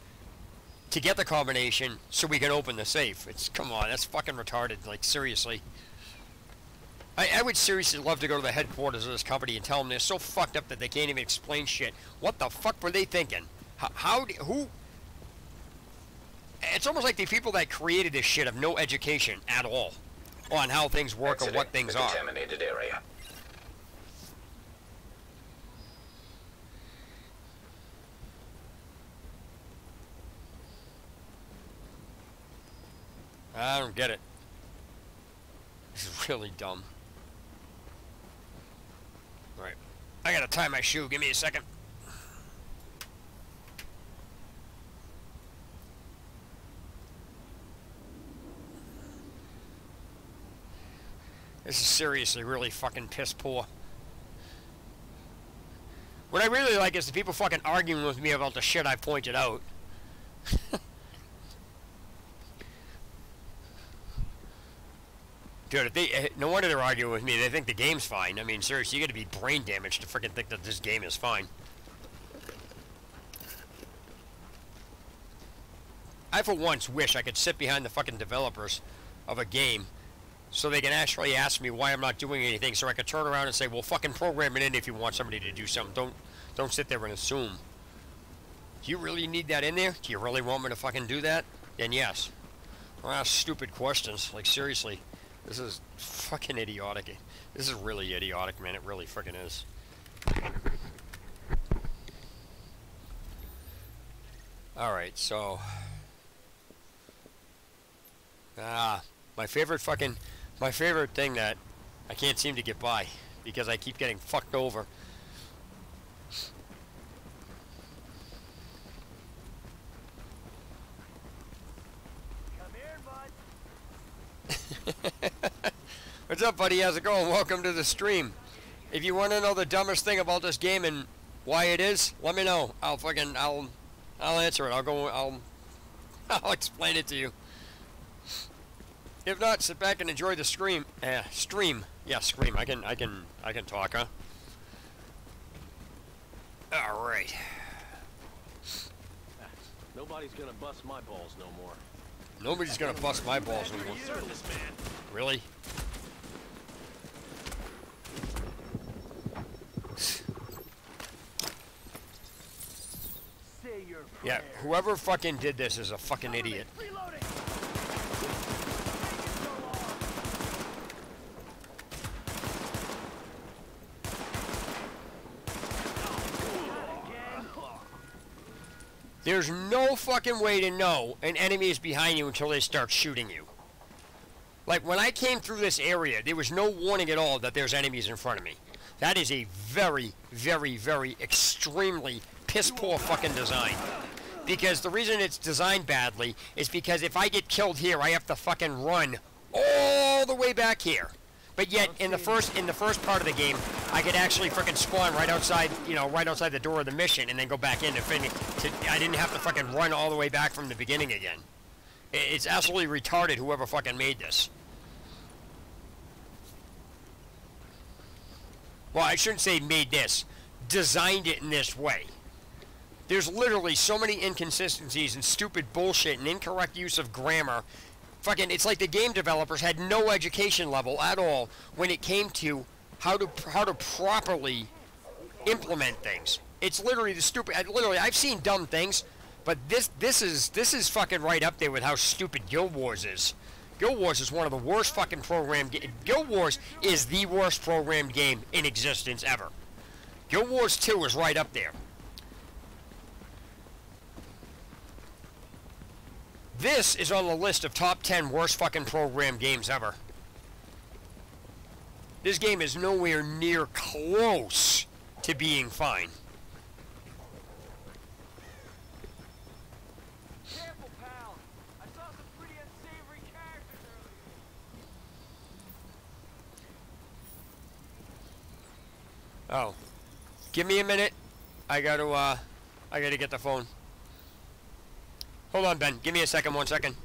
to get the combination so we can open the safe. It's, come on, that's fucking retarded, like, seriously. I would seriously love to go to the headquarters of this company and tell them they're so fucked up that they can't even explain shit. What the fuck were they thinking? Who... It's almost like the people that created this shit have no education at all on how things work or what things are. Contaminated area. I don't get it. This is really dumb. Right. I gotta tie my shoe. Give me a second. This is seriously really fucking piss poor. What I really like is the people fucking arguing with me about the shit I pointed out. Dude, if they, no wonder they're arguing with me. They think the game's fine. I mean, seriously, you gotta be brain damaged to freaking think that this game is fine. I, for once, wish I could sit behind the fucking developers of a game so they can actually ask me why I'm not doing anything, so I could turn around and say, well, fucking program it in if you want somebody to do something. Don't sit there and assume. Do you really need that in there? Do you really want me to fucking do that? Then yes. Don't ask stupid questions. Like, seriously. This is fucking idiotic. This is really idiotic, man. It really freaking is. Alright, so... my favorite thing that I can't seem to get by because I keep getting fucked over. Come here, bud. What's up, buddy? How's it going? Welcome to the stream. If you want to know the dumbest thing about this game and why it is, let me know. I'll answer it. I'll explain it to you. If not, sit back and enjoy the stream. Stream. Yeah, scream. I can talk, huh? All right. Nobody's gonna bust my balls no more. Nobody's gonna bust my balls no more. Really? Yeah, whoever fucking did this is a fucking idiot. There's no fucking way to know an enemy is behind you until they start shooting you. Like, when I came through this area, there was no warning at all that there's enemies in front of me. That is a very, very, very extremely piss-poor fucking design. Because the reason it's designed badly is because if I get killed here, I have to fucking run all the way back here. But yet, in the first part of the game, I could actually freaking spawn right outside, you know, right outside the door of the mission, and then go back in to finish. I didn't have to fucking run all the way back from the beginning again. It's absolutely retarded, whoever fucking made this. Well, I shouldn't say made this. Designed it in this way. There's literally so many inconsistencies and stupid bullshit and incorrect use of grammar. Fucking, it's like the game developers had no education level at all when it came to how to properly implement things. It's literally the stupid. I've seen dumb things, but this is fucking right up there with how stupid Guild Wars is. Guild Wars is one of the worst fucking programmed. Guild Wars is the worst programmed game in existence ever. Guild Wars 2 is right up there. This is on the list of top 10 worst fucking program games ever. This game is nowhere near close to being fine. Careful, pal. I saw some pretty unsavory characters earlier. Oh. Give me a minute. I gotta get the phone. Hold on, Ben. Give me a second, 1 second.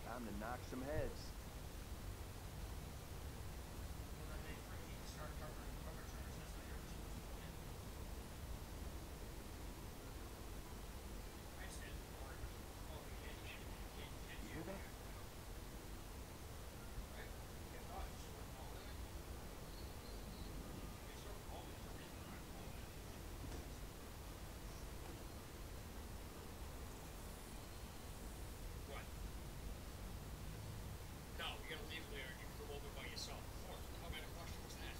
Time to knock some heads. You there? No, you're gonna leave there and you can come over by yourself. Of course. What kind of question was that?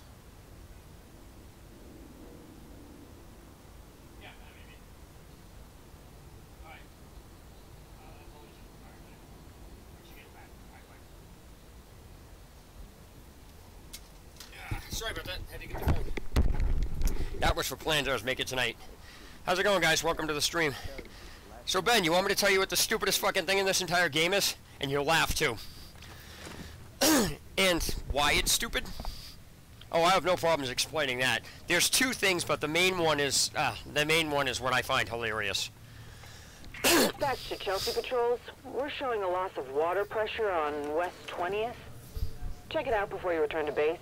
Yeah, I mean. Alright. I'll hold you. Alright, man. Once you get back. Alright, bye. Yeah, sorry about that. Had to get the phone. That was for plans I was making tonight. How's it going, guys? Welcome to the stream. So, Ben, you want me to tell you what the stupidest fucking thing in this entire game is? And you'll laugh, too. And why it's stupid? Oh, I have no problems explaining that. There's two things, but the main one is what I find hilarious. Dispatch to Chelsea Patrols. We're showing a loss of water pressure on West 20th. Check it out before you return to base.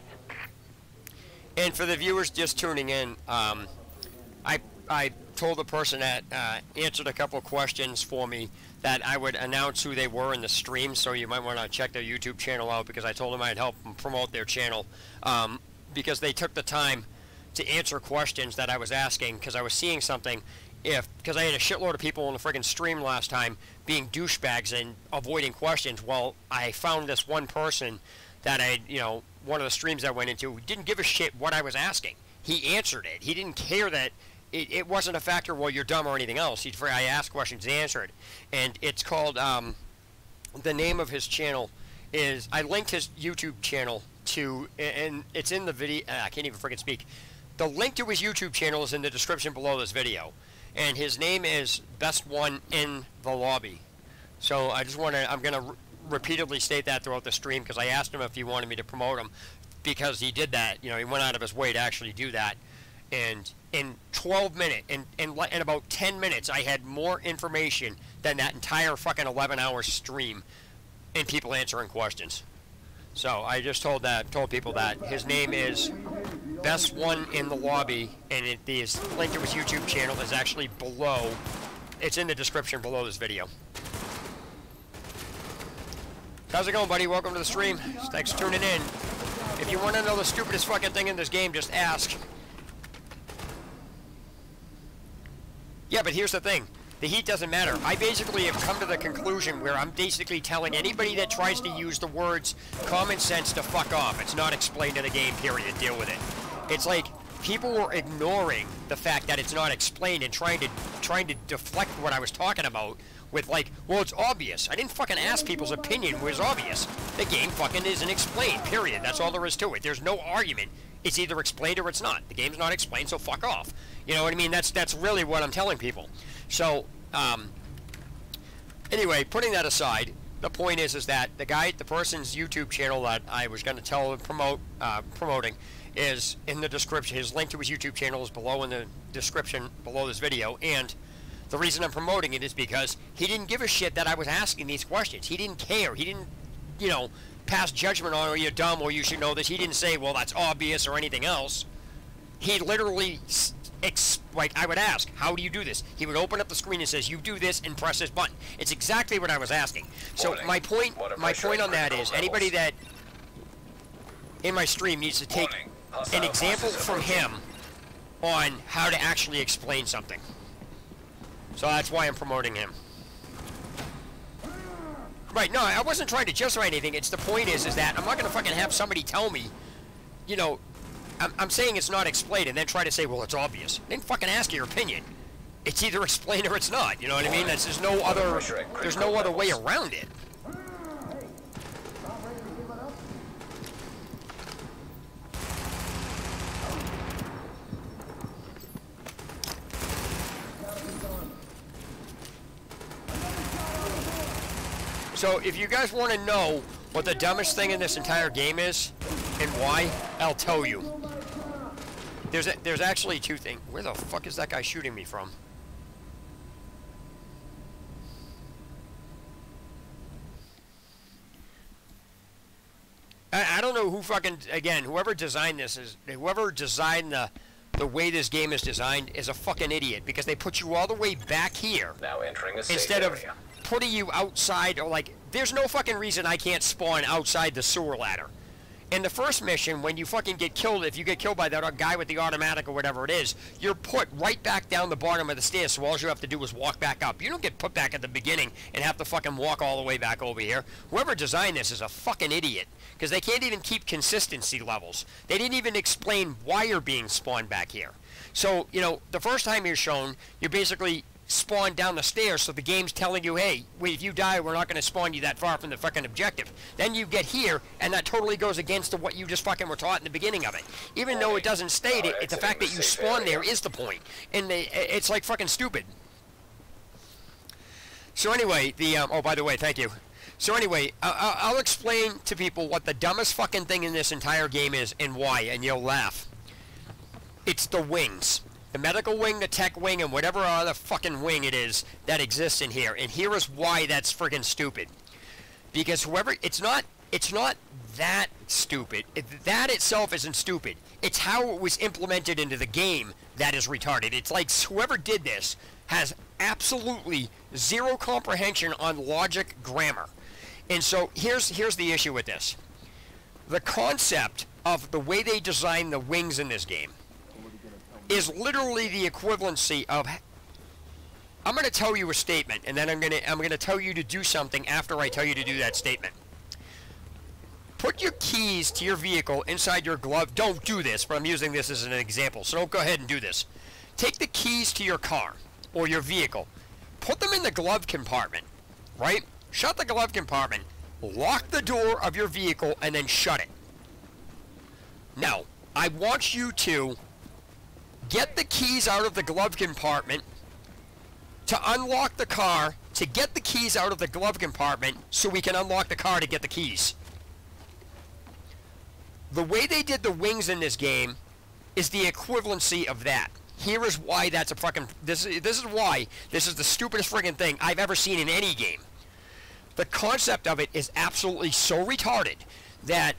And for the viewers just tuning in, I told the person that answered a couple of questions for me that I would announce who they were in the stream, so you might want to check their YouTube channel out, because I told them I'd help them promote their channel, because they took the time to answer questions that I was asking, because I was seeing something, because I had a shitload of people in the friggin' stream last time being douchebags and avoiding questions. Well, I found this one person that one of the streams I went into didn't give a shit what I was asking. He answered it. He didn't care that it wasn't a factor, well, you're dumb or anything else. I asked questions, he answered. And it's called, the name of his channel is, I linked his YouTube channel to, and it's in the video, I can't even freaking speak. The link to his YouTube channel is in the description below this video. And his name is Best One in the Lobby. So I just want to, I'm going to repeatedly state that throughout the stream, because I asked him if he wanted me to promote him, because he did that. He went out of his way to actually do that. And in 12 minutes, in about 10 minutes, I had more information than that entire fucking 11-hour stream and people answering questions. So I just told people that his name is Best One in the Lobby, and the link to his YouTube channel is actually below. It's in the description below this video. How's it going, buddy? Welcome to the stream. Thanks for tuning in. If you want to know the stupidest fucking thing in this game, just ask. Yeah, but here's the thing. The heat doesn't matter. I basically have come to the conclusion where I'm basically telling anybody that tries to use the words common sense to fuck off. It's not explained in the game, period. Deal with it. It's like people were ignoring the fact that it's not explained and trying to deflect what I was talking about with like, well, it's obvious. I didn't fucking ask people's opinion. It was obvious. The game fucking isn't explained, period. That's all there is to it. There's no argument. It's either explained or it's not. The game's not explained, so fuck off. You know what I mean? That's really what I'm telling people. So, anyway, putting that aside, the point is that the person's YouTube channel that I was going to tell promoting is in the description. His link to his YouTube channel is below in the description below this video, and the reason I'm promoting it is because he didn't give a shit that I was asking these questions. He didn't care. He didn't, pass judgment on, or you're dumb, or you should know this. He didn't say, well, that's obvious, or anything else. He literally like I would ask, how do you do this? He would open up the screen and says, you do this and press this button. It's exactly what I was asking. So my point on that is, anybody that in my stream needs to take an example from him on how to actually explain something. So that's why I'm promoting him. Right, no, I wasn't trying to justify anything. It's the point is that I'm not going to fucking have somebody tell me, you know, I'm saying it's not explained and then try to say, well, it's obvious. Then fucking ask your opinion. It's either explained or it's not, you know what I mean? There's no other way around it. So if you guys want to know what the dumbest thing in this entire game is and why, I'll tell you. There's actually two things. Where the fuck is that guy shooting me from? I don't know who fucking, again, whoever designed this is, whoever designed the way this game is designed is a fucking idiot, because they put you all the way back here Now entering a safe instead of area. putting you outside, or like, there's no fucking reason I can't spawn outside the sewer ladder. In the first mission, when you fucking get killed, if you get killed by that guy with the automatic or whatever it is, you're put right back down the bottom of the stairs, so all you have to do is walk back up. You don't get put back at the beginning and have to fucking walk all the way back over here. Whoever designed this is a fucking idiot, because they can't even keep consistency levels. They didn't even explain why you're being spawned back here. So, you know, the first time you're shown, you're basically spawn down the stairs, so the game's telling you, hey, if you die, we're not going to spawn you that far from the fucking objective. Then you get here, and that totally goes against what you just fucking were taught in the beginning of it. Even though it doesn't state it, it's the fact that you spawn there is the point. And it's like fucking stupid. So anyway, oh, by the way, thank you. So anyway, I'll explain to people what the dumbest fucking thing in this entire game is and why, and you'll laugh. It's the wings. The medical wing, the tech wing, and whatever other fucking wing it is that exists in here. And here is why that's friggin' stupid. Because whoever, it's not that stupid. That itself isn't stupid. It's how it was implemented into the game that is retarded. It's like whoever did this has absolutely zero comprehension on logic grammar. And so here's the issue with this. The concept of the way they design the wings in this game is literally the equivalency of, I'm going to tell you a statement, and then I'm going to tell you to do something after I tell you to do that statement. Put your keys to your vehicle inside your glove. Don't do this, but I'm using this as an example, so don't go ahead and do this. Take the keys to your car or your vehicle. Put them in the glove compartment, right? Shut the glove compartment. Lock the door of your vehicle and then shut it. Now, I want you to get the keys out of the glove compartment to unlock the car, to get the keys out of the glove compartment so we can unlock the car to get the keys. The way they did the wings in this game is the equivalency of that. Here is why that's a fucking, this is why this is the stupidest friggin' thing I've ever seen in any game. The concept of it is absolutely so retarded that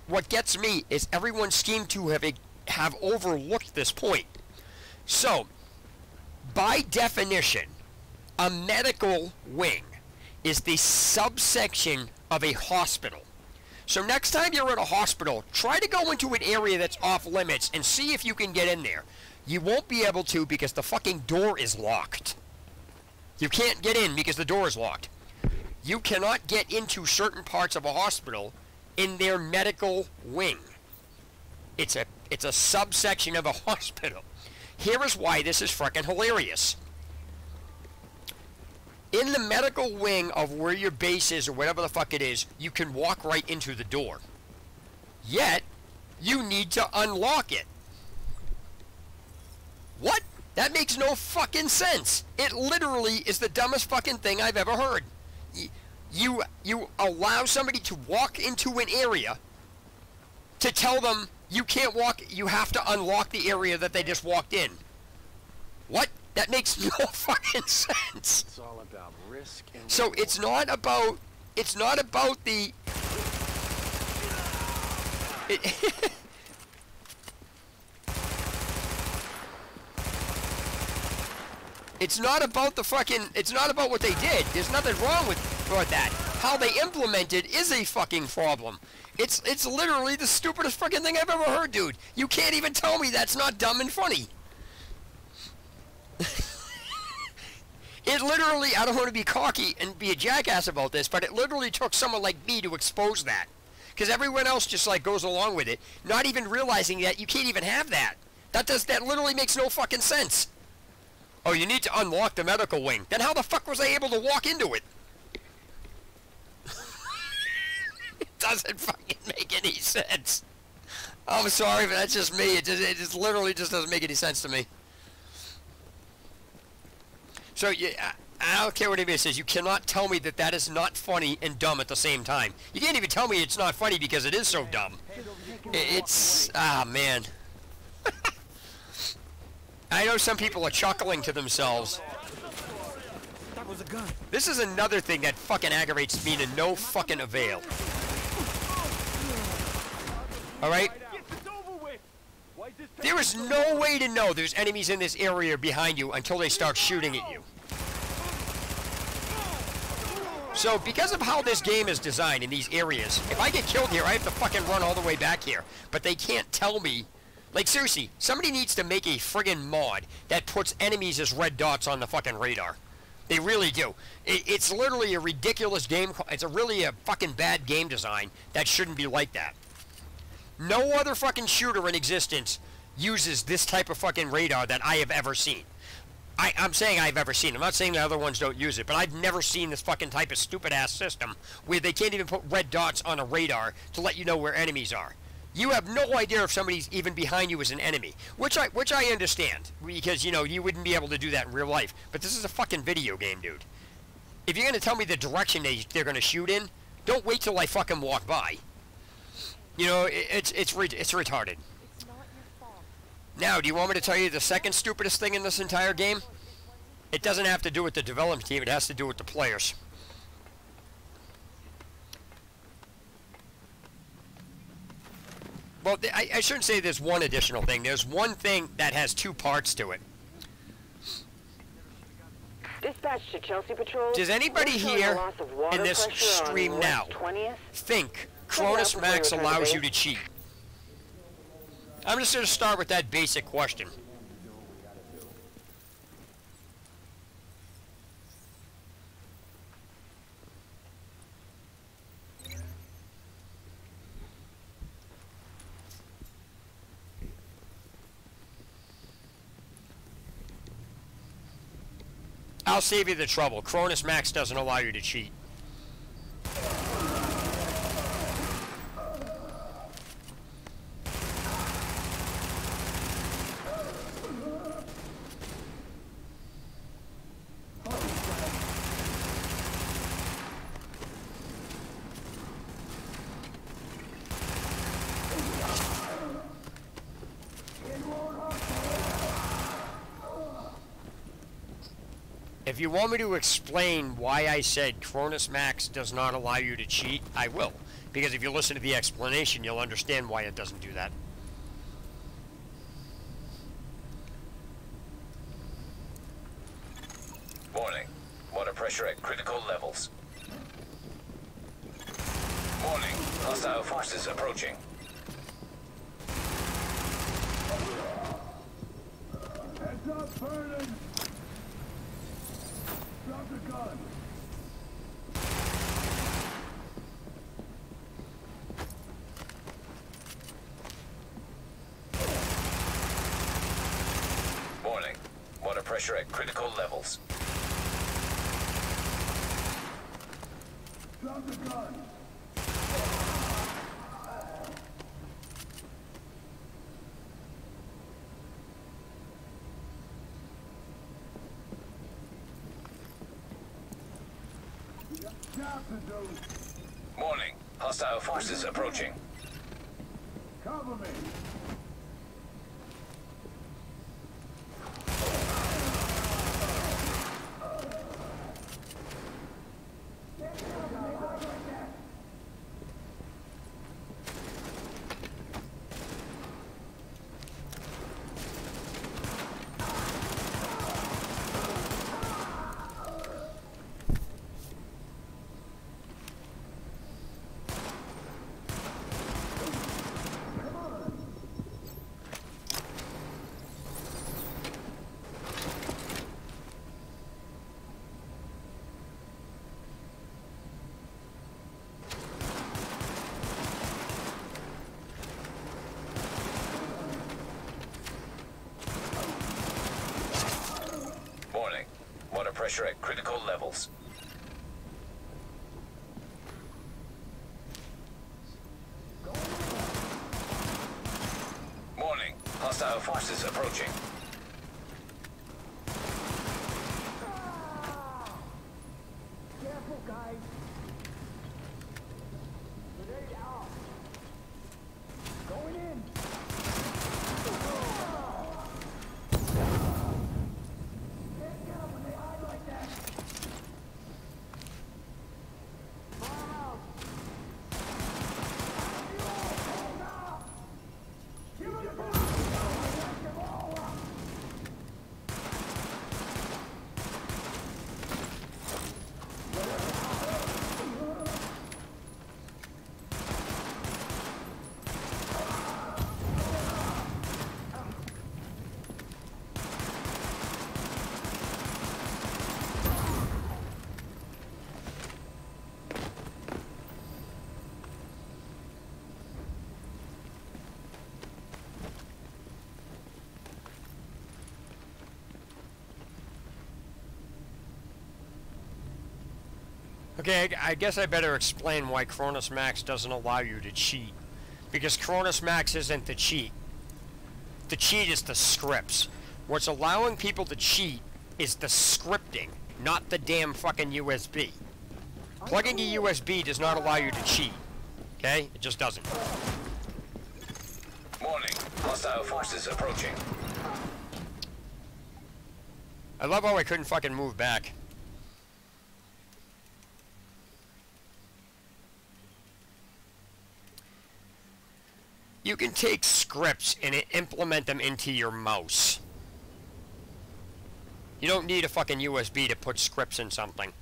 what gets me is everyone seemed to have overlooked this point. So, by definition, a medical wing is the subsection of a hospital. So next time you're at a hospital, try to go into an area that's off limits and see if you can get in there. You won't be able to because the fucking door is locked. You can't get in because the door is locked. You cannot get into certain parts of a hospital in their medical wing. It's a subsection of a hospital. Here is why this is frickin' hilarious. In the medical wing of where your base is, or whatever the fuck it is, you can walk right into the door. Yet, you need to unlock it. What? That makes no sense. It literally is the dumbest fucking thing I've ever heard. You allow somebody to walk into an area to tell them you can't walk, you have to unlock the area that they just walked in. What? That makes no fucking sense. It's all about risk and so it's not about the It's not about the fucking, it's not about what they did. There's nothing wrong with that. How they implement it is a fucking problem. It's literally the stupidest fucking thing I've ever heard, dude. You can't even tell me that's not dumb and funny. It literally, I don't want to be cocky and be a jackass about this, but it literally took someone like me to expose that. Because everyone else just like goes along with it, not even realizing that you can't even have that. That literally makes no fucking sense. Oh, you need to unlock the medical wing. Then how the fuck was I able to walk into it? It doesn't fucking make any sense. I'm sorry, but that's just me. It just literally just doesn't make any sense to me. So, yeah, I don't care what anybody says. You cannot tell me that that is not funny and dumb at the same time. You can't even tell me it's not funny because it is so dumb. It's... ah, man. I know some people are chuckling to themselves. That was a gun. This is another thing that fucking aggravates me to no fucking avail. Alright? There is no way to know there's enemies in this area behind you until they start shooting at you. So, because of how this game is designed in these areas, if I get killed here, I have to fucking run all the way back here. But they can't tell me. Like, seriously, somebody needs to make a friggin' mod that puts enemies as red dots on the fucking radar. They really do. It's literally a ridiculous game. It's really a fucking bad game design that shouldn't be like that. No other fucking shooter in existence uses this type of fucking radar that I have ever seen. I'm saying I've ever seen. I'm not saying the other ones don't use it, but I've never seen this fucking type of stupid-ass system where they can't even put red dots on a radar to let you know where enemies are. You have no idea if somebody's even behind you as an enemy, which I understand, because, you know, you wouldn't be able to do that in real life. But this is a fucking video game, dude. If you're going to tell me the direction they're going to shoot in, don't wait till I fucking walk by. You know, it's retarded. Now, do you want me to tell you the second stupidest thing in this entire game? It doesn't have to do with the development team, it has to do with the players. Well, I shouldn't say there's one additional thing. There's one thing that has two parts to it. Dispatch to Chelsea Patrol. Does anybody here in this stream now think Cronus Max allows you to cheat? I'm just going to start with that basic question. I'll save you the trouble. Cronus Max doesn't allow you to cheat. If you want me to explain why I said Cronus Max does not allow you to cheat, I will. Because if you listen to the explanation, you'll understand why it doesn't do that. Warning. Water pressure at critical levels. Warning. Hostile forces approaching. Heads up, burning! Drop the gun! Warning. Water pressure at critical levels. Drop the gun! Warning. Hostile forces approaching. Cover me! pressure at critical levels. Warning. Hostile forces approaching. Careful, guys. Grenade out. Going in. Can't get them when they hide like that. Fire out. Give it a go. Okay, I guess I better explain why Cronus Max doesn't allow you to cheat. Because Cronus Max isn't the cheat. The cheat is the scripts. What's allowing people to cheat is the scripting, not the damn fucking USB. Plugging a USB does not allow you to cheat. Okay? It just doesn't. Warning. Hostile forces approaching. I love how I couldn't fucking move back. You can take scripts and implement them into your mouse. You don't need a fucking USB to put scripts in something.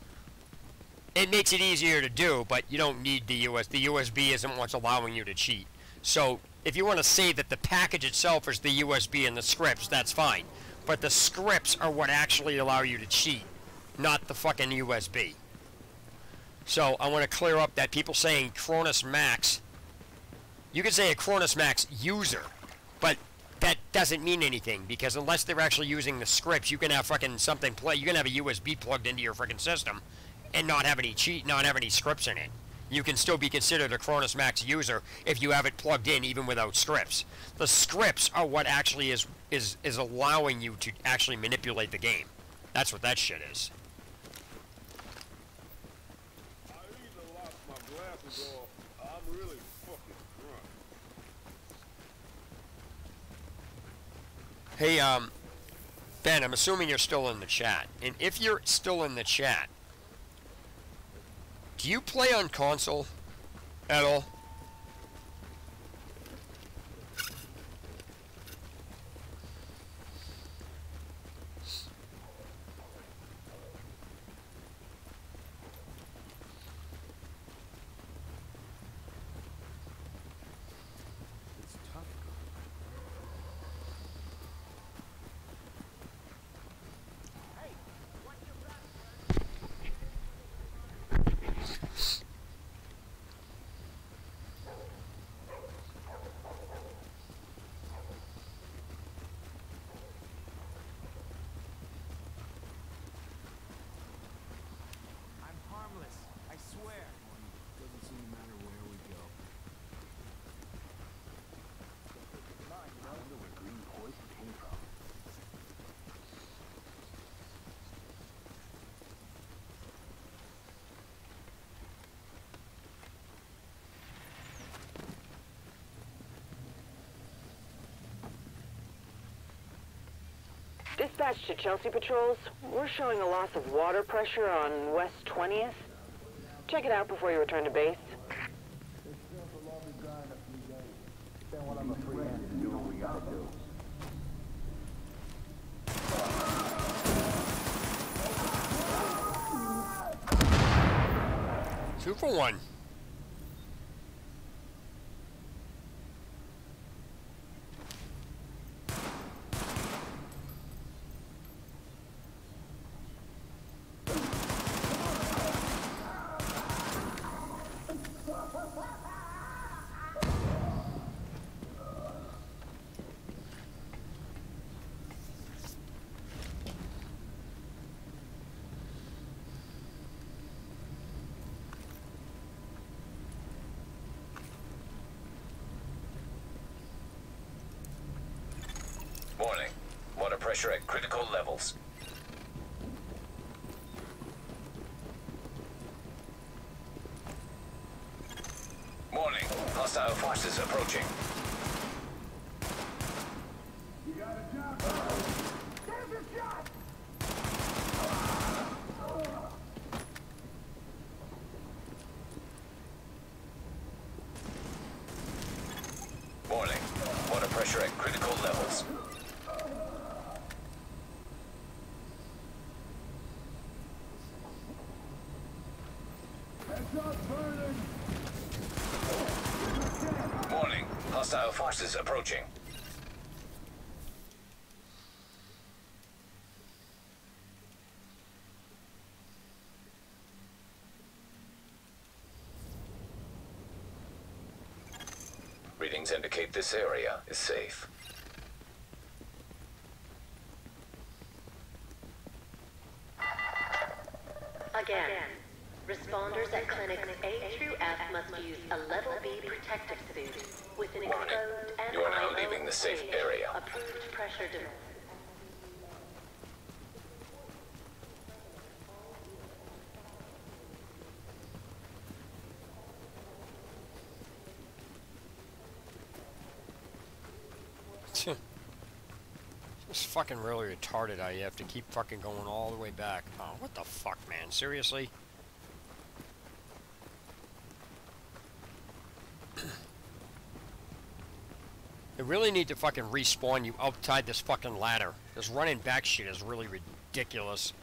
It makes it easier to do, but you don't need the USB. The USB isn't what's allowing you to cheat. So, if you want to say that the package itself is the USB and the scripts, that's fine. But the scripts are what actually allow you to cheat, not the fucking USB. So, I want to clear up that people saying Cronus Max. You can say a Cronus Max user, but that doesn't mean anything, because unless they're actually using the scripts, you can have fucking something play. You can have a USB plugged into your freaking system and not have any not have any scripts in it. You can still be considered a Cronus Max user if you have it plugged in even without scripts. The scripts are what actually is allowing you to actually manipulate the game. That's what that shit is. I either lost my glasses or I'm really fucking drunk. Hey, Ben, I'm assuming you're still in the chat. And if you're still in the chat, do you play on console at all? Dispatch to Chelsea patrols. We're showing a loss of water pressure on West 20th. Check it out before you return to base. Then when I'm a free man to do what we gotta do. 2 for 1. Warning. Water pressure at critical levels. Warning. Hostile forces approaching. Warning. Water pressure at critical levels. Warning. Hostile forces approaching. Readings indicate this area is safe. Again, responders at clinics A through F must use a level B protective suit with an exposed and You are now leaving the safe area. approved pressure dimension. It's fucking really retarded how you have to keep fucking going all the way back. Oh, what the fuck, man? Seriously? They really need to fucking respawn you outside this fucking ladder. This running back shit is really ridiculous.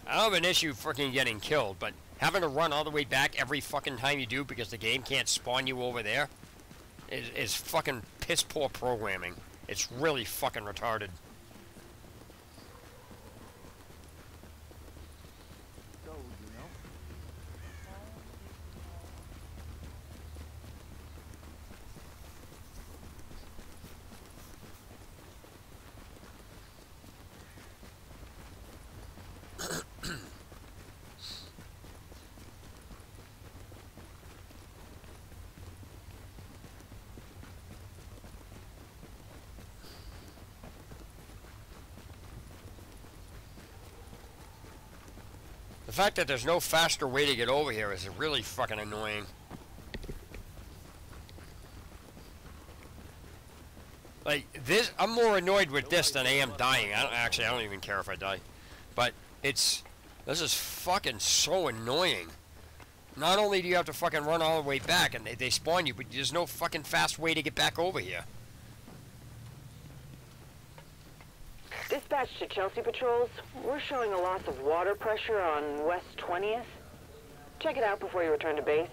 I don't have an issue fucking getting killed, but having to run all the way back every fucking time you do because the game can't spawn you over there is fucking piss poor programming. It's really fucking retarded. The fact that there's no faster way to get over here is really fucking annoying. Like, this, I'm more annoyed with this than I am dying. I don't even care if I die. But this is fucking so annoying. Not only do you have to fucking run all the way back and they spawn you, but there's no fucking fast way to get back over here. Dispatch to Chelsea patrols. We're showing a loss of water pressure on West 20th. Check it out before you return to base.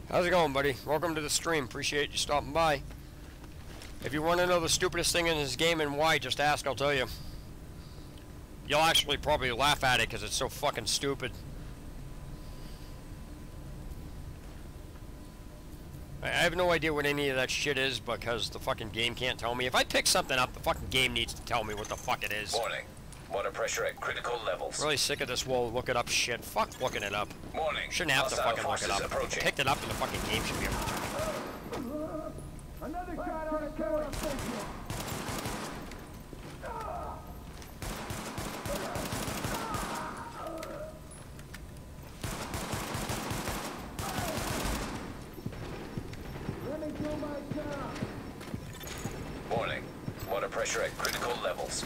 How's it going, buddy? Welcome to the stream. Appreciate you stopping by. If you want to know the stupidest thing in this game and why, just ask, I'll tell you. You'll actually probably laugh at it because it's so fucking stupid. I have no idea what any of that shit is because the fucking game can't tell me. If I pick something up, the fucking game needs to tell me what the fuck it is. Warning. Water pressure at critical levels. Really sick of this wall look it up shit. Fuck looking it up. Warning. Shouldn't have to fucking look it up. Approaching. Picked it up and the fucking game should be able to tell me. Another shot on the camera. Let me do my job. Warning. Water pressure at critical levels.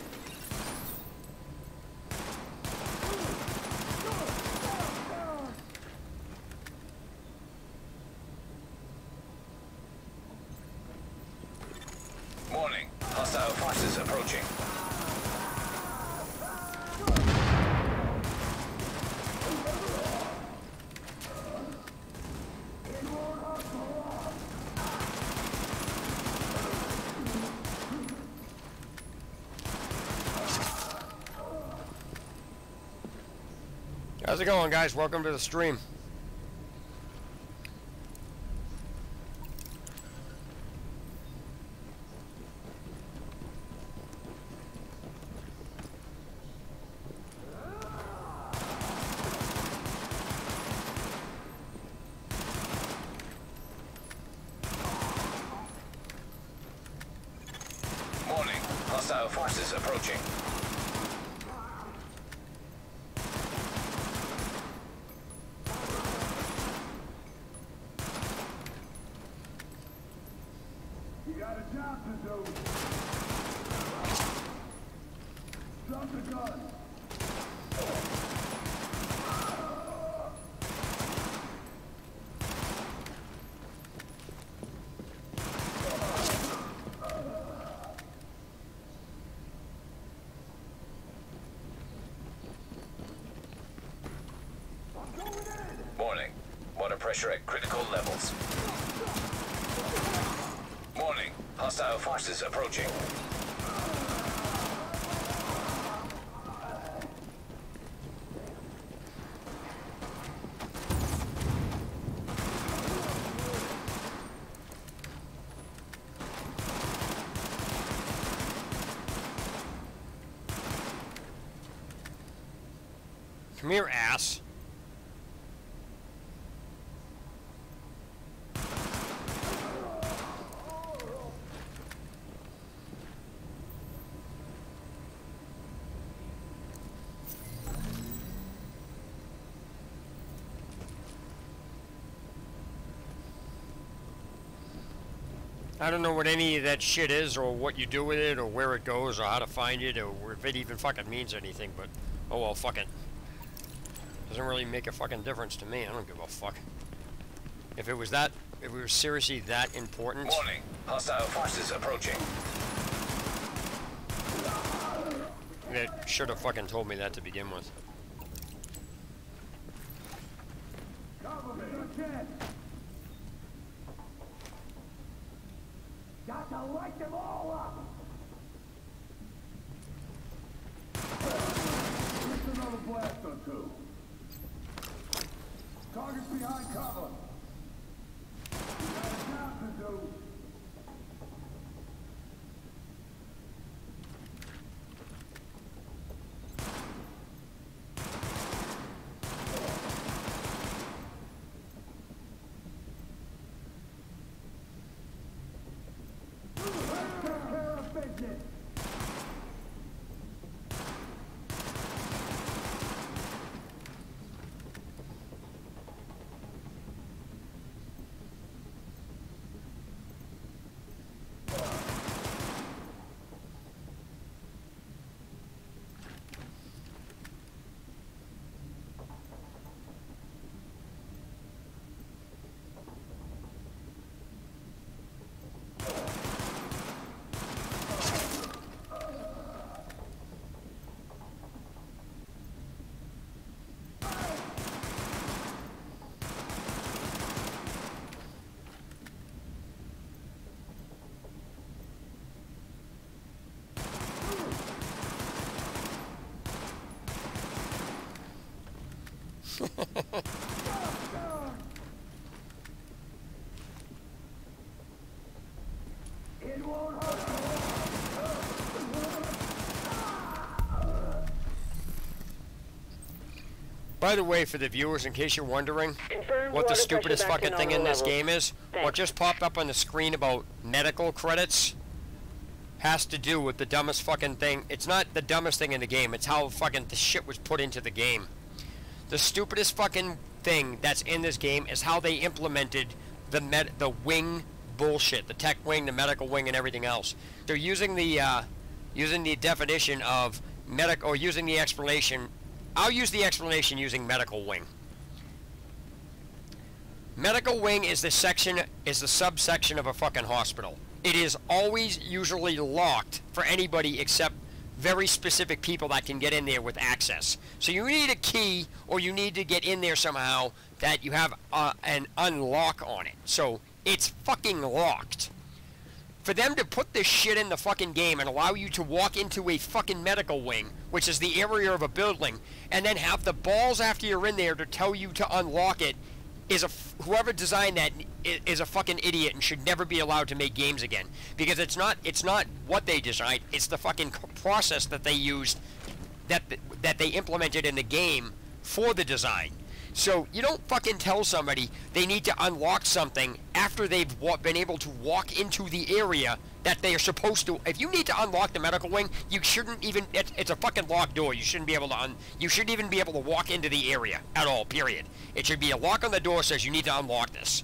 Warning. Hostile forces approaching. How's it going, guys? Welcome to the stream. Warning. Hostile forces approaching. You got a job to do. Drop the gun. Warning. Water pressure at critical levels. Warning. Hostile forces approaching. Come here, ass. I don't know what any of that shit is, or what you do with it, or where it goes, or how to find it, or if it even fucking means anything, but oh well, fuck it. Doesn't really make a fucking difference to me. I don't give a fuck. If it was seriously that important. Warning. Hostile forces approaching. It should have fucking told me that to begin with. Cover me. Got to light them all up. Just another blast or two. Target's behind cover. You got a job to do. Take care of business. It won't hurt. By the way, for the viewers, in case you're wondering what the stupidest fucking thing in this game is, what just popped up on the screen about medical credits has to do with the dumbest fucking thing. It's not the dumbest thing in the game, it's how fucking the shit was put into the game. The stupidest fucking thing that's in this game is how they implemented the wing bullshit, the tech wing, the medical wing, and everything else. They're using the definition of or using the explanation. I'll use the explanation using medical wing. Medical wing is the subsection of a fucking hospital. It is always usually locked for anybody except very specific people that can get in there with access. So you need a key, or you need to get in there somehow that you have an unlock on it. So it's fucking locked. For them to put this shit in the fucking game and allow you to walk into a fucking medical wing, which is the area of a building, and then have the balls after you're in there to tell you to unlock it, whoever designed that is a fucking idiot and should never be allowed to make games again. Because it's not what they designed, it's the fucking process that they used, that they implemented in the game for the design. So you don't fucking tell somebody they need to unlock something after they've been able to walk into the area that they are supposed to. If you need to unlock the medical wing, you shouldn't even. It's a fucking locked door. You shouldn't be able to You shouldn't even be able to walk into the area at all. Period. It should be a lock on the door says you need to unlock this.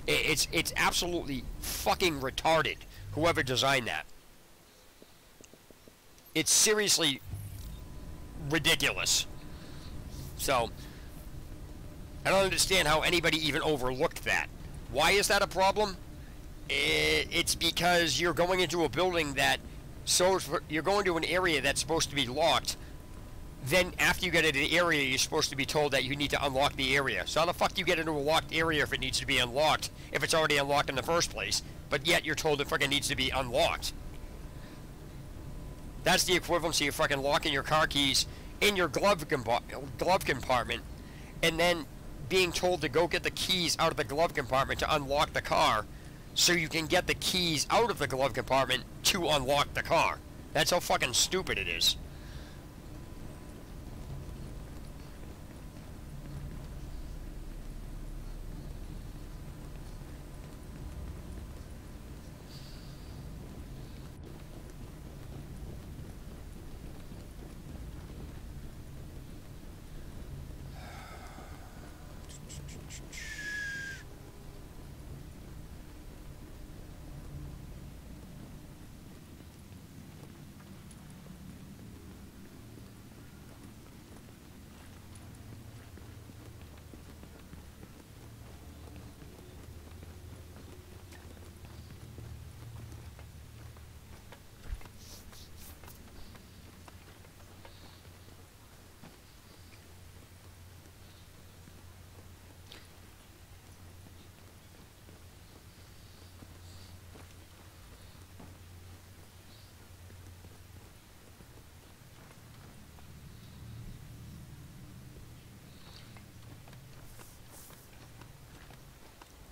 It's absolutely fucking retarded. Whoever designed that. It's seriously ridiculous. So. I don't understand how anybody even overlooked that. Why is that a problem? It's because you're going into a building you're going to an area that's supposed to be locked. Then after you get into the area, you're supposed to be told that you need to unlock the area. So how the fuck do you get into a locked area if it needs to be unlocked, if it's already unlocked in the first place, but yet you're told it fucking needs to be unlocked? That's the equivalency of fucking locking your car keys in your glove compartment, and then being told to go get the keys out of the glove compartment to unlock the car so you can get the keys out of the glove compartment to unlock the car. That's how fucking stupid it is.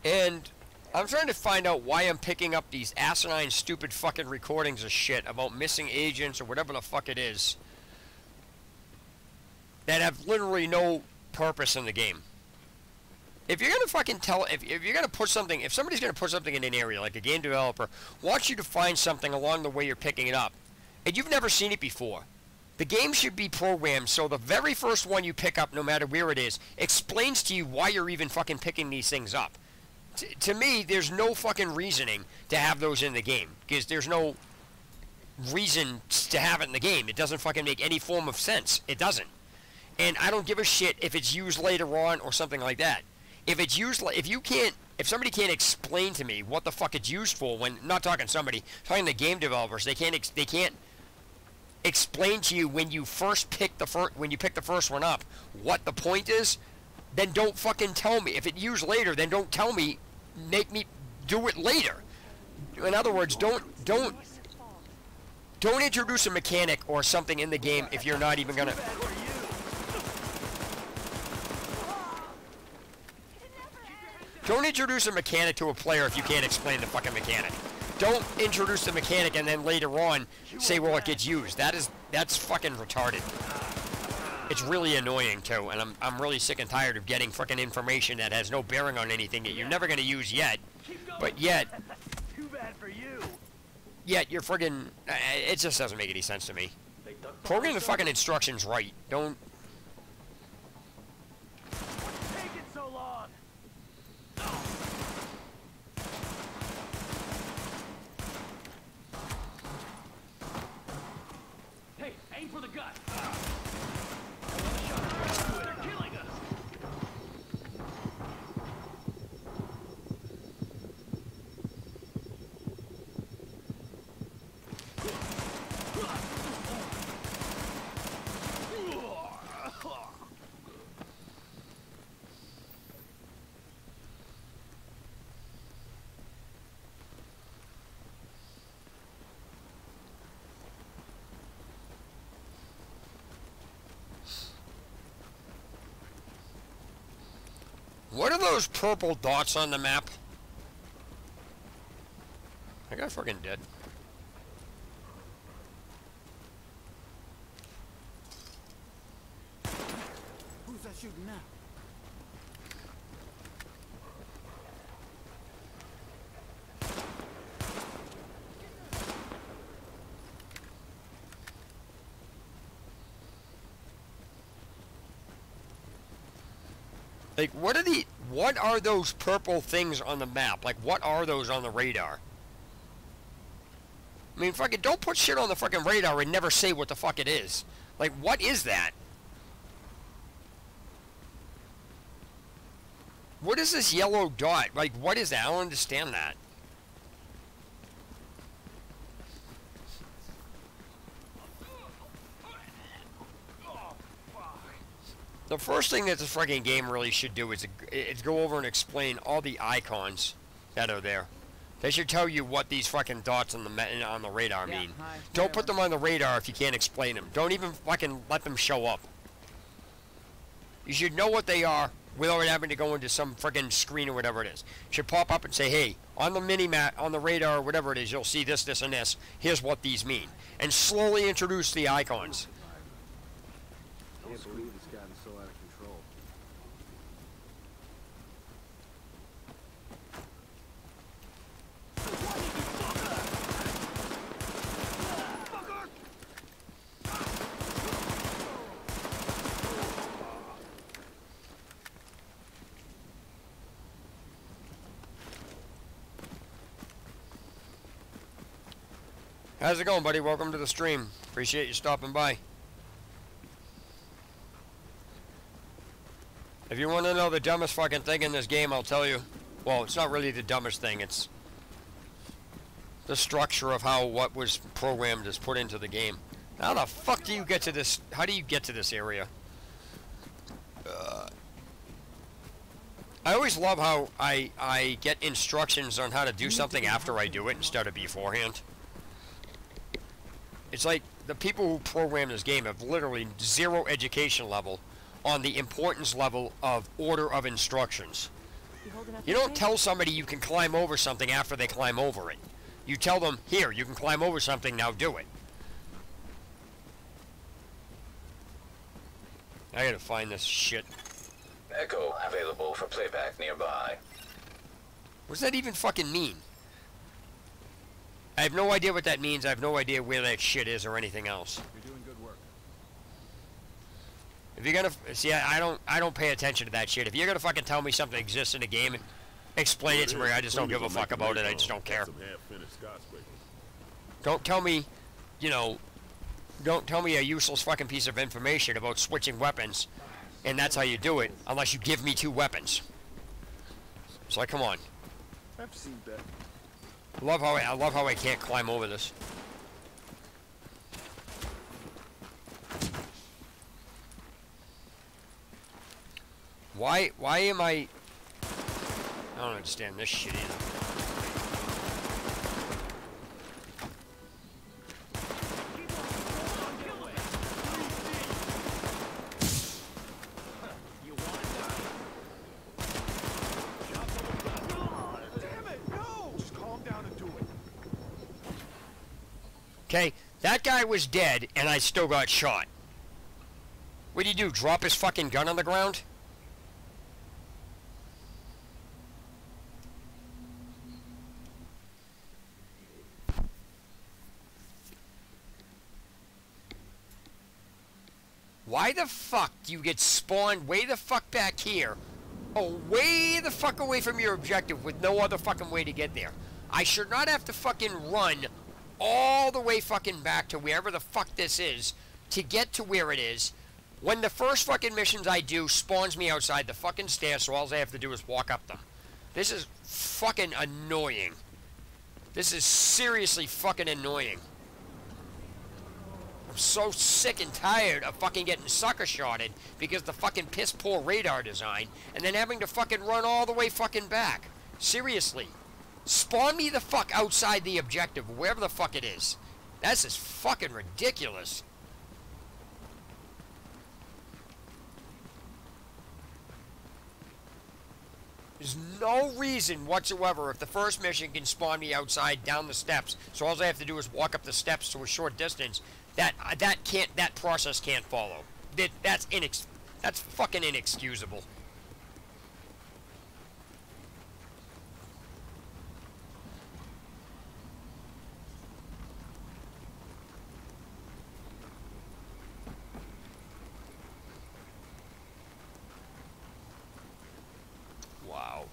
And I'm trying to find out why I'm picking up these asinine, stupid fucking recordings of shit about missing agents or whatever the fuck it is that have literally no purpose in the game. If you're gonna fucking if you're gonna put something, if somebody's gonna put something in an area, like a game developer wants you to find something along the way you're picking it up, and you've never seen it before, the game should be programmed so the very first one you pick up, no matter where it is, explains to you why you're even fucking picking these things up. To me, there's no fucking reasoning to have those in the game, because there's no reason to have it in the game. It doesn't fucking make any form of sense. It doesn't. And I don't give a shit if it's used later on or something like that. If it's used, if somebody can't explain to me what the fuck it's used for, when not talking somebody, talking to game developers, they can't explain to you when you pick the first one up what the point is, then don't fucking tell me. If it's used later, then don't tell me. Make me do it later. In other words, don't introduce a mechanic or something in the game if you're not even gonna. Don't introduce a mechanic to a player if you can't explain the fucking mechanic. Don't introduce the mechanic and then later on say, well, it gets used. That's fucking retarded. It's really annoying too, and I'm really sick and tired of getting fucking information that has no bearing on anything that you're never gonna use yet, but yet. Too bad for you. Yet you're friggin'. It just doesn't make any sense to me. Program the fucking instructions right. Don't. What's taking so long? Hey, aim for the gut. What are those purple dots on the map? I got fucking dead. Who's that shooting now? Like, what are those purple things on the map? Like, what are those on the radar? I mean, fucking don't put shit on the fucking radar and never say what the fuck it is. Like, what is that? What is this yellow dot? Like, what is that? I don't understand that. The first thing that this fucking game really should do is go over and explain all the icons that are there. They should tell you what these fucking dots on the radar mean. Don't put them on the radar if you can't explain them. Don't even fucking let them show up. You should know what they are without having to go into some fucking screen or whatever it is. It should pop up and say, hey, on the mini-map, on the radar, or whatever it is, you'll see this, this, and this. Here's what these mean. And slowly introduce the icons. I can't believe it's gotten so out of control. How's it going, buddy? Welcome to the stream. Appreciate you stopping by. If you want to know the dumbest fucking thing in this game, I'll tell you. Well, it's not really the dumbest thing. It's the structure of how what was programmed is put into the game. How the fuck do you get to this? How do you get to this area? I always love how I get instructions on how to do something after I do it instead of beforehand. It's like the people who program this game have literally zero education level on the importance level of order of instructions. You don't tell somebody you can climb over something after they climb over it. You tell them, here, you can climb over something, now do it. I gotta find this shit. Echo available for playback nearby. What does that even fucking mean? I have no idea what that means. I have no idea where that shit is or anything else. You're doing good work. If you're gonna see, I don't pay attention to that shit. If you're gonna fucking tell me something exists in a game, explain it to me. I just don't give a fuck about it. I just don't care. Don't tell me, you know, don't tell me a useless fucking piece of information about switching weapons, and that's how you do it, unless you give me 2 weapons. It's like, come on. I've seen that. I love how I can't climb over this. Why am I don't understand this shit either. Okay, that guy was dead, and I still got shot. What do you do, drop his fucking gun on the ground? Why the fuck do you get spawned way the fuck back here? Oh, way the fuck away from your objective with no other fucking way to get there. I should not have to fucking run all the way fucking back to wherever the fuck this is to get to where it is when the first fucking missions I do spawns me outside the fucking stairs, so all I have to do is walk up them. This is fucking annoying. This is seriously fucking annoying. I'm so sick and tired of fucking getting sucker shotted because the fucking piss poor radar design and then having to fucking run all the way fucking back. Seriously. Spawn me the fuck outside the objective, wherever the fuck it is. That's just fucking ridiculous. There's no reason whatsoever if the first mission can spawn me outside down the steps. So all I have to do is walk up the steps to a short distance. That process can't follow. That's fucking inexcusable. Wow.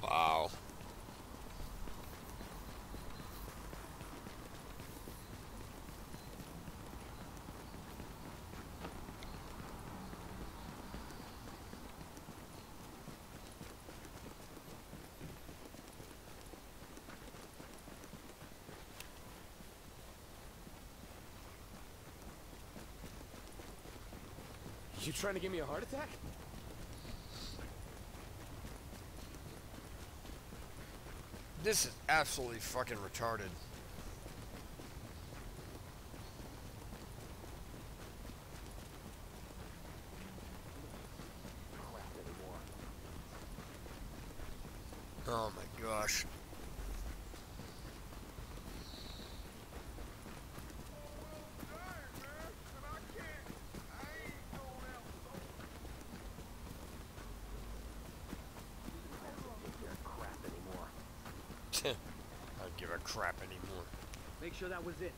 Wow. You trying to give me a heart attack? This is absolutely fucking retarded. Oh my gosh. I don't give a crap anymore. Make sure that was it.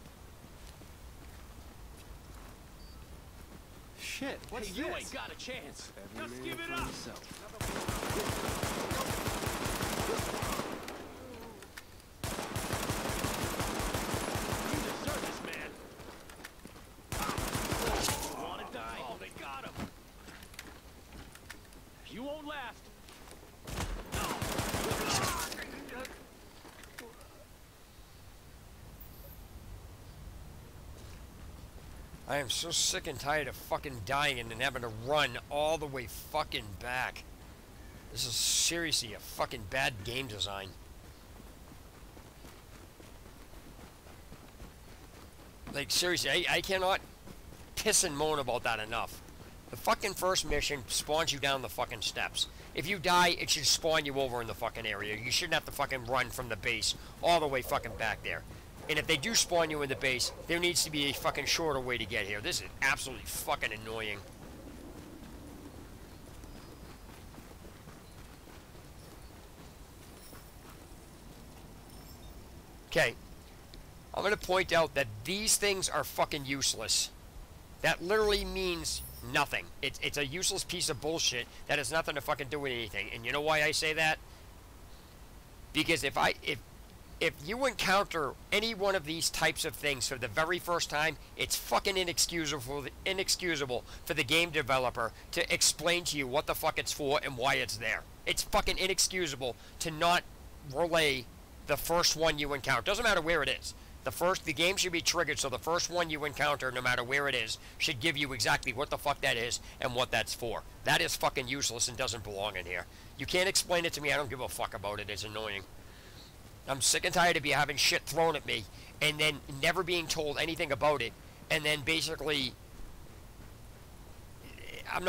Shit, What's hey, you this? ain't got a chance. Every Just man give it for up. himself. You deserve this, man. You wanna die? Oh, they got him. You won't last. I am so sick and tired of fucking dying and then having to run all the way fucking back. This is seriously a fucking bad game design. Like, seriously, I cannot piss and moan about that enough. The fucking first mission spawns you down the fucking steps. If you die, it should spawn you over in the fucking area. You shouldn't have to fucking run from the base all the way fucking back there. And if they do spawn you in the base, there needs to be a fucking shorter way to get here. This is absolutely fucking annoying. Okay. I'm going to point out that these things are fucking useless. That literally means nothing. It's a useless piece of bullshit that has nothing to fucking do with anything. And you know why I say that? Because if you encounter any one of these types of things for the very first time, it's fucking inexcusable for the game developer to explain to you what the fuck it's for and why it's there. It's fucking inexcusable to not relay the first one you encounter. Doesn't matter where it is. The game should be triggered so the first one you encounter, no matter where it is, should give you exactly what the fuck that is and what that's for. That is fucking useless and doesn't belong in here. You can't explain it to me. I don't give a fuck about it. It's annoying. I'm sick and tired of you having shit thrown at me and then never being told anything about it, and then basically I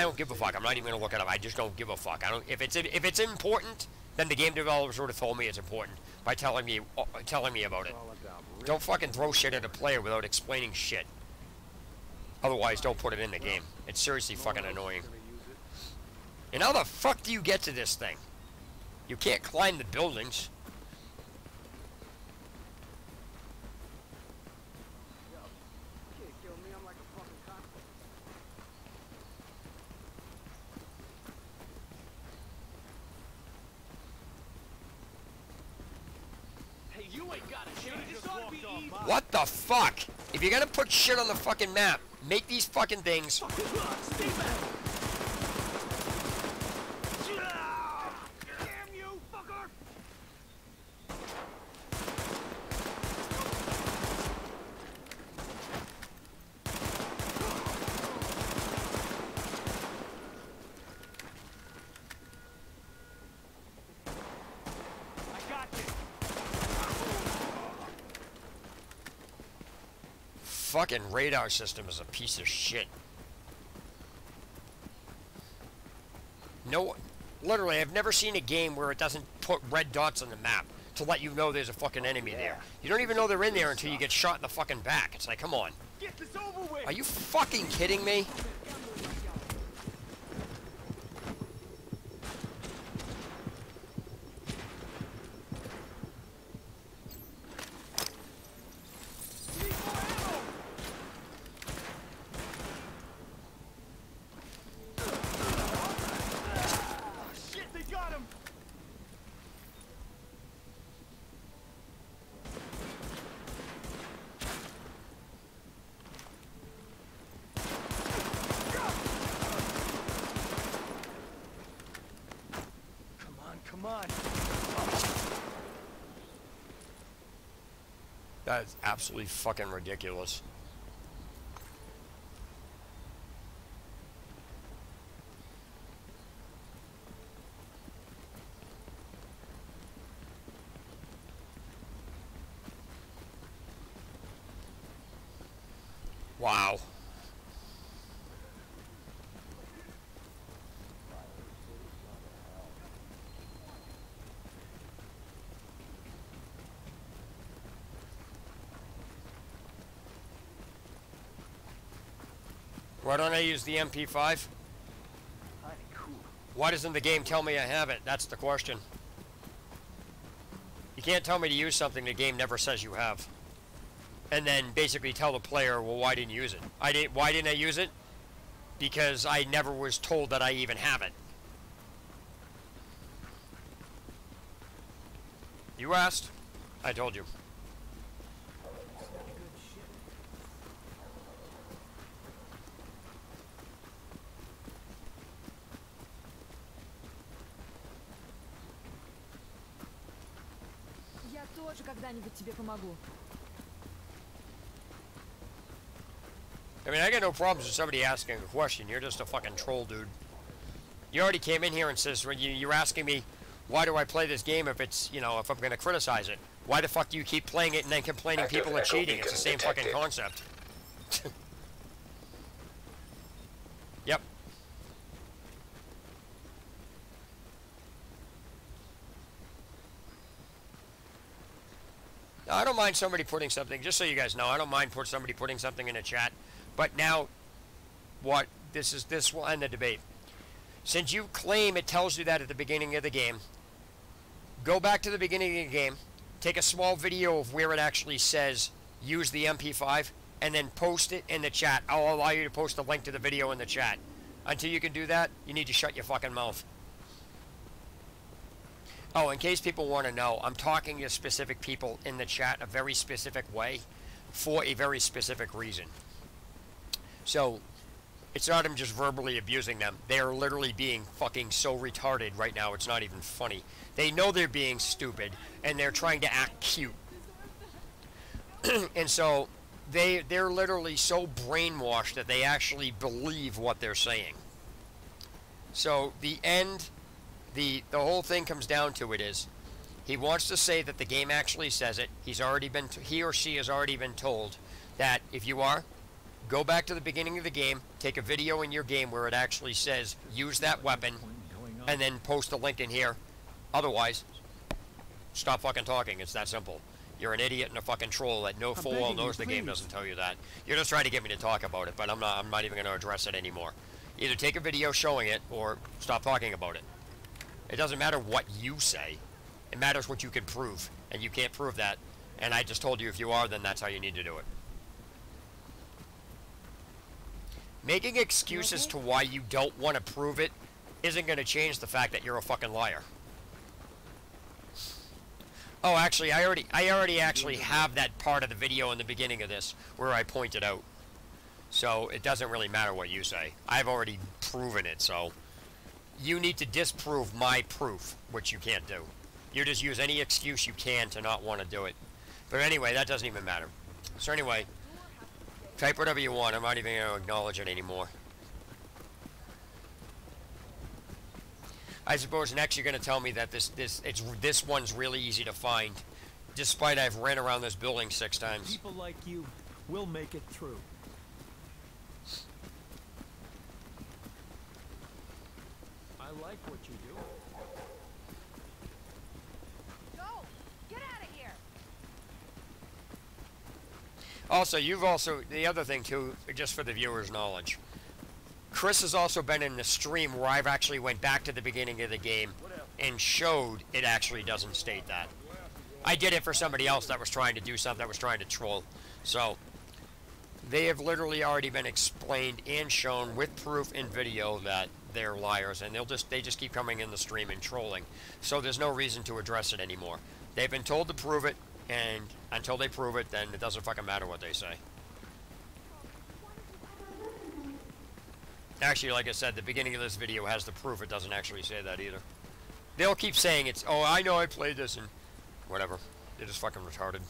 don't give a fuck. I'm not even gonna look it up. I just don't give a fuck. If it's important, then the game developers would have told me it's important by telling me about it. Don't fucking throw shit at a player without explaining shit. Otherwise, don't put it in the game. It's seriously fucking annoying. And how the fuck do you get to this thing? You can't climb the buildings. What the fuck? If you're gonna put shit on the fucking map, make these fucking things. Stay back. Damn you, fucker! I got you. Fucking radar system is a piece of shit. No, literally, I've never seen a game where it doesn't put red dots on the map to let you know there's a fucking enemy there. You don't even know they're in there until you get shot in the fucking back. It's like, come on. Get this over with. Are you fucking kidding me? Shit, they got him. Come on. That is absolutely fucking ridiculous. Wow. Why don't I use the MP5? Why doesn't the game tell me I have it? That's the question. You can't tell me to use something the game never says you have. And then basically tell the player, well, why didn't you use it? Why didn't I use it? Because I never was told that I even have it. You asked, I told you. Я тоже когда-нибудь тебе помогу. I mean, I got no problems with somebody asking a question. You're just a fucking troll, dude. You already came in here and says, when you're asking me, why do I play this game if it's, you know, if I'm going to criticize it? Why the fuck do you keep playing it and then complaining people are cheating? It's the same fucking concept. Yep. Now, I don't mind somebody putting something, just so you guys know, I don't mind somebody putting something in a chat. But now, this will end the debate. Since you claim it tells you that at the beginning of the game, go back to the beginning of the game, take a small video of where it actually says use the MP5, and then post it in the chat. I'll allow you to post a link to the video in the chat. Until you can do that, you need to shut your fucking mouth. Oh, in case people want to know, I'm talking to specific people in the chat a very specific way for a very specific reason. So, it's not I'm just verbally abusing them. They are literally being fucking so retarded right now, it's not even funny. They know they're being stupid, and they're trying to act cute. And so, they're literally so brainwashed that they actually believe what they're saying. So, the whole thing comes down to it is, he wants to say that the game actually says it. He or she has already been told that if you are, go back to the beginning of the game, take a video in your game where it actually says use that weapon, and then post a link in here. Otherwise, stop fucking talking. It's that simple. You're an idiot and a fucking troll that no full well knows the game doesn't tell you that. You're just trying to get me to talk about it, but I'm not even going to address it anymore. Either take a video showing it or stop talking about it. It doesn't matter what you say. It matters what you can prove, and you can't prove that. And I just told you if you are, then that's how you need to do it. Making excuses to why you don't want to prove it isn't going to change the fact that you're a fucking liar. Oh, actually, I already actually have that part of the video in the beginning of this where I pointed out. So it doesn't really matter what you say. I've already proven it, so you need to disprove my proof, which you can't do. You just use any excuse you can to not want to do it. But anyway, that doesn't even matter. So anyway, type whatever you want. I'm not even going to acknowledge it anymore. I suppose next you're going to tell me that this one's really easy to find, despite I've ran around this building 6 times. People like you will make it through. I like what you do. Go! Get out of here! Also, the other thing too, just for the viewers' knowledge, Chris has also been in the stream where I've actually went back to the beginning of the game and showed it actually doesn't state that. I did it for somebody else that was trying to do something, that was trying to troll. So, they have literally already been explained and shown with proof in video that they're liars, and they just keep coming in the stream and trolling. So there's no reason to address it anymore. They've been told to prove it, and until they prove it, then it doesn't fucking matter what they say. Actually, like I said, the beginning of this video has the proof. It doesn't actually say that either. They'll keep saying it's, oh, I know I played this, and whatever. They're just fucking retarded.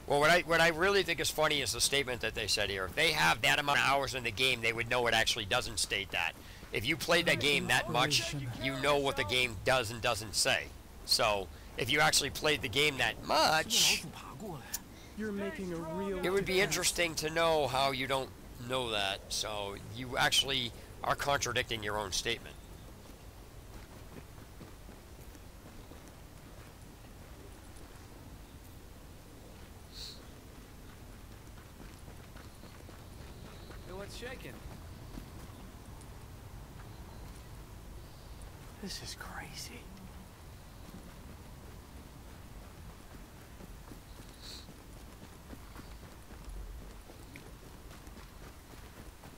Well, what I really think is funny is the statement that they said here. If they have that amount of hours in the game, they would know it actually doesn't state that. If you played that game that much, you know what the game does and doesn't say. So, if you actually played the game that much, You're making a real it would be interesting to know how you don't know that. So, you actually are contradicting your own statement. Hey, what's shaking? This is crazy.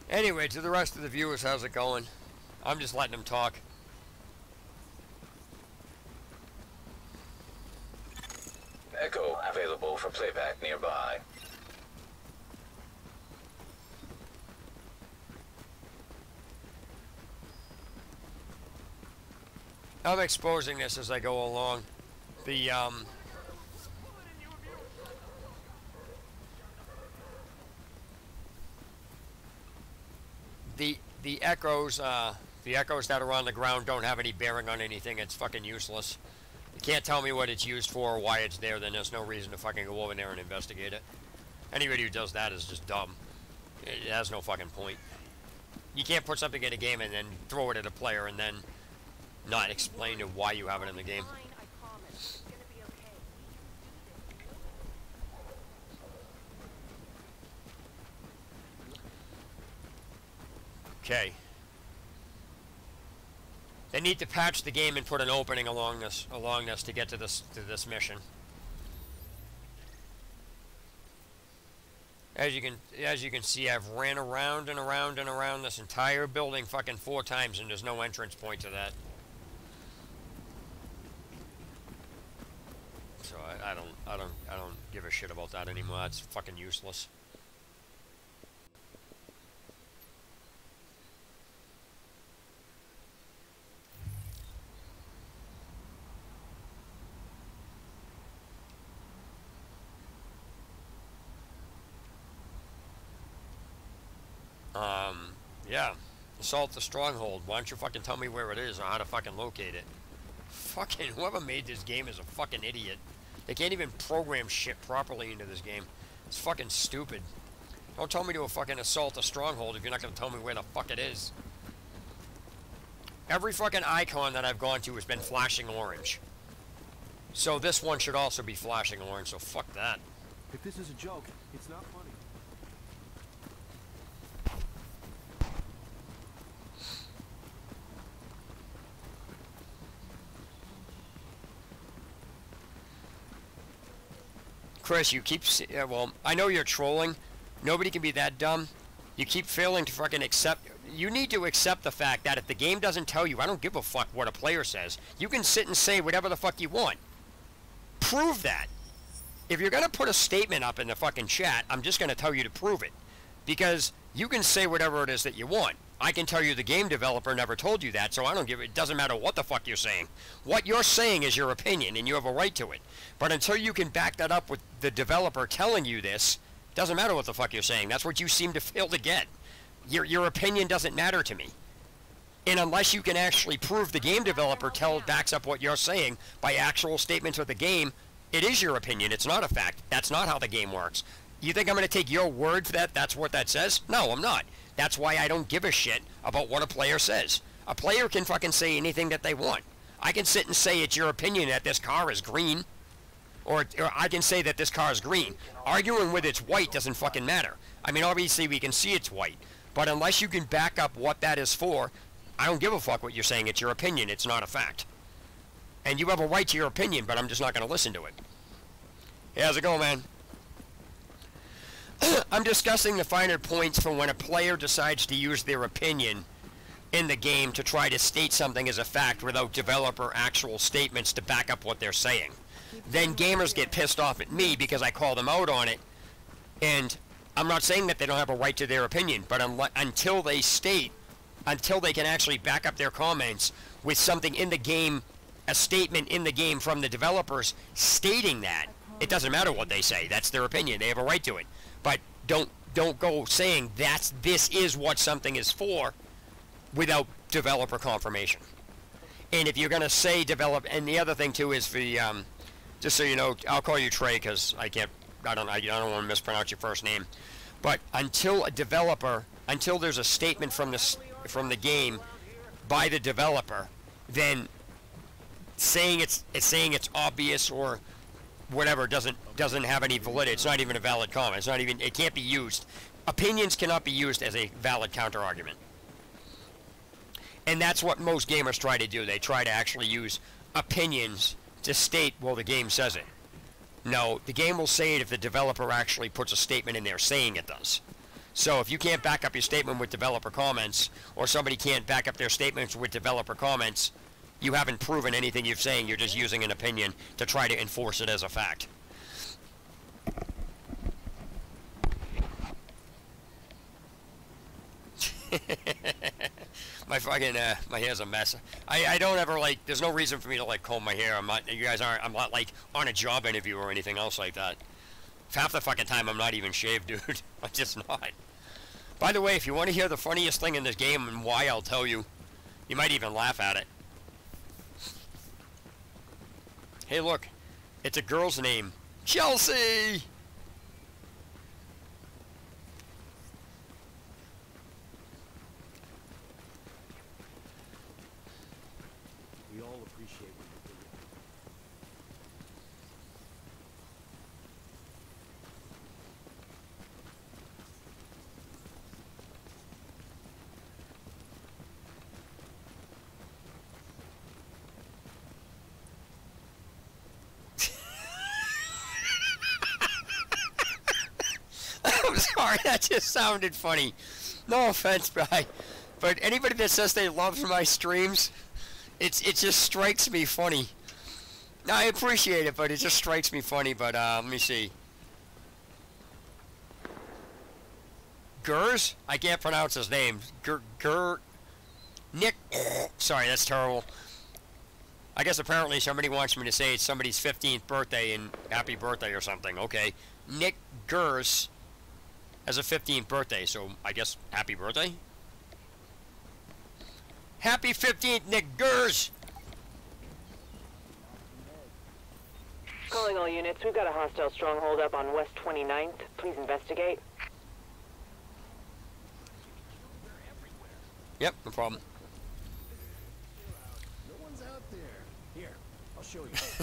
Anyway, to the rest of the viewers, how's it going? I'm just letting them talk. Echo available for playback nearby. I'm exposing this as I go along. The echoes that are on the ground don't have any bearing on anything. It's fucking useless. You can't tell me what it's used for or why it's there, then there's no reason to fucking go over there and investigate it. Anybody who does that is just dumb. It has no fucking point. You can't put something in a game and then throw it at a player and then not explain to why you have it in the game. Okay. They need to patch the game and put an opening along this to get to this mission. As you can see, I've ran around and around and around this entire building fucking 4 times, and there's no entrance point to that. So I don't give a shit about that anymore. That's fucking useless. Yeah. Assault the stronghold. Why don't you fucking tell me where it is or how to fucking locate it? Fucking whoever made this game is a fucking idiot. They can't even program shit properly into this game. It's fucking stupid. Don't tell me to fucking assault a stronghold if you're not gonna tell me where the fuck it is. Every fucking icon that I've gone to has been flashing orange. So this one should also be flashing orange, so fuck that. If this is a joke, it's not funny. Chris, you keep... well, I know you're trolling. Nobody can be that dumb. You keep failing to fucking accept... You need to accept the fact that if the game doesn't tell you, I don't give a fuck what a player says. You can sit and say whatever the fuck you want. Prove that. if you're going to put a statement up in the fucking chat, I'm just going to tell you to prove it. Because you can say whatever it is that you want. I can tell you the game developer never told you that, so I don't give it doesn't matter what the fuck you're saying. What you're saying is your opinion, and you have a right to it. But until you can back that up with the developer telling you this, doesn't matter what the fuck you're saying. That's what you seem to fail to get. Your opinion doesn't matter to me. And unless you can actually prove the game developer backs up what you're saying by actual statements of the game, it is your opinion. It's not a fact. That's not how the game works. You think I'm going to take your word for that? That's what that says? No, I'm not. That's why I don't give a shit about what a player says. A player can fucking say anything that they want. I can sit and say it's your opinion that this car is green. Or I can say that this car is green. Arguing with it's white doesn't fucking matter. I mean, obviously we can see it's white. But unless you can back up what that is for, I don't give a fuck what you're saying. It's your opinion. It's not a fact. And you have a right to your opinion, but I'm just not going to listen to it. Hey, how's it going, man? I'm discussing the finer points for when a player decides to use their opinion in the game to try to state something as a fact without developer actual statements to back up what they're saying. Then gamers get pissed off at me because I call them out on it. And I'm not saying that they don't have a right to their opinion, but until they can actually back up their comments with something in the game, a statement in the game from the developers stating that, it doesn't matter what they say. That's their opinion. They have a right to it. But don't go saying this is what something is for without developer confirmation. And if you're going to say develop, and the other thing too is for the, just so you know, I'll call you Trey because I don't want to mispronounce your first name. But until there's a statement from the game by the developer, then saying it's obvious or whatever doesn't have any validity. It's not even a valid comment. It can't be used. Opinions cannot be used as a valid counter argument. And that's what most gamers try to do. They try to actually use opinions to state, well, the game says it. No, the game will say it if the developer actually puts a statement in there saying it does. So if you can't back up your statement with developer comments, or somebody can't back up their statements with developer comments, you haven't proven anything you're saying. You're just using an opinion to try to enforce it as a fact. My fucking, my hair's a mess. I don't ever, like, there's no reason for me to, like, comb my hair. I'm not, like, on a job interview or anything else like that. Half the fucking time I'm not even shaved, dude. I'm just not. By the way, if you want to hear the funniest thing in this game and why, I'll tell you. You might even laugh at it. Hey, look. It's a girl's name. Chelsea! We all appreciate what you do. I'm sorry, that just sounded funny. No offense, but anybody that says they love my streams, it just strikes me funny. No, I appreciate it, but it just strikes me funny. But let me see. Gers? I can't pronounce his name. Nick. Sorry, that's terrible. I guess apparently somebody wants me to say it's somebody's 15th birthday and happy birthday or something. Okay. Nick Gers has a 15th birthday, so I guess happy birthday? Happy 15th, Nick Gers! Calling all units. We've got a hostile stronghold up on West 29th. Please investigate. Yep, no problem. No one's out there. Here, I'll show you. Nothing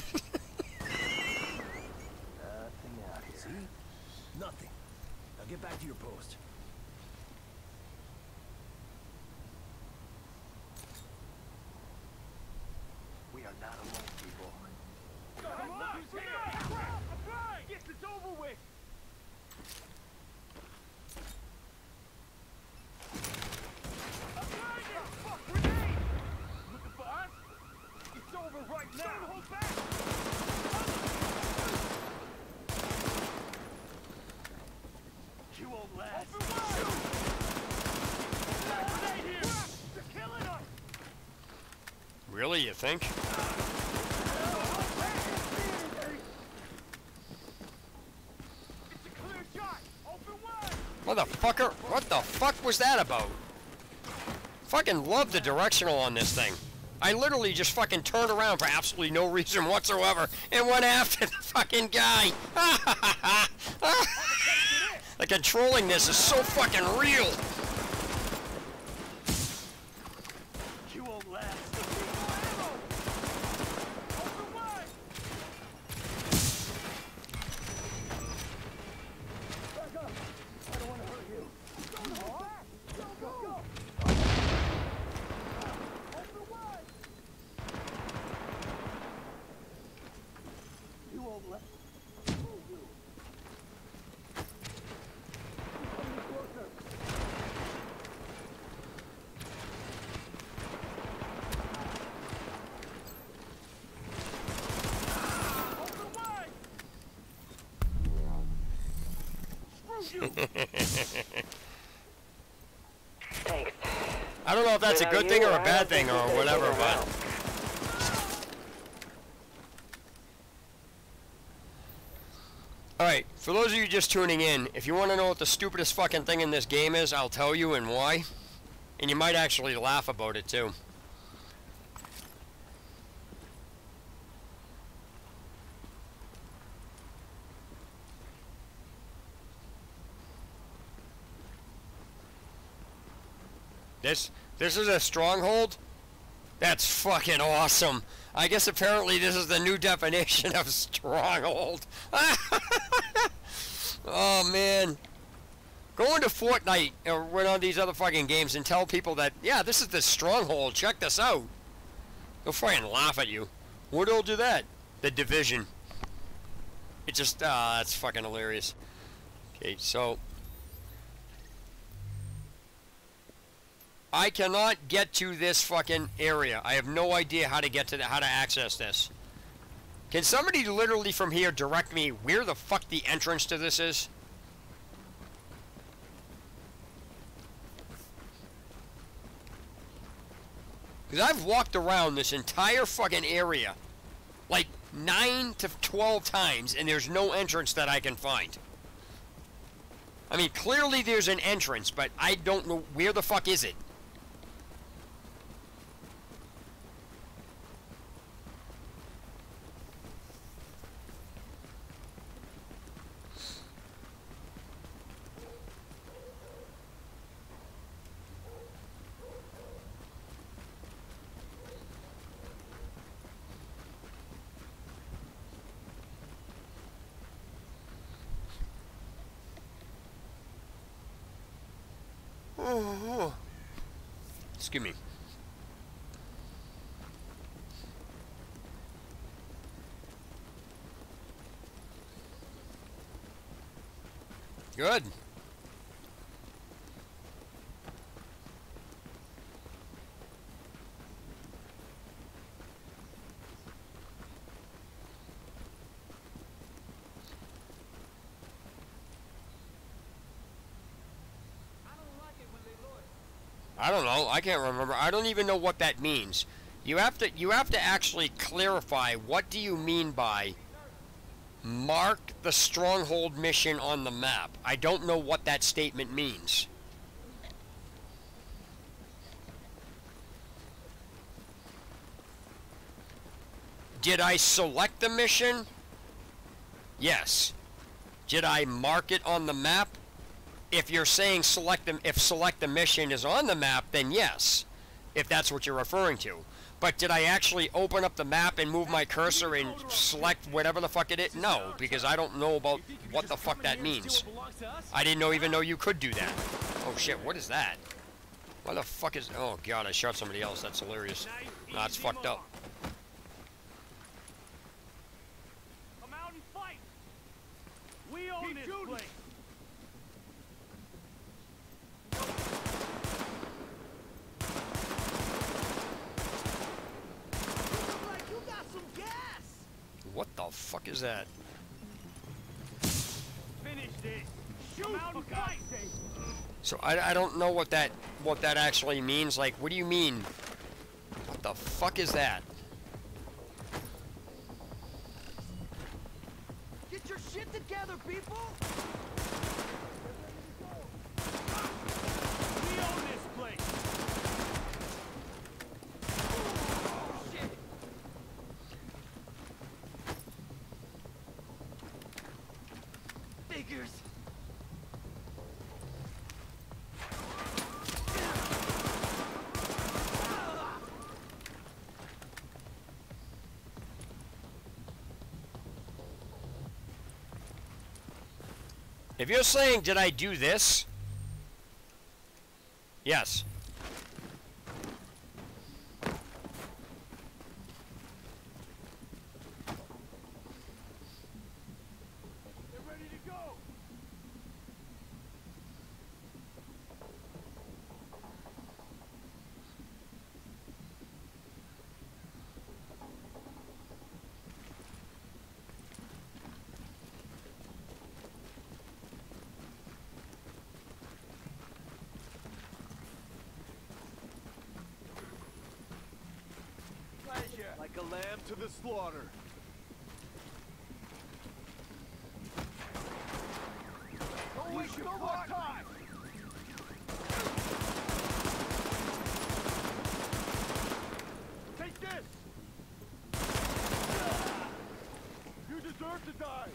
out here. See? Nothing. Now get back to your post. We are not alone, people. Come on! Yes, it's over with! Fuck, grenade! Looking for us? It's over right now! Hold back! Really, you think? Motherfucker, what the fuck was that about? Fucking love the directional on this thing. I literally just fucking turned around for absolutely no reason whatsoever and went after the fucking guy. The controlling this is so fucking real. You won't last. Back up. I don't want to hurt you. Go back. Go. You won't last. Thanks. I don't know if that's a good thing or a bad thing or whatever, but... Alright, for those of you just tuning in, if you want to know what the stupidest fucking thing in this game is, I'll tell you and why. And you might actually laugh about it too. This is a stronghold? That's fucking awesome. I guess apparently this is the new definition of stronghold. Oh man. Go into Fortnite or one of these other fucking games and tell people that, yeah, this is the stronghold, check this out. They'll fucking laugh at you. What'll do that? The Division. It just, that's fucking hilarious. Okay, so... I cannot get to this fucking area. I have no idea how to get to how to access this. Can somebody literally from here direct me where the fuck the entrance to this is? Because I've walked around this entire fucking area like 9 to 12 times and there's no entrance that I can find. I mean, clearly there's an entrance, but I don't know where the fuck is it. Excuse me. Good. I don't know. I can't remember. I don't even know what that means. You have to actually clarify what do you mean by mark the stronghold mission on the map. I don't know what that statement means. Did I select the mission? Yes. Did I mark it on the map? If you're saying select the mission is on the map, then yes, if that's what you're referring to. But did I actually open up the map and move my cursor and select whatever the fuck it is? No, because I don't know about what the fuck that means. I didn't even know you could do that. Oh shit, what is that? Why the fuck is... Oh god, I shot somebody else. That's hilarious. Nah, it's fucked up. Come out and fight. We own this place. What the fuck is that? Finish this. Shoot out and fight. So I don't know what that actually means. Like, what do you mean? What What the fuck is that? Get your shit together, people! We own this place! Oh, shit! Figures! If you're saying, did I do this? Yes. They're ready to go! Like a lamb to the slaughter. Don't waste no more time. Take this. You deserve to die.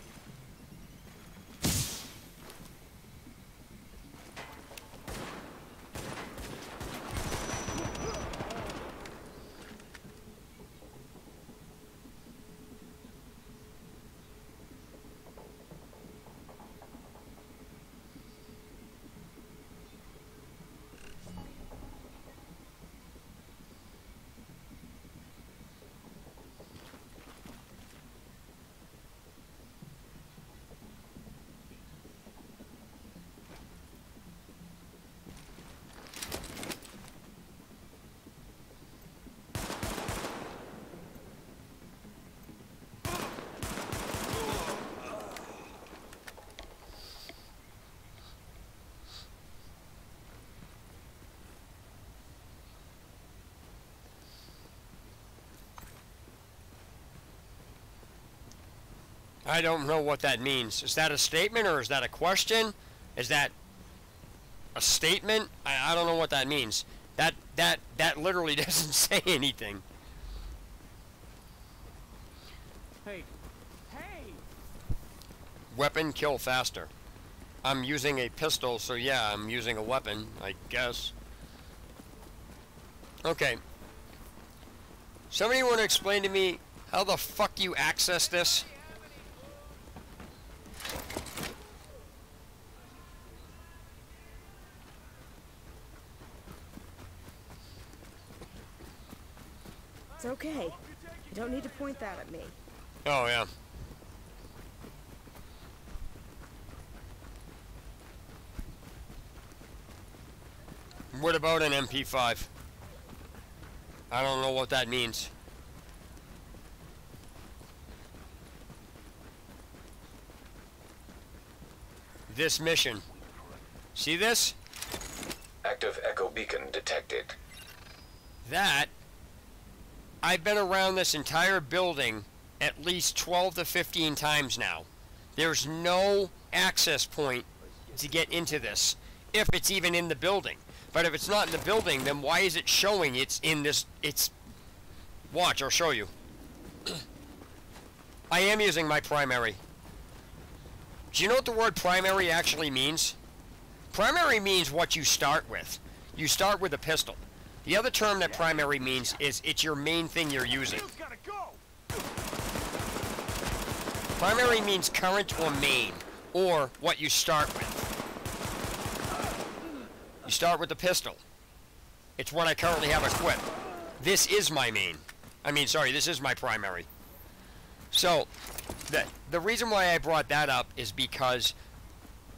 I don't know what that means. Is that a statement or is that a question? Is that a statement? I don't know what that means. That literally doesn't say anything. Hey. Hey! Weapon kill faster. I'm using a pistol, so yeah, I'm using a weapon, I guess. Okay. Somebody want to explain to me how the fuck you access this? It's okay. You don't need to point that at me. Oh, yeah. What about an MP5? I don't know what that means. This mission. See this? Active echo beacon detected. That, I've been around this entire building at least 12 to 15 times now. There's no access point to get into this, if it's even in the building. But if it's not in the building, then why is it showing it's in this, watch, I'll show you. I am using my primary. Do you know what the word primary actually means? Primary means what you start with. You start with a pistol. The other term that primary means is it's your main thing you're using. Primary means current or main, or what you start with. You start with the pistol. It's what I currently have equipped. This is my main. This is my primary. So, the reason why I brought that up is because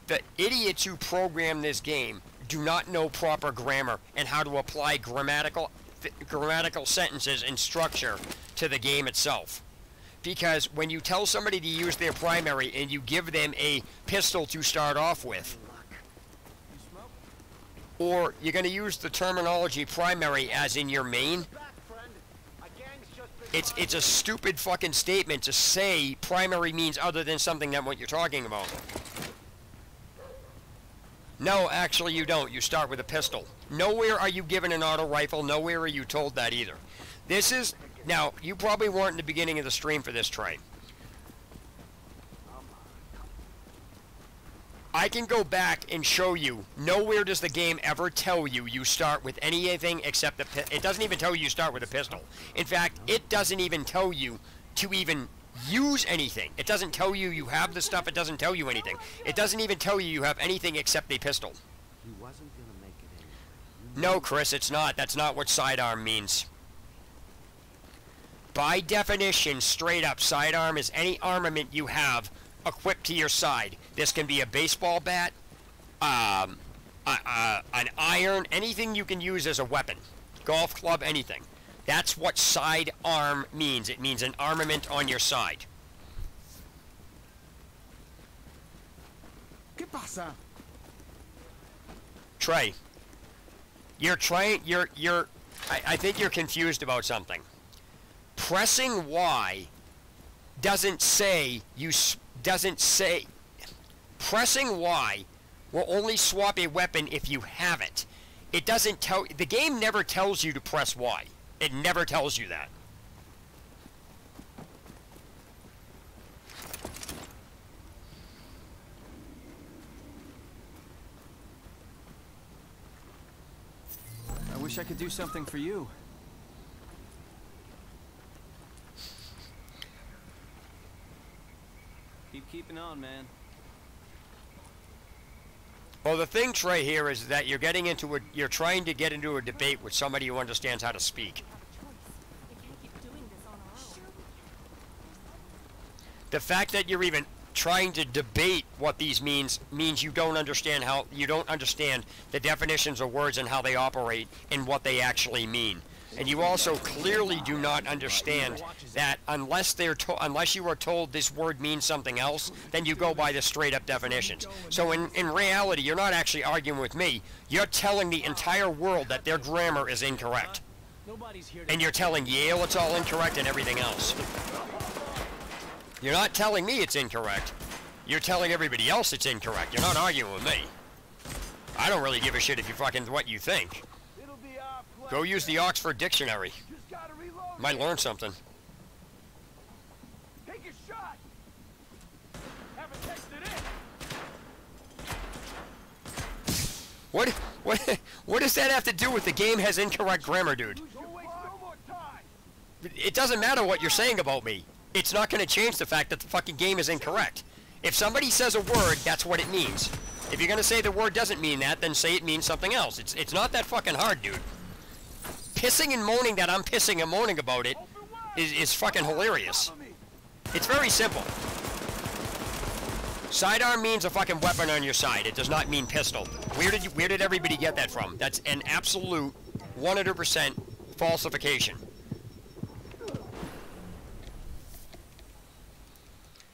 the idiots who program this game do not know proper grammar and how to apply grammatical sentences and structure to the game itself. Because when you tell somebody to use their primary and you give them a pistol to start off with, or you're going to use the terminology primary as in your main, It's a stupid fucking statement to say primary means other than something than what you're talking about. No, actually you don't. You start with a pistol. Nowhere are you given an auto rifle. Nowhere are you told that either. This is... Now, you probably weren't in the beginning of the stream for this, Trey. I can go back and show you. Nowhere does the game ever tell you you start with anything except the... It doesn't even tell you start with a pistol. In fact, it doesn't even tell you to even use anything. It doesn't tell you you have the stuff. It doesn't tell you anything. It doesn't even tell you you have anything except a pistol. He wasn't gonna make it anyway. No, Chris, it's not. That's not what sidearm means. By definition, straight up, sidearm is any armament you have equipped to your side. This can be a baseball bat, an iron, anything you can use as a weapon. Golf club, anything. That's what sidearm means. It means an armament on your side. ¿Qué pasa? Trey, I think you're confused about something. Pressing Y doesn't say pressing Y will only swap a weapon if you have it. It doesn't tell, the game never tells you to press Y. It never tells you that. I wish I could do something for you. Keep keeping on, man. Well, the thing, Trey, here is that you're trying to get into a debate with somebody who understands how to speak. The fact that you're even trying to debate what these means you don't understand the definitions of words and how they operate and what they actually mean. And you also clearly do not understand that unless you are told this word means something else, then you go by the straight up definitions. So in reality, you're not actually arguing with me. You're telling the entire world that their grammar is incorrect. And you're telling Yale it's all incorrect and everything else. You're not telling me it's incorrect. You're telling everybody else it's incorrect. You're not arguing with me. I don't really give a shit if you fucking what you think. Go use the Oxford Dictionary. Might learn something. Take a shot. Haven't texted in. What does that have to do with the game has incorrect grammar, dude? It doesn't matter what you're saying about me. It's not going to change the fact that the fucking game is incorrect. If somebody says a word, that's what it means. If you're going to say the word doesn't mean that, then say it means something else. It's not that fucking hard, dude. Pissing and moaning that I'm pissing and moaning about it is fucking hilarious. It's very simple. Sidearm means a fucking weapon on your side. It does not mean pistol. Where did everybody get that from? That's an absolute 100% falsification.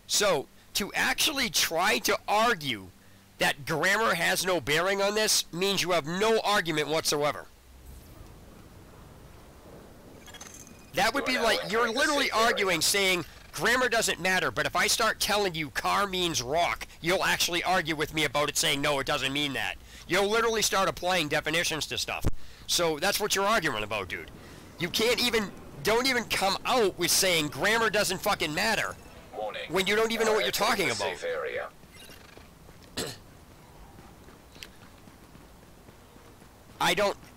So, to actually try to argue that grammar has no bearing on this means you have no argument whatsoever. That would be like, you're literally arguing saying grammar doesn't matter, but if I start telling you car means rock, you'll actually argue with me about it saying no, it doesn't mean that. You'll literally start applying definitions to stuff. So that's what you're arguing about, dude. You don't even come out with saying grammar doesn't fucking matter when you don't even know what you're talking about.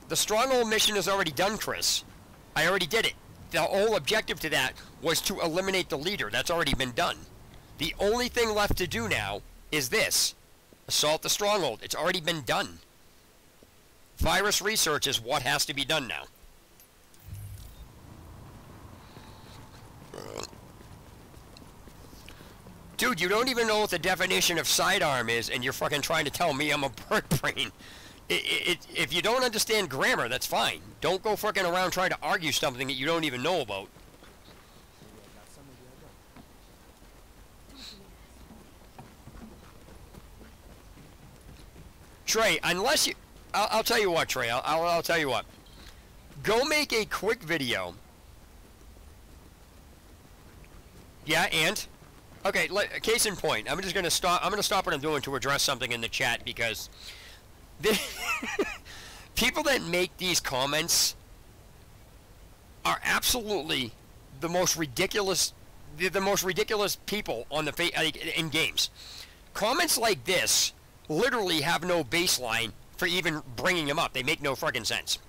The Stronghold mission is already done, Chris. I already did it. The whole objective to that was to eliminate the leader. That's already been done. The only thing left to do now is this. Assault the Stronghold. It's already been done. Virus research is what has to be done now. Dude, you don't even know what the definition of sidearm is, and you're fucking trying to tell me I'm a bird brain. If you don't understand grammar, that's fine. Don't go fucking around trying to argue something that you don't even know about. Trey, unless you... I'll tell you what, Trey. I'll tell you what. Go make a quick video Yeah, and? Okay, case in point. I'm just gonna stop. I'm gonna stop what I'm doing to address something in the chat because the people that make these comments are absolutely the most ridiculous. They're the most ridiculous people on the in games. Comments like this literally have no baseline for even bringing them up. They make no fucking sense.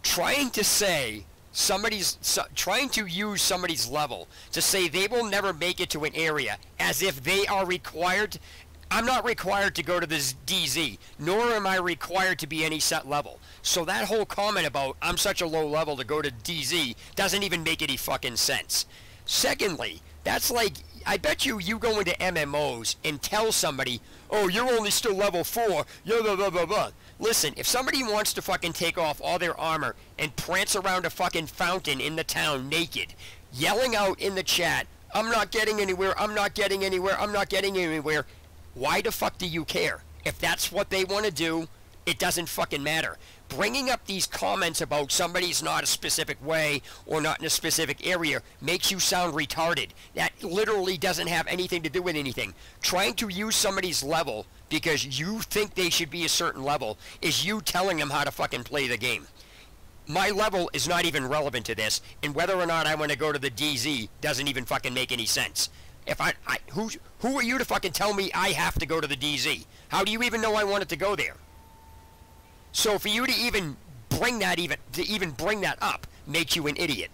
Trying to use somebody's level to say they will never make it to an area as if they are required. I'm not required to go to this DZ, nor am I required to be any set level. So that whole comment about I'm such a low level to go to DZ doesn't even make any fucking sense. Secondly, that's like, I bet you go into MMOs and tell somebody, oh, you're only still level 4, blah, blah, blah, blah, blah. Listen, if somebody wants to fucking take off all their armor and prance around a fucking fountain in the town naked, yelling out in the chat, I'm not getting anywhere, I'm not getting anywhere, I'm not getting anywhere, why the fuck do you care? If that's what they want to do, it doesn't fucking matter. Bringing up these comments about somebody's not a specific way or not in a specific area makes you sound retarded. That literally doesn't have anything to do with anything. Trying to use somebody's level because you think they should be a certain level is you telling them how to fucking play the game. My level is not even relevant to this, and whether or not I want to go to the DZ doesn't even fucking make any sense. If who are you to fucking tell me I have to go to the DZ? How do you even know I wanted to go there? So for you to even bring that up makes you an idiot.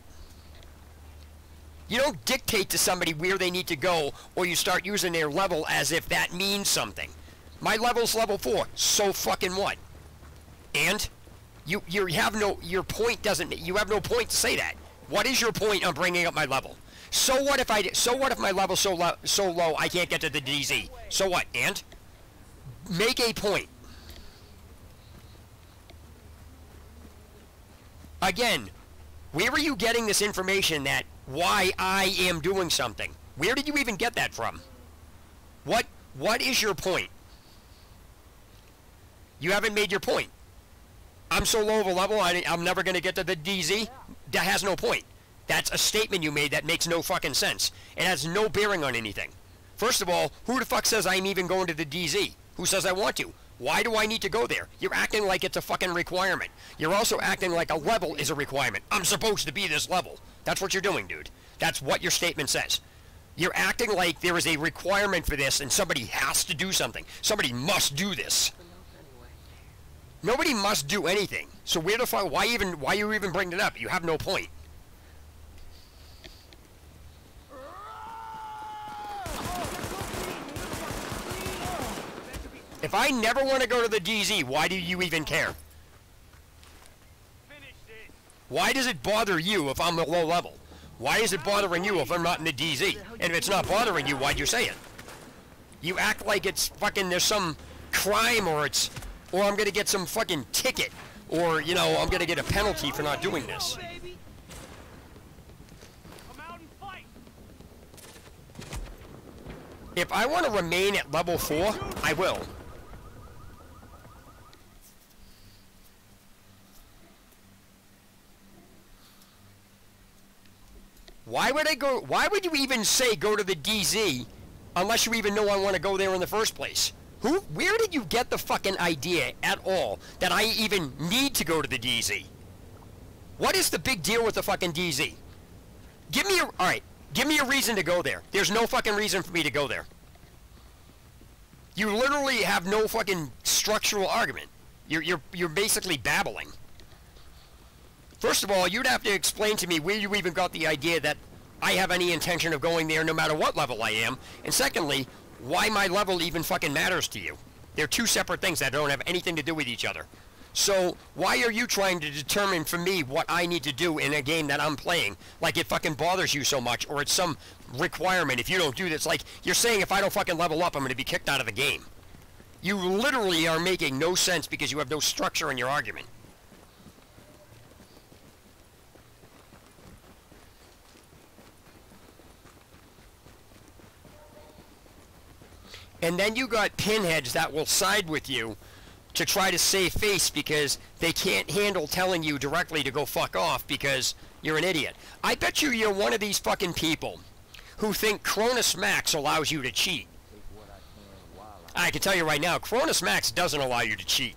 You don't dictate to somebody where they need to go, or you start using their level as if that means something. My level's level 4, so fucking what? And you have no point to say that. What is your point on bringing up my level? So what if my level's so low I can't get to the DZ? So what? And make a point. Again, where are you getting this information that why I am doing something? Where did you even get that from? What is your point? You haven't made your point. I'm so low of a level, I'm never going to get to the DZ? That has no point. That's a statement you made that makes no fucking sense. It has no bearing on anything. First of all, who the fuck says I'm even going to the DZ? Who says I want to? Why do I need to go there? You're acting like it's a fucking requirement. You're also acting like a level is a requirement. I'm supposed to be this level. That's what you're doing, dude. That's what your statement says. You're acting like there is a requirement for this and somebody has to do something. Somebody must do this. Nobody must do anything. So where the fuck, why you even bring it up? You have no point. If I never want to go to the DZ, why do you even care? Why does it bother you if I'm a low level? Why is it bothering you if I'm not in the DZ? And if it's not bothering you, why'd you say it? You act like it's fucking, there's some crime or I'm gonna get some fucking ticket. Or, you know, I'm gonna get a penalty for not doing this. If I want to remain at level 4, I will. Why would you even say go to the DZ unless you even know I want to go there in the first place? Where did you get the fucking idea at all that I even need to go to the DZ? What is the big deal with the fucking DZ? Give me a reason to go there. There's no fucking reason for me to go there. You literally have no fucking structural argument. You're basically babbling. First of all, you'd have to explain to me where you even got the idea that I have any intention of going there no matter what level I am. And secondly, why my level even fucking matters to you. They're two separate things that don't have anything to do with each other. So, why are you trying to determine for me what I need to do in a game that I'm playing? Like it fucking bothers you so much, or it's some requirement if you don't do this. Like, you're saying if I don't fucking level up, I'm going to be kicked out of the game. You literally are making no sense because you have no structure in your argument. And then you got pinheads that will side with you to try to save face because they can't handle telling you directly to go fuck off because you're an idiot. I bet you're one of these fucking people who think Cronus Max allows you to cheat. I can tell you right now, Cronus Max doesn't allow you to cheat.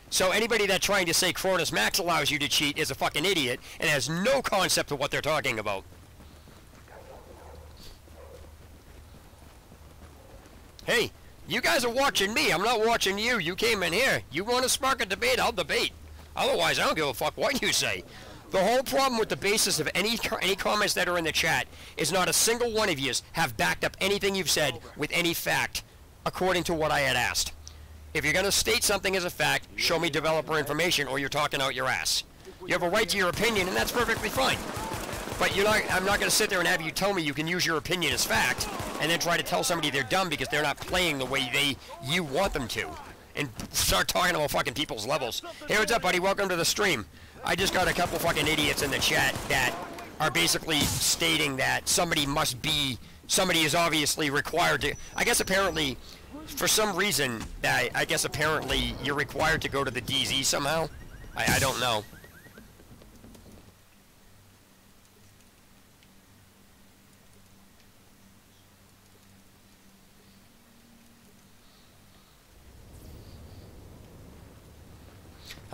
So anybody that's trying to say Cronus Max allows you to cheat is a fucking idiot and has no concept of what they're talking about. Hey, you guys are watching me. I'm not watching you. You came in here. You want to spark a debate, I'll debate. Otherwise, I don't give a fuck what you say. The whole problem with the basis of any comments that are in the chat is not a single one of yous have backed up anything you've said with any fact according to what I had asked. If you're going to state something as a fact, show me developer information or you're talking out your ass. You have a right to your opinion and that's perfectly fine. But I'm not going to sit there and have you tell me you can use your opinion as fact and then try to tell somebody they're dumb because they're not playing the way you want them to. And start talking about fucking people's levels. Hey, what's up, buddy? Welcome to the stream. I just got a couple fucking idiots in the chat that are basically stating that somebody is obviously required to, I guess apparently, for some reason, I guess apparently you're required to go to the DZ somehow. I don't know.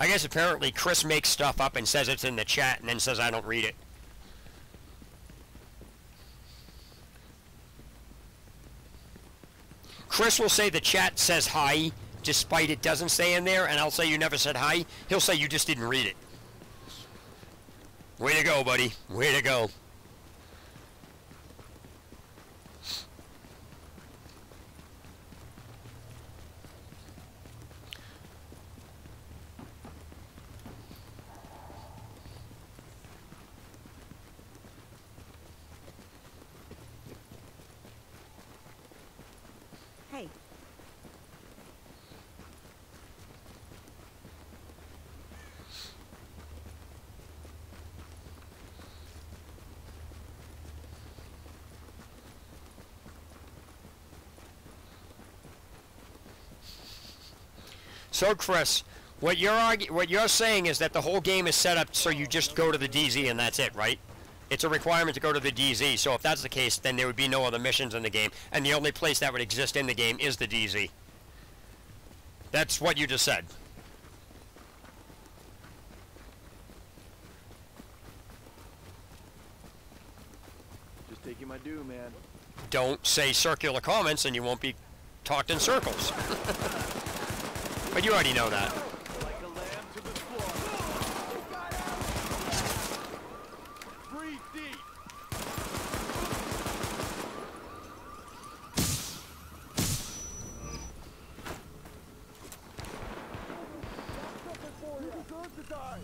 I guess apparently Chris makes stuff up and says it's in the chat and then says I don't read it. Chris will say the chat says hi despite it doesn't say in there, and I'll say you never said hi. He'll say you just didn't read it. Way to go, buddy. Way to go. Hey. So, Chris, what you're saying is that the whole game is set up so you just go to the DZ and that's it, right? It's a requirement to go to the DZ, so if that's the case, then there would be no other missions in the game, and the only place that would exist in the game is the DZ. That's what you just said. Just taking my due, man. Don't say circular comments and you won't be talked in circles. But you already know that. Like a lamb to the slaughter. Breathe deep. You deserve to die.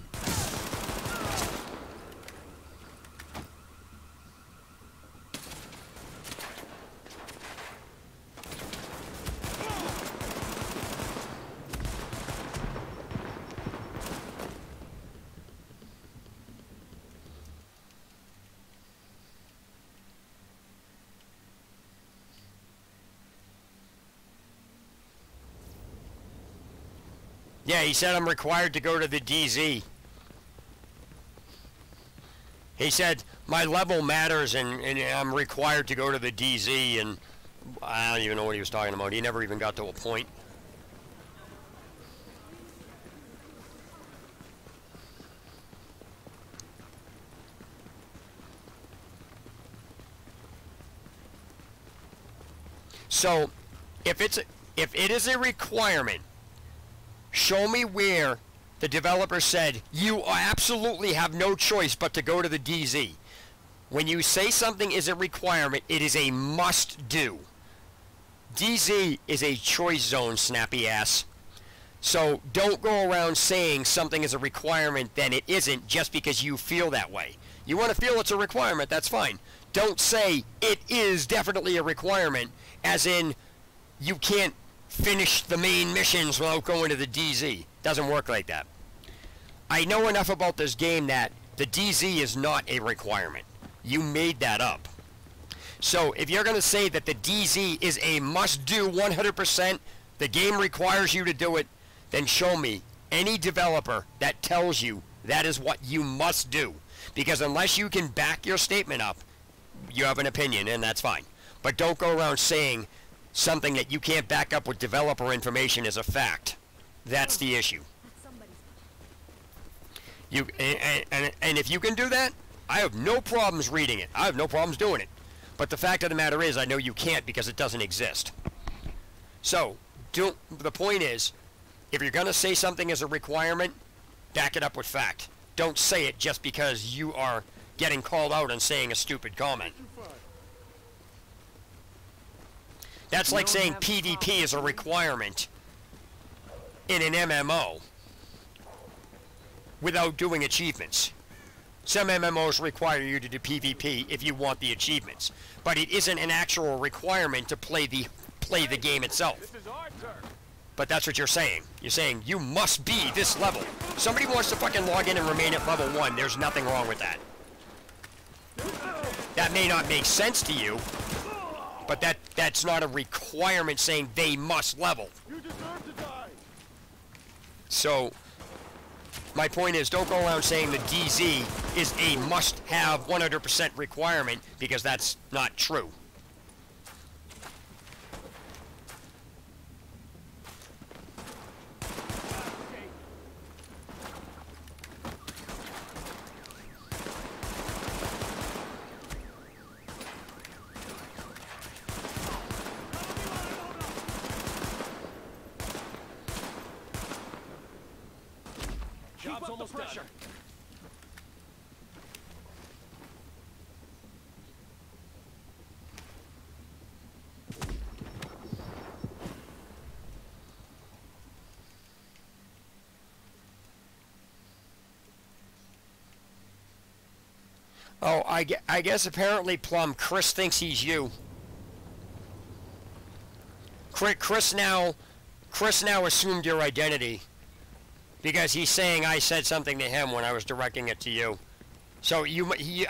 Yeah, he said I'm required to go to the DZ. He said my level matters and I'm required to go to the DZ, and I don't even know what he was talking about. He never even got to a point. So, if it is a requirement, show me where the developer said you absolutely have no choice but to go to the DZ. When you say something is a requirement, it is a must-do. DZ is a choice zone, snappy ass. So don't go around saying something is a requirement then it isn't just because you feel that way. You want to feel it's a requirement, that's fine. Don't say it is definitely a requirement, as in you can't finish the main missions without going to the DZ. Doesn't work like that. I know enough about this game that the DZ is not a requirement. You made that up. So if you're going to say that the DZ is a must-do 100%, the game requires you to do it, then show me any developer that tells you that is what you must do. Because unless you can back your statement up, you have an opinion, and that's fine. But don't go around saying something that you can't back up with developer information as a fact. That's the issue. You and if you can do that, I have no problems reading it. I have no problems doing it. But the fact of the matter is, I know you can't because it doesn't exist. So, the point is, if you're going to say something as a requirement, back it up with fact. Don't say it just because you are getting called out on saying a stupid comment. That's like saying PvP is a requirement in an MMO without doing achievements. Some MMOs require you to do PvP if you want the achievements, but it isn't an actual requirement to play the game itself. But that's what you're saying. You're saying you must be this level. Somebody wants to fucking log in and remain at level 1. There's nothing wrong with that. That may not make sense to you, but that's not a requirement saying they must level. So, my point is, don't go around saying the DZ is a must-have 100% requirement, because that's not true. Job's almost pressure. Oh, I guess apparently, Plum, Chris thinks he's you. Chris now assumed your identity. Because he's saying I said something to him when I was directing it to you. So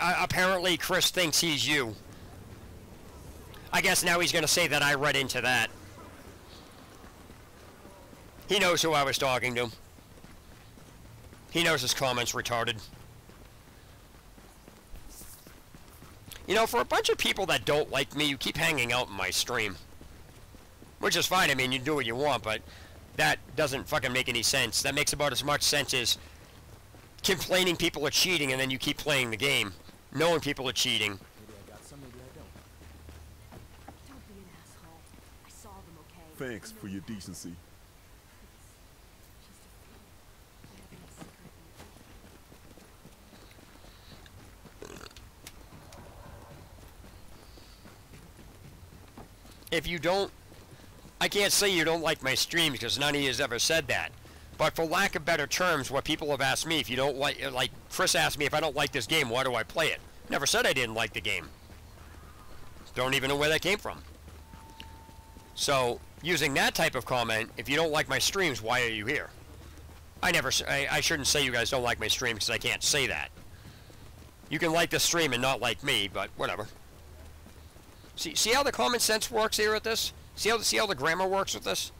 apparently Chris thinks he's you. I guess now he's going to say that I read into that. He knows who I was talking to. He knows his comments retarded. You know, for a bunch of people that don't like me, you keep hanging out in my stream. Which is fine, I mean, you do what you want, but that doesn't fucking make any sense. That makes about as much sense as complaining people are cheating and then you keep playing the game, knowing people are cheating. Maybe I got some, maybe I don't. Don't be an asshole. I saw them, okay? Thanks for your decency. If you don't, I can't say you don't like my streams because none of you has ever said that. But for lack of better terms, what people have asked me, if you don't like Chris asked me if I don't like this game, why do I play it? Never said I didn't like the game. Don't even know where that came from. So, using that type of comment, if you don't like my streams, why are you here? I shouldn't say you guys don't like my stream because I can't say that. You can like the stream and not like me, but whatever. See how the common sense works here at this? See how the grammar works with this?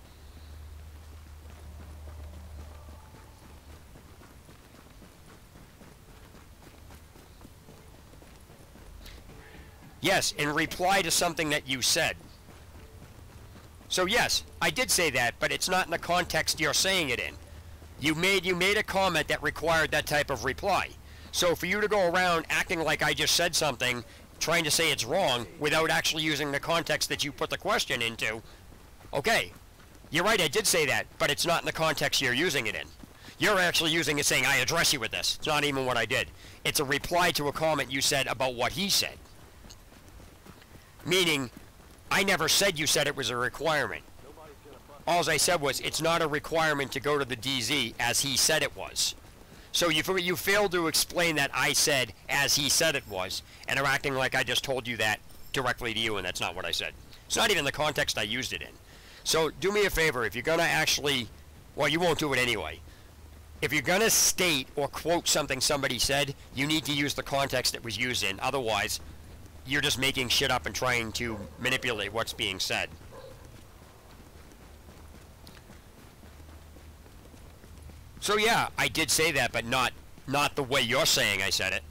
Yes, in reply to something that you said. So yes, I did say that, but it's not in the context you're saying it in. You made a comment that required that type of reply. So for you to go around acting like I just said something, trying to say it's wrong, without actually using the context that you put the question into, okay, you're right, I did say that, but it's not in the context you're using it in. You're actually using it saying, I address you with this. It's not even what I did. It's a reply to a comment you said about what he said. Meaning, I never said you said it was a requirement. All I said was, it's not a requirement to go to the DZ as he said it was. So you failed to explain that I said as he said it was, and are acting like I just told you that directly to you, and that's not what I said. It's not even the context I used it in. So do me a favor, if you're going to actually, well, you won't do it anyway. If you're going to state or quote something somebody said, you need to use the context it was used in. Otherwise, you're just making shit up and trying to manipulate what's being said. So yeah, I did say that, but not the way you're saying I said it.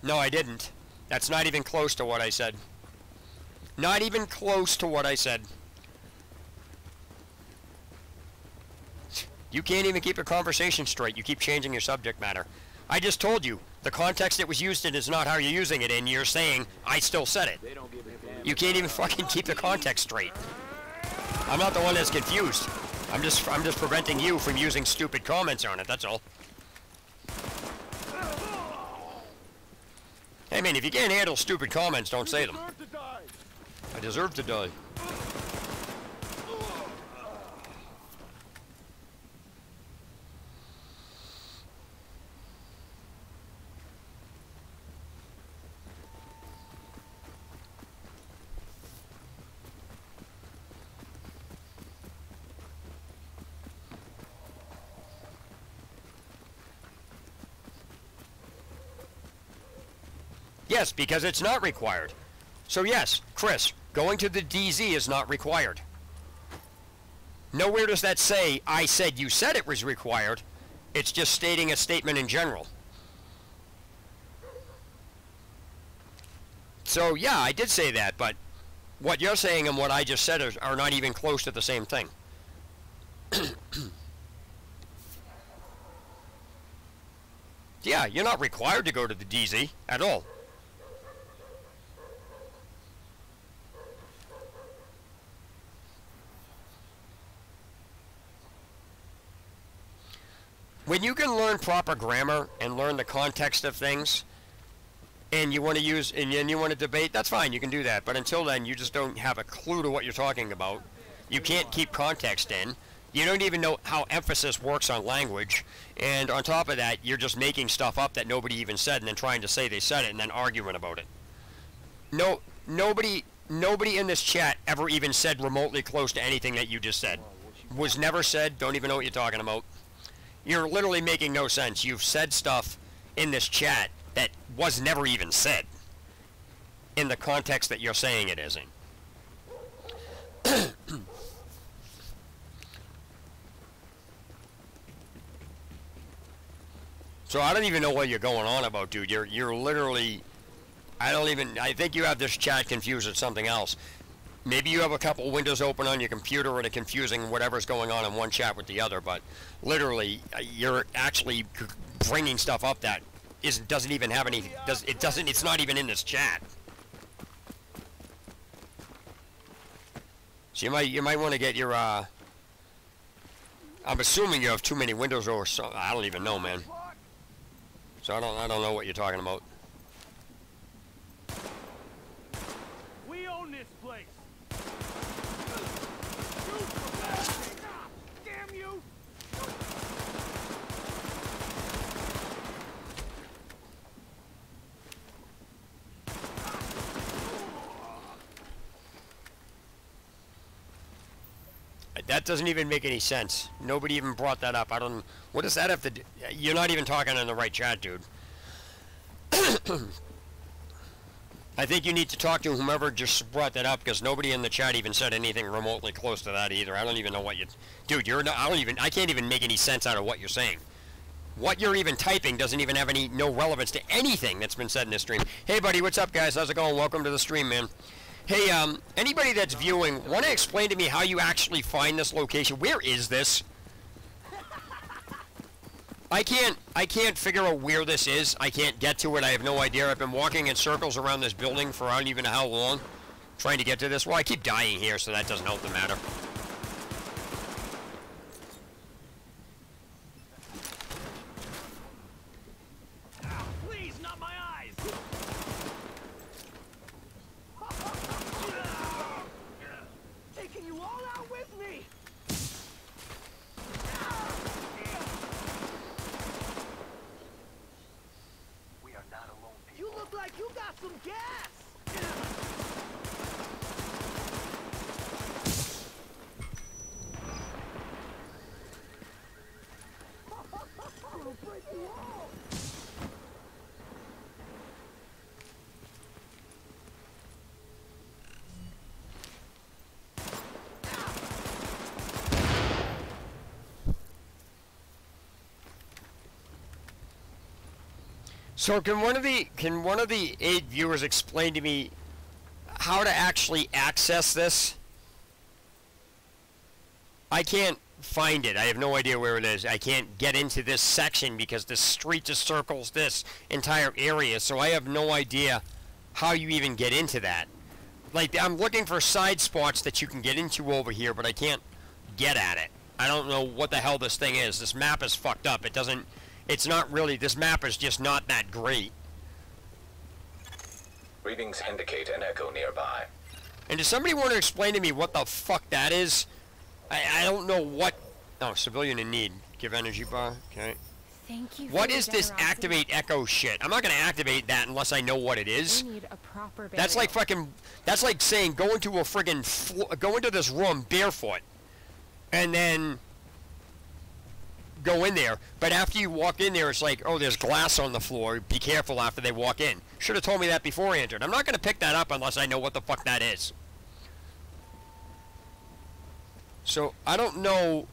No, I didn't. That's not even close to what I said. Not even close to what I said. You can't even keep a conversation straight. You keep changing your subject matter. I just told you, the context it was used in is not how you're using it in. You're saying, I still said it. You can't even fucking keep the context straight. I'm not the one that's confused. I'm just preventing you from using stupid comments on it, that's all. Hey man, if you can't handle stupid comments, don't say them. I deserve to die. Yes, because it's not required. So yes, Chris, going to the DZ is not required. Nowhere does that say, I said you said it was required. It's just stating a statement in general. So yeah, I did say that, but what you're saying and what I just said are not even close to the same thing. Yeah, you're not required to go to the DZ at all. When you can learn proper grammar and learn the context of things, and you want to use, and you want to debate, that's fine, you can do that. But until then, you just don't have a clue to what you're talking about. You can't keep context in. You don't even know how emphasis works on language. And on top of that, you're just making stuff up that nobody even said and then trying to say they said it and then arguing about it. No, nobody in this chat ever even said remotely close to anything that you just said. Was never said, don't even know what you're talking about. You're literally making no sense. You've said stuff in this chat that was never even said in the context that you're saying it is in. So I don't even know what you're going on about, dude. You're literally, I think you have this chat confused with something else. Maybe you have a couple windows open on your computer and it's confusing whatever's going on in one chat with the other, but literally you're actually bringing stuff up that doesn't even have any, it's not even in this chat. So you might want to get your I'm assuming you have too many windows or so. I don't even know, man. So I don't know what you're talking about. We own this place. Damn you! That doesn't even make any sense. Nobody even brought that up. What does that have to do? You're not even talking in the right chat, dude. I think you need to talk to whomever just brought that up, because nobody in the chat even said anything remotely close to that either. I don't even know what you... Dude, I can't even make any sense out of what you're saying. What you're even typing doesn't even have no relevance to anything that's been said in this stream. Hey, buddy, what's up, guys? How's it going? Welcome to the stream, man. Hey, anybody that's viewing, want to explain to me how you actually find this location? Where is this? I can't figure out where this is. I can't get to it. I have no idea. I've been walking in circles around this building for I don't even know how long, trying to get to this. Well, I keep dying here, so that doesn't help the matter. Please, not my eyes! Taking you all out with me! We are not alone, people. You look like you got some gas! It'll break the wall! So can one of the 8 viewers explain to me how to actually access this? I can't find it. I have no idea where it is. I can't get into this section because the street just circles this entire area, so I have no idea how you even get into that. Like, I'm looking for side spots that you can get into over here, but I can't get at it. I don't know what the hell this thing is. This map is fucked up. It's not really, this map is just not that great. Readings indicate an echo nearby. And does somebody want to explain to me what the fuck that is? I don't know what... Oh, civilian in need. Give energy bar. Okay. Thank you. What is this activate echo shit? I'm not going to activate that unless I know what it is. We need a proper That's like fucking... That's like saying go into a friggin... Go into this room barefoot. And then... Go in there. But after you walk in there, it's like, oh, there's glass on the floor. Be careful after they walk in. Should have told me that before I entered. I'm not going to pick that up unless I know what the fuck that is. So, I don't know...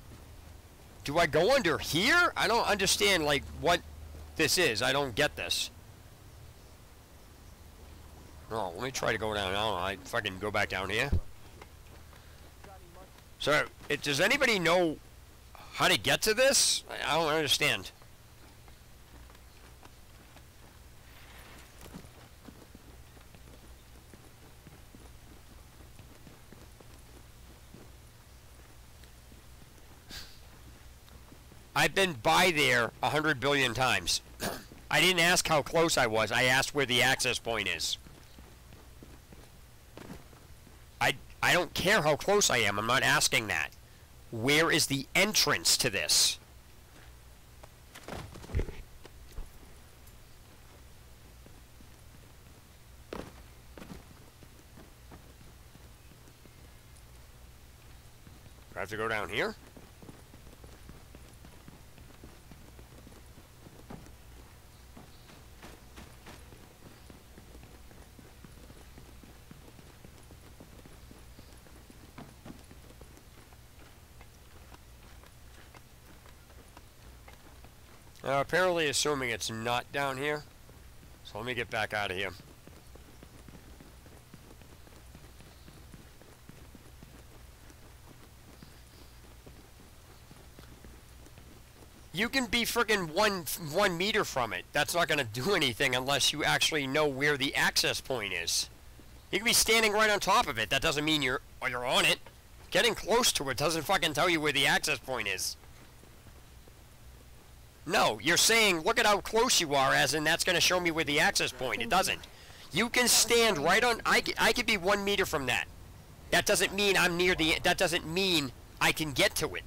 Do I go under here? I don't understand, like, what this is. I don't get this. Oh, let me try to go down. I don't know. I fucking go back down here. So, does anybody know how to get to this? I don't understand. I've been by there 100 billion times. I didn't ask how close I was. I asked where the access point is. I don't care how close I am. I'm not asking that. Where is the entrance to this? Do I have to go down here? Apparently assuming it's not down here. So let me get back out of here. You can be friggin' one meter from it. That's not gonna do anything unless you actually know where the access point is. You can be standing right on top of it. That doesn't mean you're on it. Getting close to it doesn't fucking tell you where the access point is. No, you're saying, look at how close you are, as in that's going to show me where the access point. It doesn't. You can stand right on... I could be 1 meter from that. That doesn't mean I'm near the... That doesn't mean I can get to it.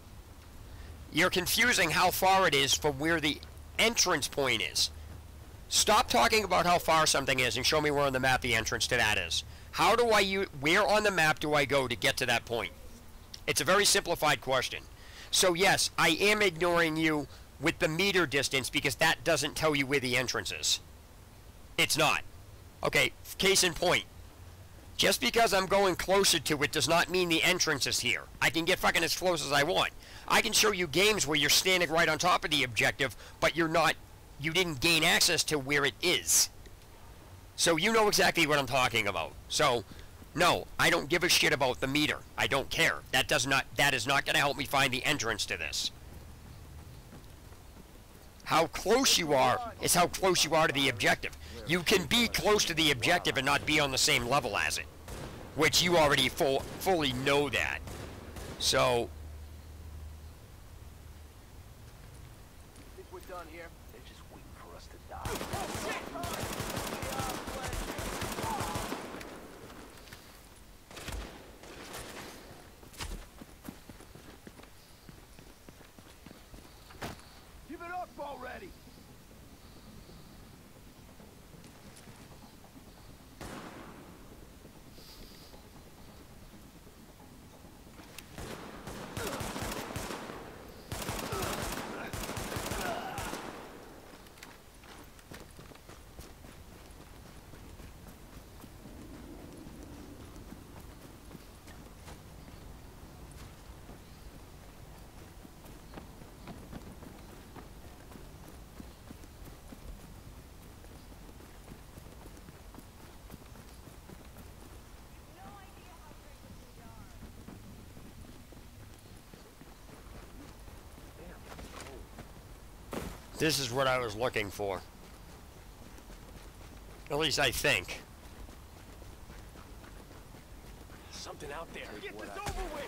You're confusing how far it is from where the entrance point is. Stop talking about how far something is and show me where on the map the entrance to that is. How do I... Where on the map do I go to get to that point? It's a very simplified question. So yes, I am ignoring you with the meter distance because that doesn't tell you where the entrance is. It's not. Okay, case in point. Just because I'm going closer to it does not mean the entrance is here. I can get fucking as close as I want. I can show you games where you're standing right on top of the objective, but you didn't gain access to where it is. So you know exactly what I'm talking about. So, no, I don't give a shit about the meter. I don't care. That is not going to help me find the entrance to this. How close you are is how close you are to the objective. You can be close to the objective and not be on the same level as it, which you already fully know that. So, I think we're done here. They're just waiting for us to die. Give it up already! This is what I was looking for. At least I think. Something out there. Get this over with!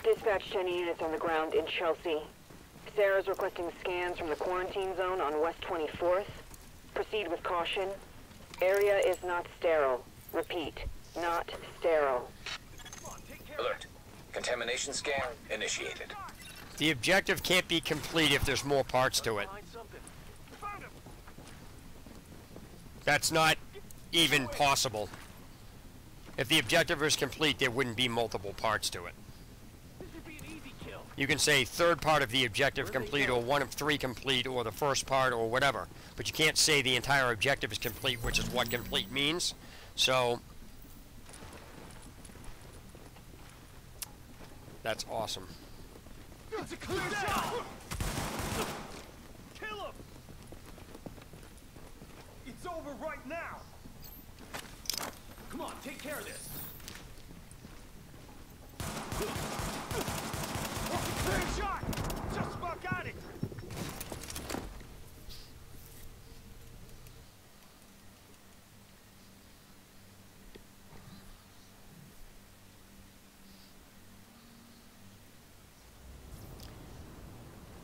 Dispatch 10 units on the ground in Chelsea. Sarah's requesting scans from the quarantine zone on West 24th. Proceed with caution. Area is not sterile. Repeat, not sterile. Alert. Contamination scan initiated. The objective can't be complete if there's more parts to it. That's not even possible. If the objective is complete, there wouldn't be multiple parts to it. You can say third part of the objective complete, or 1 of 3 complete, or the first part, or whatever. But you can't say the entire objective is complete, which is what complete means. So, that's awesome. It's a clear shot! Kill him! It's over right now! Come on, take care of this! Clear shot! Just about got it!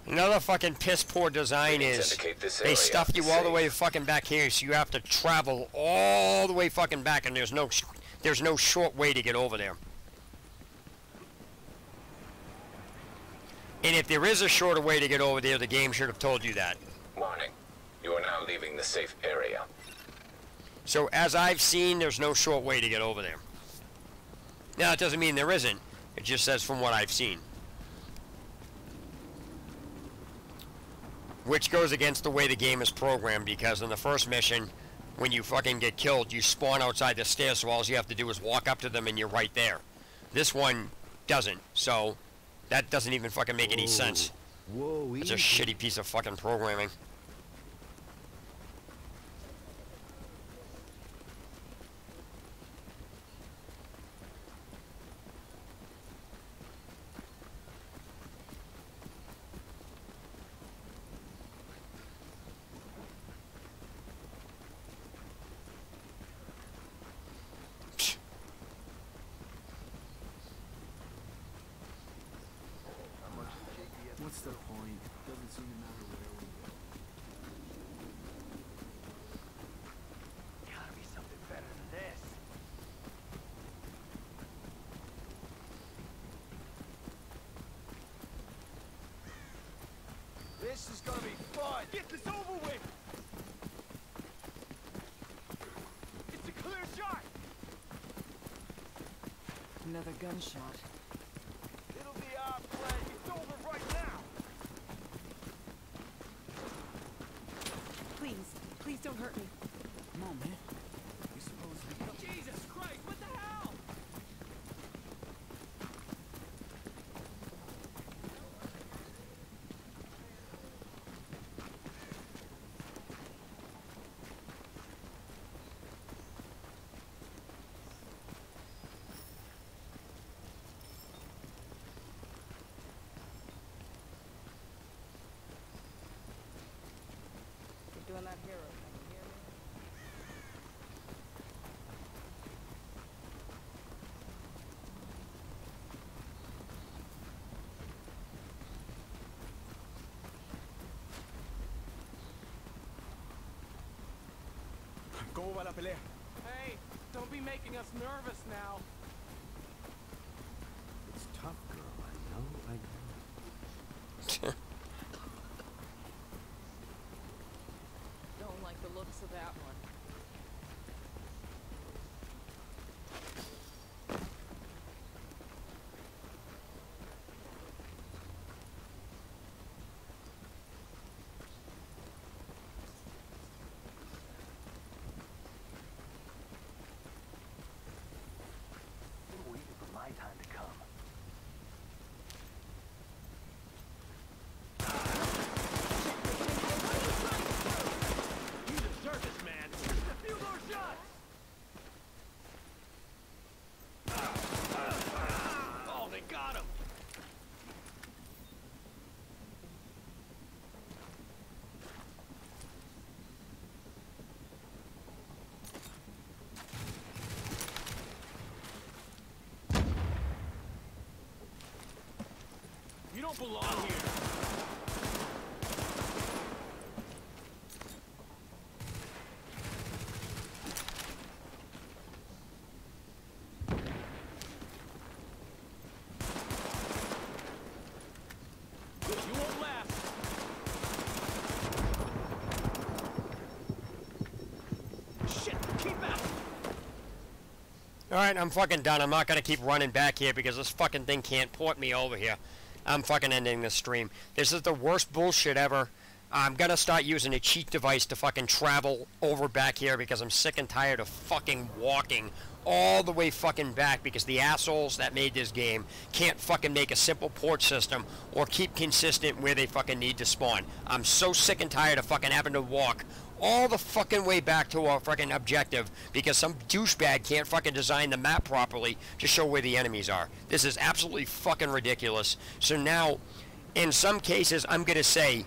Another fucking piss poor design is they stuff you all the way fucking back here, so you have to travel all the way fucking back, and there's no short way to get over there. And if there is a shorter way to get over there, the game should have told you that. Warning. You are now leaving the safe area. So as I've seen, there's no short way to get over there. Now, it doesn't mean there isn't. It just says from what I've seen. Which goes against the way the game is programmed, because in the first mission, when you fucking get killed, you spawn outside the stairs, so all you have to do is walk up to them and you're right there. This one doesn't, so that doesn't even fucking make any sense. Whoa, it's a shitty piece of fucking programming. What's the point? Doesn't seem to matter where we go. Gotta be something better than this. This is gonna be fun. Get this over with. It's a clear shot. Another gunshot. It'll be our play. It's over right now. Please don't hurt me. Come on, man. You supposed to... Jesus Christ, what the hell? You're doing that hero thing, you hear me? ¿Cómo va la pelea? Hey, don't be making us nervous now. It's tough, girl. I know. Don't like the looks of that one. Been waiting for my time to come. don't belong here. You won't last. Shit, keep out. Alright, I'm fucking done. I'm not gonna keep running back here because this fucking thing can't port me over here. I'm fucking ending this stream. This is the worst bullshit ever. I'm gonna start using a cheat device to fucking travel over back here because I'm sick and tired of fucking walking all the way fucking back because the assholes that made this game can't fucking make a simple port system or keep consistent where they fucking need to spawn. I'm so sick and tired of fucking having to walk all the fucking way back to our fucking objective because some douchebag can't fucking design the map properly to show where the enemies are. This is absolutely fucking ridiculous. So now, in some cases, I'm gonna say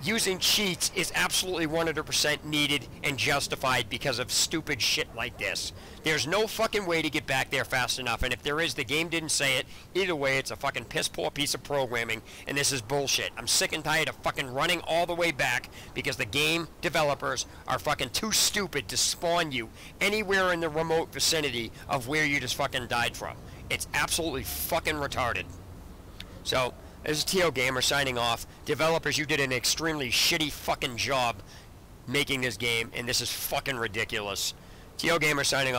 using cheats is absolutely 100% needed and justified because of stupid shit like this. There's no fucking way to get back there fast enough, and if there is, the game didn't say it. Either way, it's a fucking piss-poor piece of programming, and this is bullshit. I'm sick and tired of fucking running all the way back because the game developers are fucking too stupid to spawn you anywhere in the remote vicinity of where you just fucking died from. It's absolutely fucking retarded. So, this is Tio Gamer signing off. Developers, you did an extremely shitty fucking job making this game, and this is fucking ridiculous. Tio Gamer signing off.